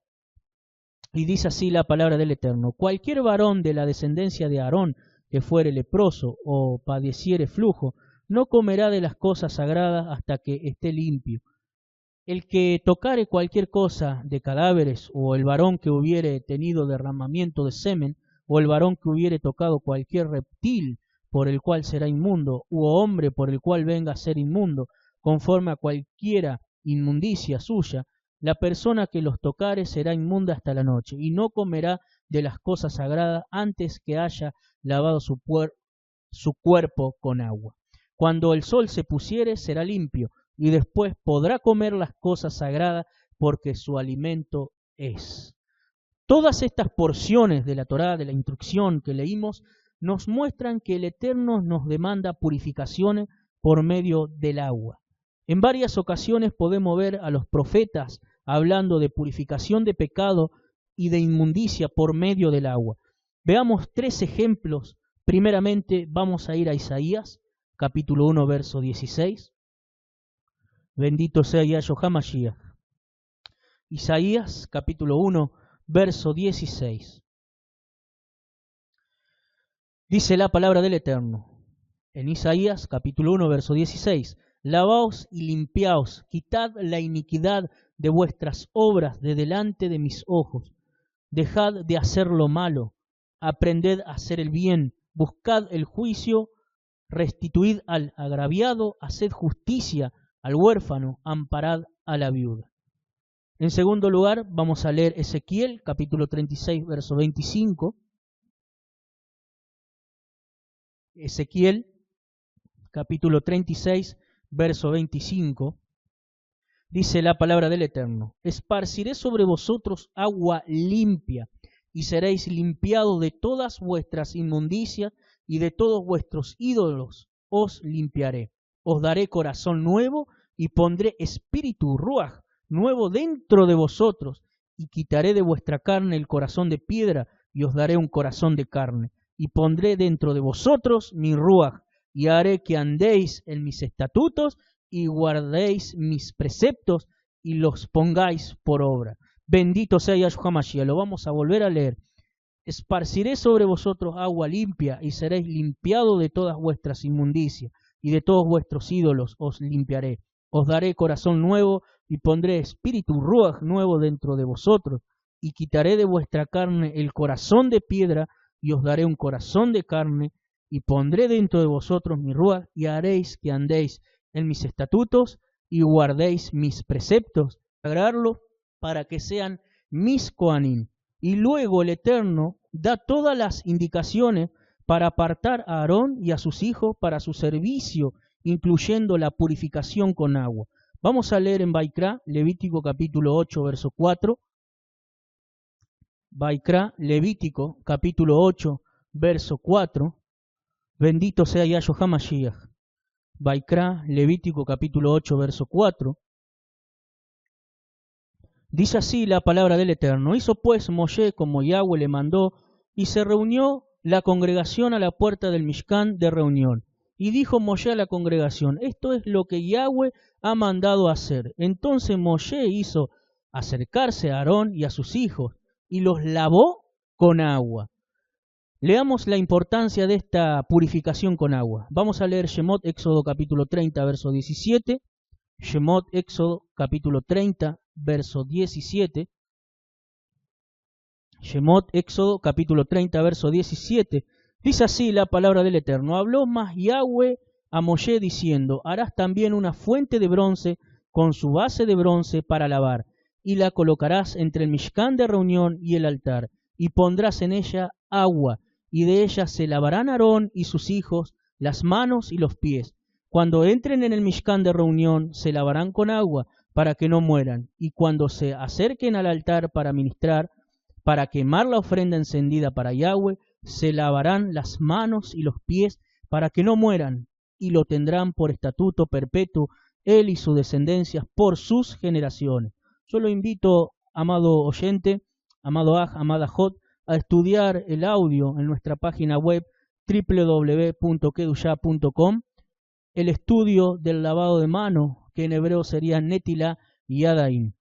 Y dice así la palabra del Eterno: cualquier varón de la descendencia de Aarón que fuere leproso o padeciere flujo, no comerá de las cosas sagradas hasta que esté limpio. El que tocare cualquier cosa de cadáveres, o el varón que hubiere tenido derramamiento de semen, o el varón que hubiere tocado cualquier reptil por el cual será inmundo, u hombre por el cual venga a ser inmundo, conforme a cualquiera inmundicia suya, la persona que los tocare será inmunda hasta la noche, y no comerá de las cosas sagradas antes que haya lavado su cuerpo con agua. Cuando el sol se pusiere, será limpio, y después podrá comer las cosas sagradas, porque su alimento es. Todas estas porciones de la Torá, de la instrucción que leímos, nos muestran que el Eterno nos demanda purificaciones por medio del agua. En varias ocasiones podemos ver a los profetas hablando de purificación de pecado y de inmundicia por medio del agua. Veamos 3 ejemplos. Primeramente vamos a ir a Isaías, capítulo 1, verso 16. Bendito sea Yahshua HaMashiach. Isaías, capítulo 1, verso 16. Dice la palabra del Eterno, en Isaías, capítulo 1, verso 16. Lavaos y limpiaos, quitad la iniquidad de vuestras obras de delante de mis ojos. Dejad de hacer lo malo, aprended a hacer el bien, buscad el juicio, restituid al agraviado, haced justicia al huérfano, amparad a la viuda. En segundo lugar, vamos a leer Ezequiel, capítulo 36, verso 25. Ezequiel, capítulo 36, verso 25. Dice la palabra del Eterno: esparciré sobre vosotros agua limpia, y seréis limpiados de todas vuestras inmundicias, y de todos vuestros ídolos os limpiaré. Os daré corazón nuevo, y pondré espíritu ruaj nuevo dentro de vosotros, y quitaré de vuestra carne el corazón de piedra, y os daré un corazón de carne, y pondré dentro de vosotros mi ruaj, y haré que andéis en mis estatutos, y guardéis mis preceptos, y los pongáis por obra. Bendito sea Yahshua HaMashiach. Lo vamos a volver a leer. Esparciré sobre vosotros agua limpia, y seréis limpiados de todas vuestras inmundicias, y de todos vuestros ídolos os limpiaré. Os daré corazón nuevo, y pondré espíritu ruaj nuevo dentro de vosotros, y quitaré de vuestra carne el corazón de piedra, y os daré un corazón de carne, y pondré dentro de vosotros mi ruaj, y haréis que andéis en mis estatutos, y guardéis mis preceptos, sagrarlos para que sean mis Coanim. Y luego el Eterno da todas las indicaciones para apartar a Aarón y a sus hijos para su servicio, incluyendo la purificación con agua. Vamos a leer en Baikra, Levítico capítulo 8, verso 4. Baikra, Levítico capítulo 8, verso 4. Bendito sea Yahshua HaMashiach. Baikra, Levítico capítulo 8, verso 4. Dice así la palabra del Eterno. Hizo pues Moshe como Yahweh le mandó, y se reunió la congregación a la puerta del Mishkan de reunión. Y dijo Moshe a la congregación, esto es lo que Yahweh ha mandado hacer. Entonces Moshe hizo acercarse a Aarón y a sus hijos, y los lavó con agua. Leamos la importancia de esta purificación con agua. Vamos a leer Shemot, Éxodo capítulo 30, verso 17. Shemot, Éxodo capítulo 30, verso 17. Shemot, Éxodo capítulo 30, verso 17. Dice así la palabra del Eterno. Habló más Yahweh a Moshe diciendo, harás también una fuente de bronce con su base de bronce para lavar, y la colocarás entre el Mishkan de reunión y el altar, y pondrás en ella agua, y de ella se lavarán Aarón y sus hijos las manos y los pies. Cuando entren en el Mishkan de reunión, se lavarán con agua para que no mueran, y cuando se acerquen al altar para ministrar, para quemar la ofrenda encendida para Yahweh, se lavarán las manos y los pies para que no mueran, y lo tendrán por estatuto perpetuo, él y sus descendencias por sus generaciones. Yo lo invito, amado oyente, amado Aj, amada Jot, a estudiar el audio en nuestra página web www.kedusha.com, el estudio del lavado de mano, que en hebreo sería Netila y Adain.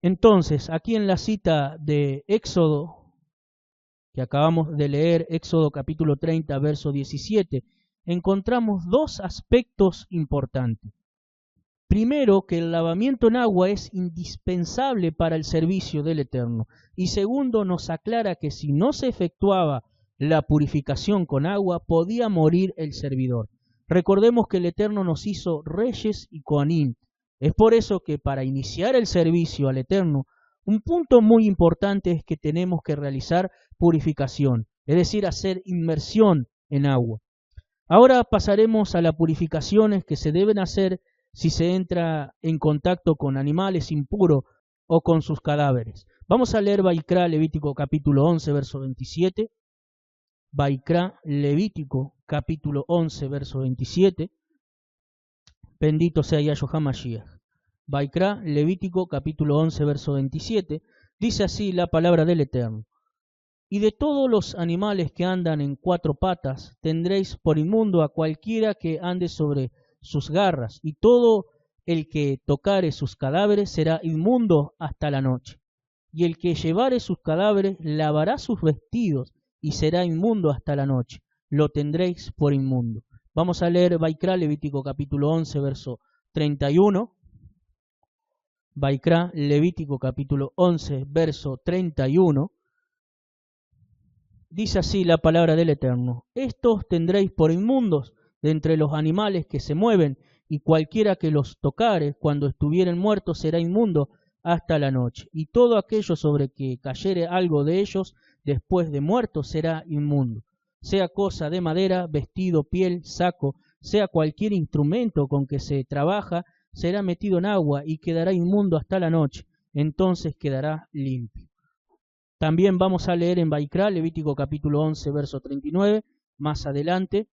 Entonces, aquí en la cita de Éxodo, que acabamos de leer, Éxodo capítulo 30, verso 17, encontramos dos aspectos importantes. Primero, que el lavamiento en agua es indispensable para el servicio del Eterno. Y segundo, nos aclara que si no se efectuaba la purificación con agua, podía morir el servidor. Recordemos que el Eterno nos hizo reyes y coanim. Es por eso que para iniciar el servicio al Eterno, un punto muy importante es que tenemos que realizar purificación, es decir, hacer inmersión en agua. Ahora pasaremos a las purificaciones que se deben hacer si se entra en contacto con animales impuros o con sus cadáveres. Vamos a leer Baikra, Levítico capítulo 11, verso 27. Baikra, Levítico capítulo 11, verso 27. Bendito sea Yahshua HaMashiach. Baikra, Levítico capítulo 11, verso 27. Dice así la palabra del Eterno. Y de todos los animales que andan en cuatro patas, tendréis por inmundo a cualquiera que ande sobre sus garras, y todo el que tocare sus cadáveres será inmundo hasta la noche. Y el que llevare sus cadáveres lavará sus vestidos, y será inmundo hasta la noche. Lo tendréis por inmundo. Vamos a leer Baikra, Levítico capítulo 11, verso 31. Baikra, Levítico capítulo 11, verso 31. Dice así la palabra del Eterno. Estos tendréis por inmundos de entre los animales que se mueven, y cualquiera que los tocare cuando estuvieren muertos será inmundo hasta la noche. Y todo aquello sobre que cayere algo de ellos después de muertos será inmundo. Sea cosa de madera, vestido, piel, saco, sea cualquier instrumento con que se trabaja, será metido en agua y quedará inmundo hasta la noche. Entonces quedará limpio. También vamos a leer en Baikra, Levítico capítulo 11, verso 39, más adelante.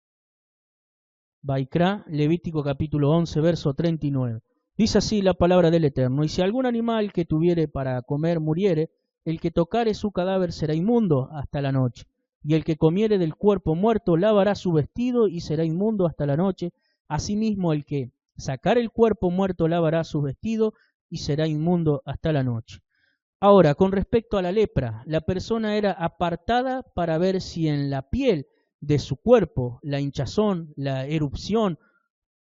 Baikra, Levítico capítulo 11, verso 39. Dice así la palabra del Eterno. Y si algún animal que tuviere para comer muriere, el que tocare su cadáver será inmundo hasta la noche. Y el que comiere del cuerpo muerto lavará su vestido y será inmundo hasta la noche. Asimismo el que sacare el cuerpo muerto lavará su vestido y será inmundo hasta la noche. Ahora, con respecto a la lepra, la persona era apartada para ver si en la piel de su cuerpo, la hinchazón, la erupción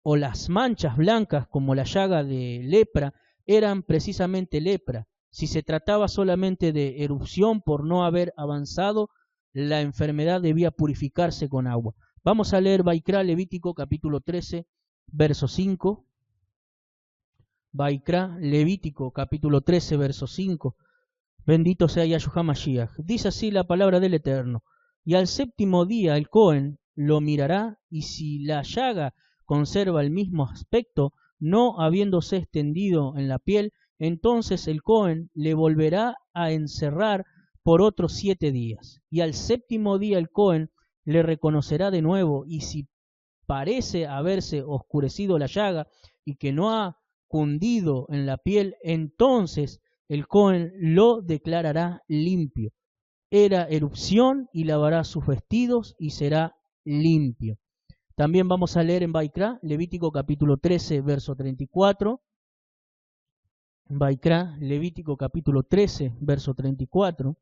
o las manchas blancas como la llaga de lepra eran precisamente lepra. Si se trataba solamente de erupción por no haber avanzado, la enfermedad debía purificarse con agua. Vamos a leer Baikra, Levítico capítulo 13, verso 5. Vaikra, Levítico, capítulo 13, verso 5. Bendito sea Yahshua HaMashiach. Dice así la palabra del Eterno. Y al séptimo día el Cohen lo mirará, y si la llaga conserva el mismo aspecto, no habiéndose extendido en la piel, entonces el Cohen le volverá a encerrar por otros 7 días. Y al séptimo día el Cohen le reconocerá de nuevo, y si parece haberse oscurecido la llaga y que no ha cundido en la piel, entonces el Cohen lo declarará limpio. Era erupción y lavará sus vestidos y será limpio. También vamos a leer en Vaikra, Levítico capítulo 13, verso 34. Vaikra, Levítico capítulo 13, verso 34.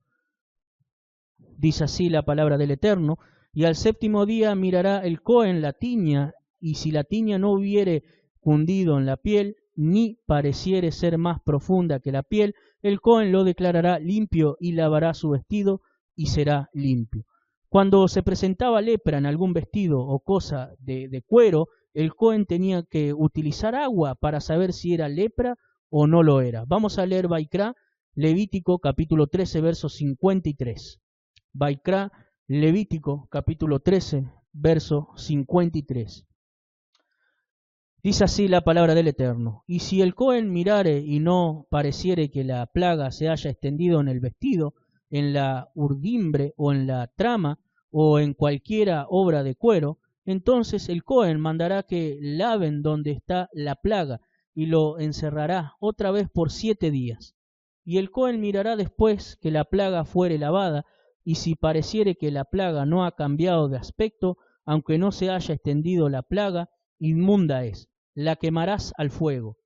Dice así la palabra del Eterno. Y al séptimo día mirará el Cohen la tiña, y si la tiña no hubiere cundido en la piel, ni pareciere ser más profunda que la piel, el Cohen lo declarará limpio y lavará su vestido y será limpio. Cuando se presentaba lepra en algún vestido o cosa de cuero, el Cohen tenía que utilizar agua para saber si era lepra o no lo era. Vamos a leer Vaikra, Levítico capítulo 13, verso 53. Vaikra, Levítico capítulo 13, verso 53. Dice así la palabra del Eterno. Y si el Cohen mirare y no pareciere que la plaga se haya extendido en el vestido, en la urdimbre o en la trama o en cualquiera obra de cuero, entonces el Cohen mandará que laven donde está la plaga y lo encerrará otra vez por 7 días. Y el Cohen mirará después que la plaga fuere lavada, y si pareciere que la plaga no ha cambiado de aspecto, aunque no se haya extendido la plaga, inmunda es, la quemarás al fuego.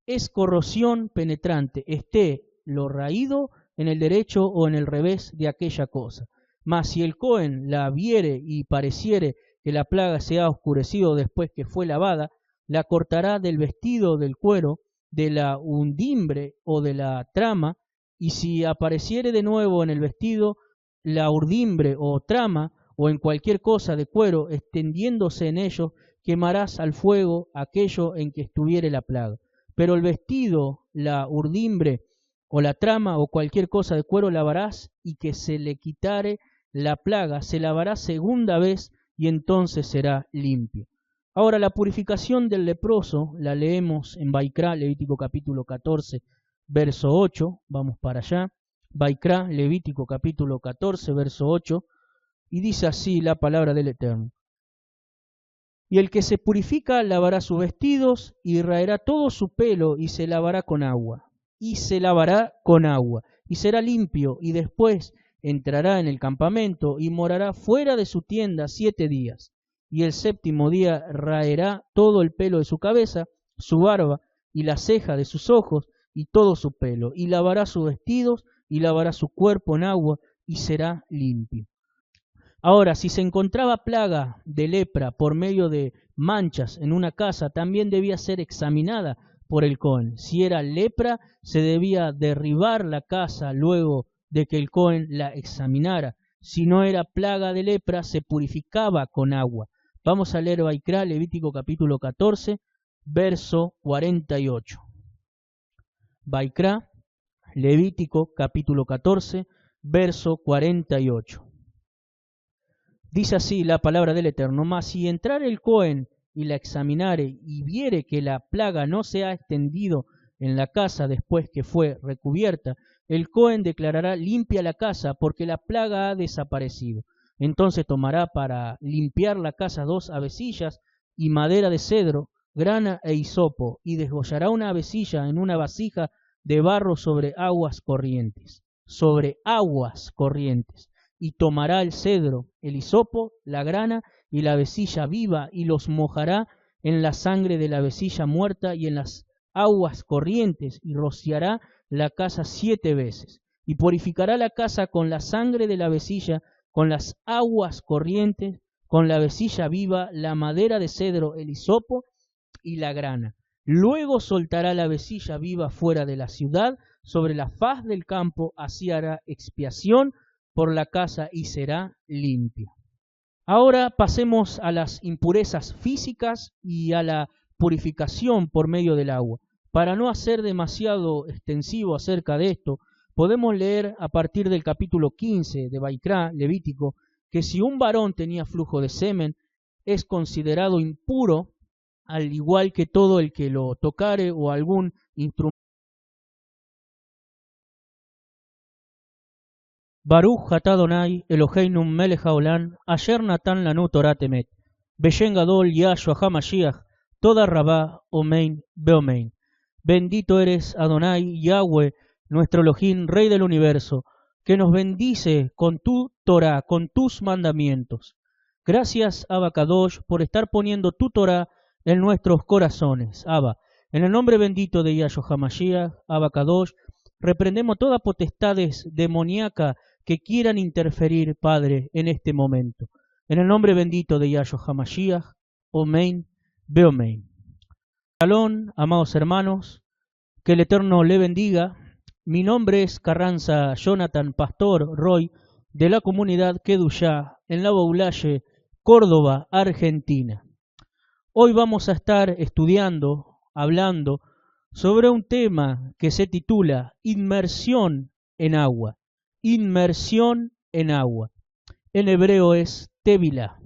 Es corrosión penetrante, esté lo raído en el derecho o en el revés de aquella cosa. Mas si el Cohen la viere y pareciere que la plaga se ha oscurecido después que fue lavada, la cortará del vestido del cuero, de la undimbre o de la trama, y si apareciere de nuevo en el vestido, la urdimbre o trama, o en cualquier cosa de cuero, extendiéndose en ello, quemarás al fuego aquello en que estuviere la plaga. Pero el vestido, la urdimbre, o la trama, o cualquier cosa de cuero lavarás, y que se le quitare la plaga, se lavará segunda vez, y entonces será limpio. Ahora, la purificación del leproso la leemos en Vaikra, Levítico capítulo 14, verso 8. Vamos para allá. Vaikra, Levítico capítulo 14, verso 8. Y dice así la palabra del Eterno. Y el que se purifica lavará sus vestidos y raerá todo su pelo y se lavará con agua. Y se lavará con agua y será limpio, y después entrará en el campamento y morará fuera de su tienda 7 días. Y el séptimo día raerá todo el pelo de su cabeza, su barba y la ceja de sus ojos y todo su pelo, y lavará sus vestidos y lavará su cuerpo en agua y será limpio. Ahora, si se encontraba plaga de lepra por medio de manchas en una casa, también debía ser examinada por el Cohen. Si era lepra, se debía derribar la casa luego de que el Cohen la examinara. Si no era plaga de lepra, se purificaba con agua. Vamos a leer Vaikra, Levítico capítulo 14, verso 48. Vaikra, Levítico capítulo 14, verso 48. Dice así la palabra del Eterno. Mas si entrare el Cohen y la examinare y viere que la plaga no se ha extendido en la casa después que fue recubierta, el Cohen declarará limpia la casa, porque la plaga ha desaparecido. Entonces tomará para limpiar la casa 2 avecillas y madera de cedro, grana e hisopo, y desgollará una avecilla en una vasija de barro sobre aguas corrientes. Y tomará el cedro, el hisopo, la grana y la avecilla viva, y los mojará en la sangre de la avecilla muerta y en las aguas corrientes, y rociará la casa 7 veces. Y purificará la casa con la sangre de la avecilla, con las aguas corrientes, con la avecilla viva, la madera de cedro, el hisopo y la grana. Luego soltará la avecilla viva fuera de la ciudad, sobre la faz del campo, así hará expiación por la casa y será limpio. Ahora pasemos a las impurezas físicas y a la purificación por medio del agua. Para no hacer demasiado extensivo acerca de esto, podemos leer a partir del capítulo 15 de Baikra, Levítico, que si un varón tenía flujo de semen, es considerado impuro, al igual que todo el que lo tocare o algún instrumento. Baruch atah Adonai Eloheinu melech haolam, asher natan lanu Torat emet, beshem gadol Yahshua HaMashiach, toda rabá, omein, beomein. Bendito eres Adonai, Yahweh, nuestro Elohim, Rey del universo, que nos bendice con tu Torah, con tus mandamientos. Gracias, Abba Kadosh, por estar poniendo tu Torah en nuestros corazones. Abba, en el nombre bendito de Yahshua HaMashiach, Abba Kadosh, reprendemos toda potestades demoníaca que quieran interferir, Padre, en este momento. En el nombre bendito de Yahshua HaMashiach, Omein, Beomein. Shalom, amados hermanos, que el Eterno le bendiga. Mi nombre es Carranza Jonathan Pastor Roy, de la comunidad Kedushá, en la Baulaye, Córdoba, Argentina. Hoy vamos a estar estudiando, hablando sobre un tema que se titula Inmersión en agua. Inmersión en agua. En hebreo es Tevilá.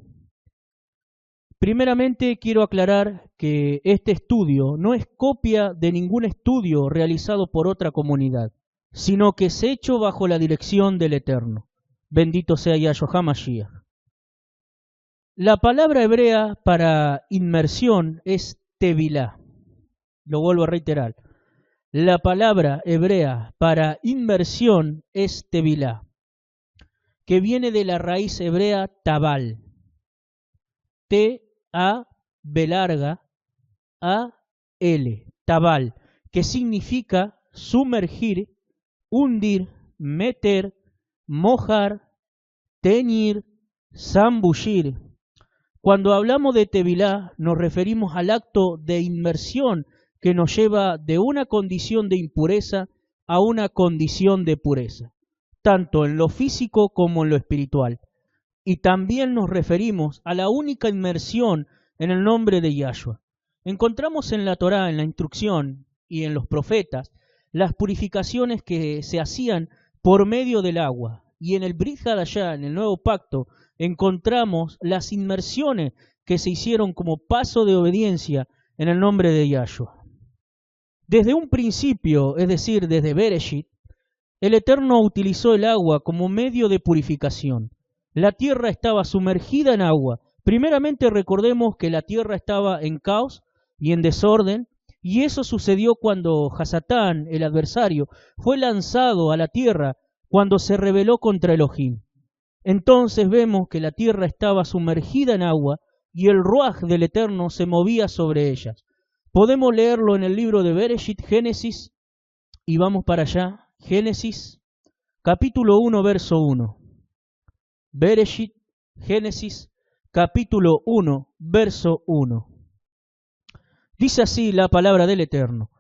Primeramente quiero aclarar que este estudio no es copia de ningún estudio realizado por otra comunidad, sino que es hecho bajo la dirección del Eterno. Bendito sea Yahshua HaMashiach. La palabra hebrea para inmersión es Tevilá. Lo vuelvo a reiterar. La palabra hebrea para inmersión es Tevilá, que viene de la raíz hebrea tabal. T-A, B larga, A-L, tabal, que significa sumergir, hundir, meter, mojar, teñir, zambullir. Cuando hablamos de Tevilá, nos referimos al acto de inmersión que nos lleva de una condición de impureza a una condición de pureza, tanto en lo físico como en lo espiritual. Y también nos referimos a la única inmersión en el nombre de Yahshua. Encontramos en la Torá, en la instrucción y en los profetas, las purificaciones que se hacían por medio del agua. Y en el Brit Hadashah, en el Nuevo Pacto, encontramos las inmersiones que se hicieron como paso de obediencia en el nombre de Yahshua. Desde un principio, es decir, desde Bereshit, el Eterno utilizó el agua como medio de purificación. La tierra estaba sumergida en agua. Primeramente recordemos que la tierra estaba en caos y en desorden, y eso sucedió cuando Hasatán, el adversario, fue lanzado a la tierra cuando se rebeló contra Elohim. Entonces vemos que la tierra estaba sumergida en agua y el ruaj del Eterno se movía sobre ellas. Podemos leerlo en el libro de Bereshit, Génesis, y vamos para allá. Génesis, capítulo 1, verso 1. Bereshit, Génesis, capítulo 1, verso 1. Dice así la palabra del Eterno.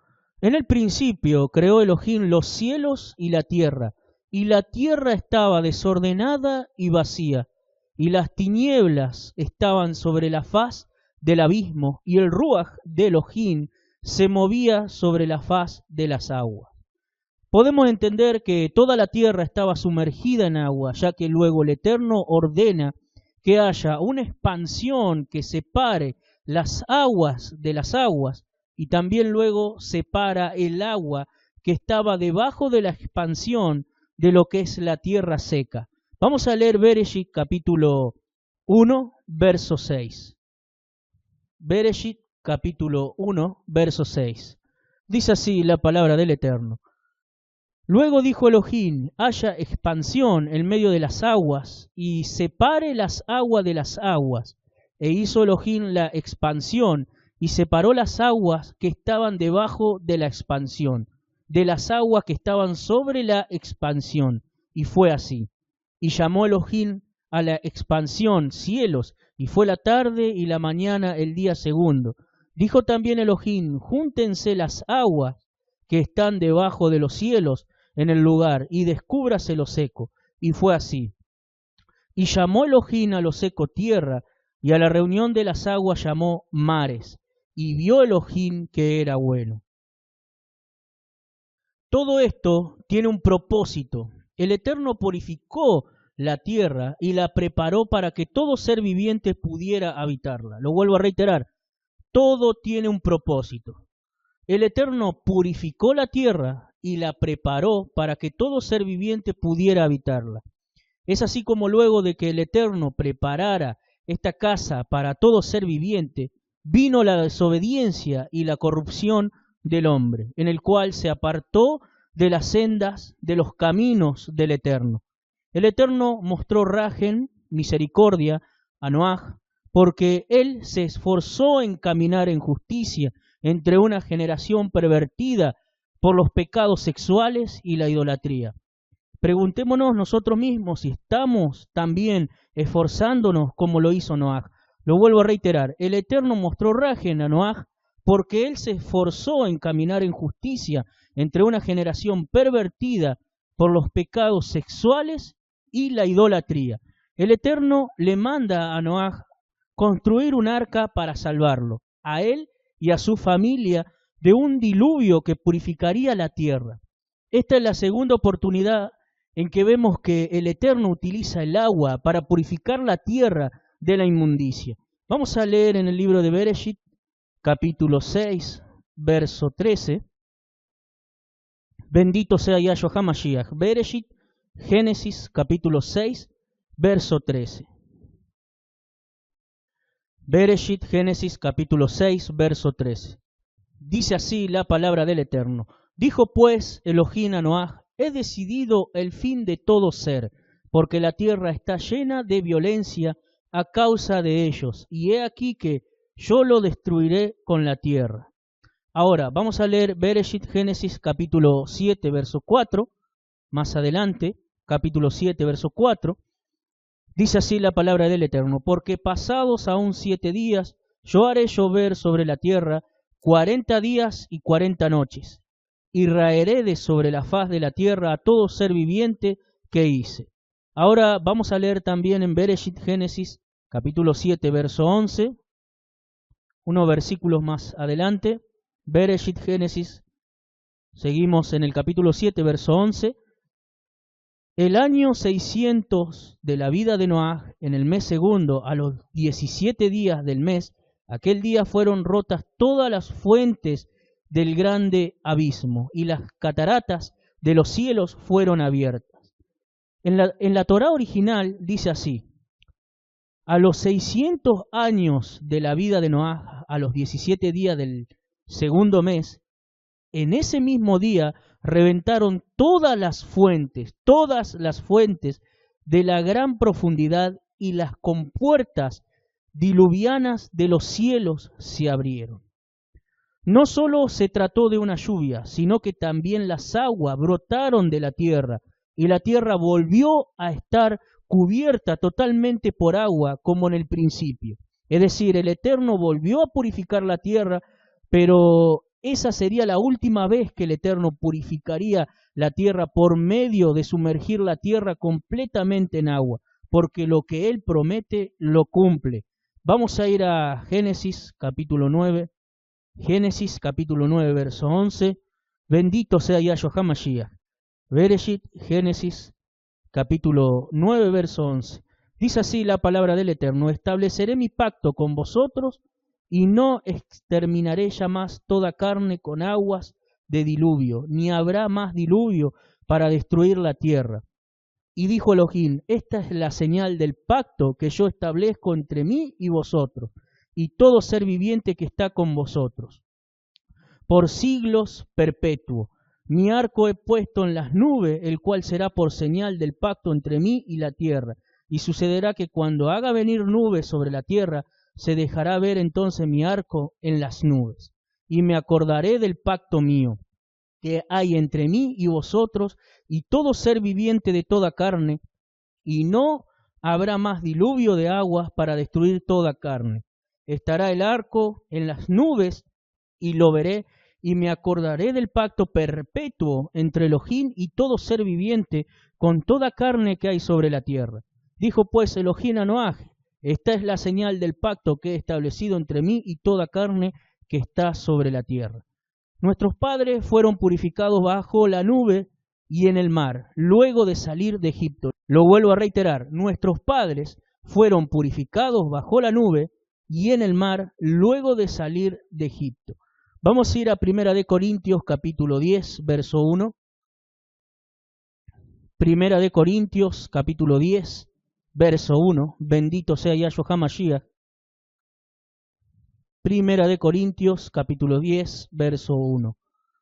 En el principio creó Elohim los cielos y la tierra estaba desordenada y vacía, y las tinieblas estaban sobre la faz del abismo, y el ruaj de Elohim se movía sobre la faz de las aguas. Podemos entender que toda la tierra estaba sumergida en agua, ya que luego el Eterno ordena que haya una expansión que separe las aguas de las aguas, y también luego separa el agua que estaba debajo de la expansión de lo que es la tierra seca. Vamos a leer Bereshit capítulo 1, verso 6. Bereshit capítulo 1, verso 6. Dice así la palabra del Eterno. Luego dijo Elohim, haya expansión en medio de las aguas, y separe las aguas de las aguas. E hizo Elohim la expansión, y separó las aguas que estaban debajo de la expansión, de las aguas que estaban sobre la expansión. Y fue así. Y llamó Elohim a la expansión cielos, y fue la tarde y la mañana el día segundo. Dijo también Elohim, júntense las aguas que están debajo de los cielos en el lugar, y descúbrase lo seco. Y fue así. Y llamó Elohim a lo seco tierra, y a la reunión de las aguas llamó mares. Y vio Elohim que era bueno. Todo esto tiene un propósito. El Eterno purificó la tierra y la preparó para que todo ser viviente pudiera habitarla. Lo vuelvo a reiterar, todo tiene un propósito. El Eterno purificó la tierra y la preparó para que todo ser viviente pudiera habitarla. Es así como luego de que el Eterno preparara esta casa para todo ser viviente, vino la desobediencia y la corrupción del hombre, en el cual se apartó de las sendas, de los caminos del Eterno. El Eterno mostró rajen, misericordia, a Noaj, porque él se esforzó en caminar en justicia entre una generación pervertida por los pecados sexuales y la idolatría. Preguntémonos nosotros mismos si estamos también esforzándonos como lo hizo Noaj. Lo vuelvo a reiterar, el Eterno mostró rajen a Noaj porque él se esforzó en caminar en justicia entre una generación pervertida por los pecados sexuales y la idolatría. El Eterno le manda a Noaj construir un arca para salvarlo, a él y a su familia, de un diluvio que purificaría la tierra. Esta es la segunda oportunidad en que vemos que el Eterno utiliza el agua para purificar la tierra de la inmundicia. Vamos a leer en el libro de Bereshit, capítulo 6, verso 13. Bendito sea Yahshua HaMashiach. Bereshit, Génesis, capítulo 6, verso 13. Bereshit, Génesis, capítulo 6, verso 13. Dice así la palabra del Eterno. Dijo pues Elohim a Noaj: he decidido el fin de todo ser, porque la tierra está llena de violencia a causa de ellos, y he aquí que yo lo destruiré con la tierra. Ahora, vamos a leer Bereshit, Génesis, capítulo 7, verso 4, más adelante, capítulo 7, verso 4, dice así la palabra del Eterno: porque pasados aún 7 días, yo haré llover sobre la tierra 40 días y 40 noches, y raeré de sobre la faz de la tierra a todo ser viviente que hice. Ahora vamos a leer también en Bereshit, Génesis, capítulo 7, verso 11, unos versículos más adelante. Bereshit, Génesis, seguimos en el capítulo 7, verso 11. El año 600 de la vida de Noaj, en el mes segundo, a los 17 días del mes, aquel día fueron rotas todas las fuentes del grande abismo, y las cataratas de los cielos fueron abiertas. En la Torá original dice así: a los 600 años de la vida de Noaj, a los 17 días del segundo mes, en ese mismo día reventaron todas las fuentes de la gran profundidad, y las compuertas diluvianas de los cielos se abrieron. No solo se trató de una lluvia, sino que también las aguas brotaron de la tierra, y la tierra volvió a estar cubierta totalmente por agua como en el principio. Es decir, el Eterno volvió a purificar la tierra, pero esa sería la última vez que el Eterno purificaría la tierra por medio de sumergir la tierra completamente en agua, porque lo que Él promete lo cumple. Vamos a ir a Génesis capítulo 9. Génesis capítulo 9, verso 11. Bendito sea Yahshua HaMashiach. Bereshit, Génesis capítulo 9, verso 11. Dice así la palabra del Eterno: estableceré mi pacto con vosotros y no exterminaré ya más toda carne con aguas de diluvio, ni habrá más diluvio para destruir la tierra. Y dijo Elohim: esta es la señal del pacto que yo establezco entre mí y vosotros, y todo ser viviente que está con vosotros, por siglos perpetuos. Mi arco he puesto en las nubes, el cual será por señal del pacto entre mí y la tierra. Y sucederá que cuando haga venir nubes sobre la tierra, se dejará ver entonces mi arco en las nubes. Y me acordaré del pacto mío, que hay entre mí y vosotros, y todo ser viviente de toda carne, y no habrá más diluvio de aguas para destruir toda carne. Estará el arco en las nubes, y lo veré, y me acordaré del pacto perpetuo entre Elohim y todo ser viviente con toda carne que hay sobre la tierra. Dijo pues Elohim a Noaj: esta es la señal del pacto que he establecido entre mí y toda carne que está sobre la tierra. Nuestros padres fueron purificados bajo la nube y en el mar, luego de salir de Egipto. Lo vuelvo a reiterar, nuestros padres fueron purificados bajo la nube y en el mar, luego de salir de Egipto. Vamos a ir a 1 de Corintios capítulo 10, verso 1. 1 de Corintios capítulo 10, verso 1. Bendito sea Yahshua HaMashiach. 1 de Corintios capítulo 10, verso 1.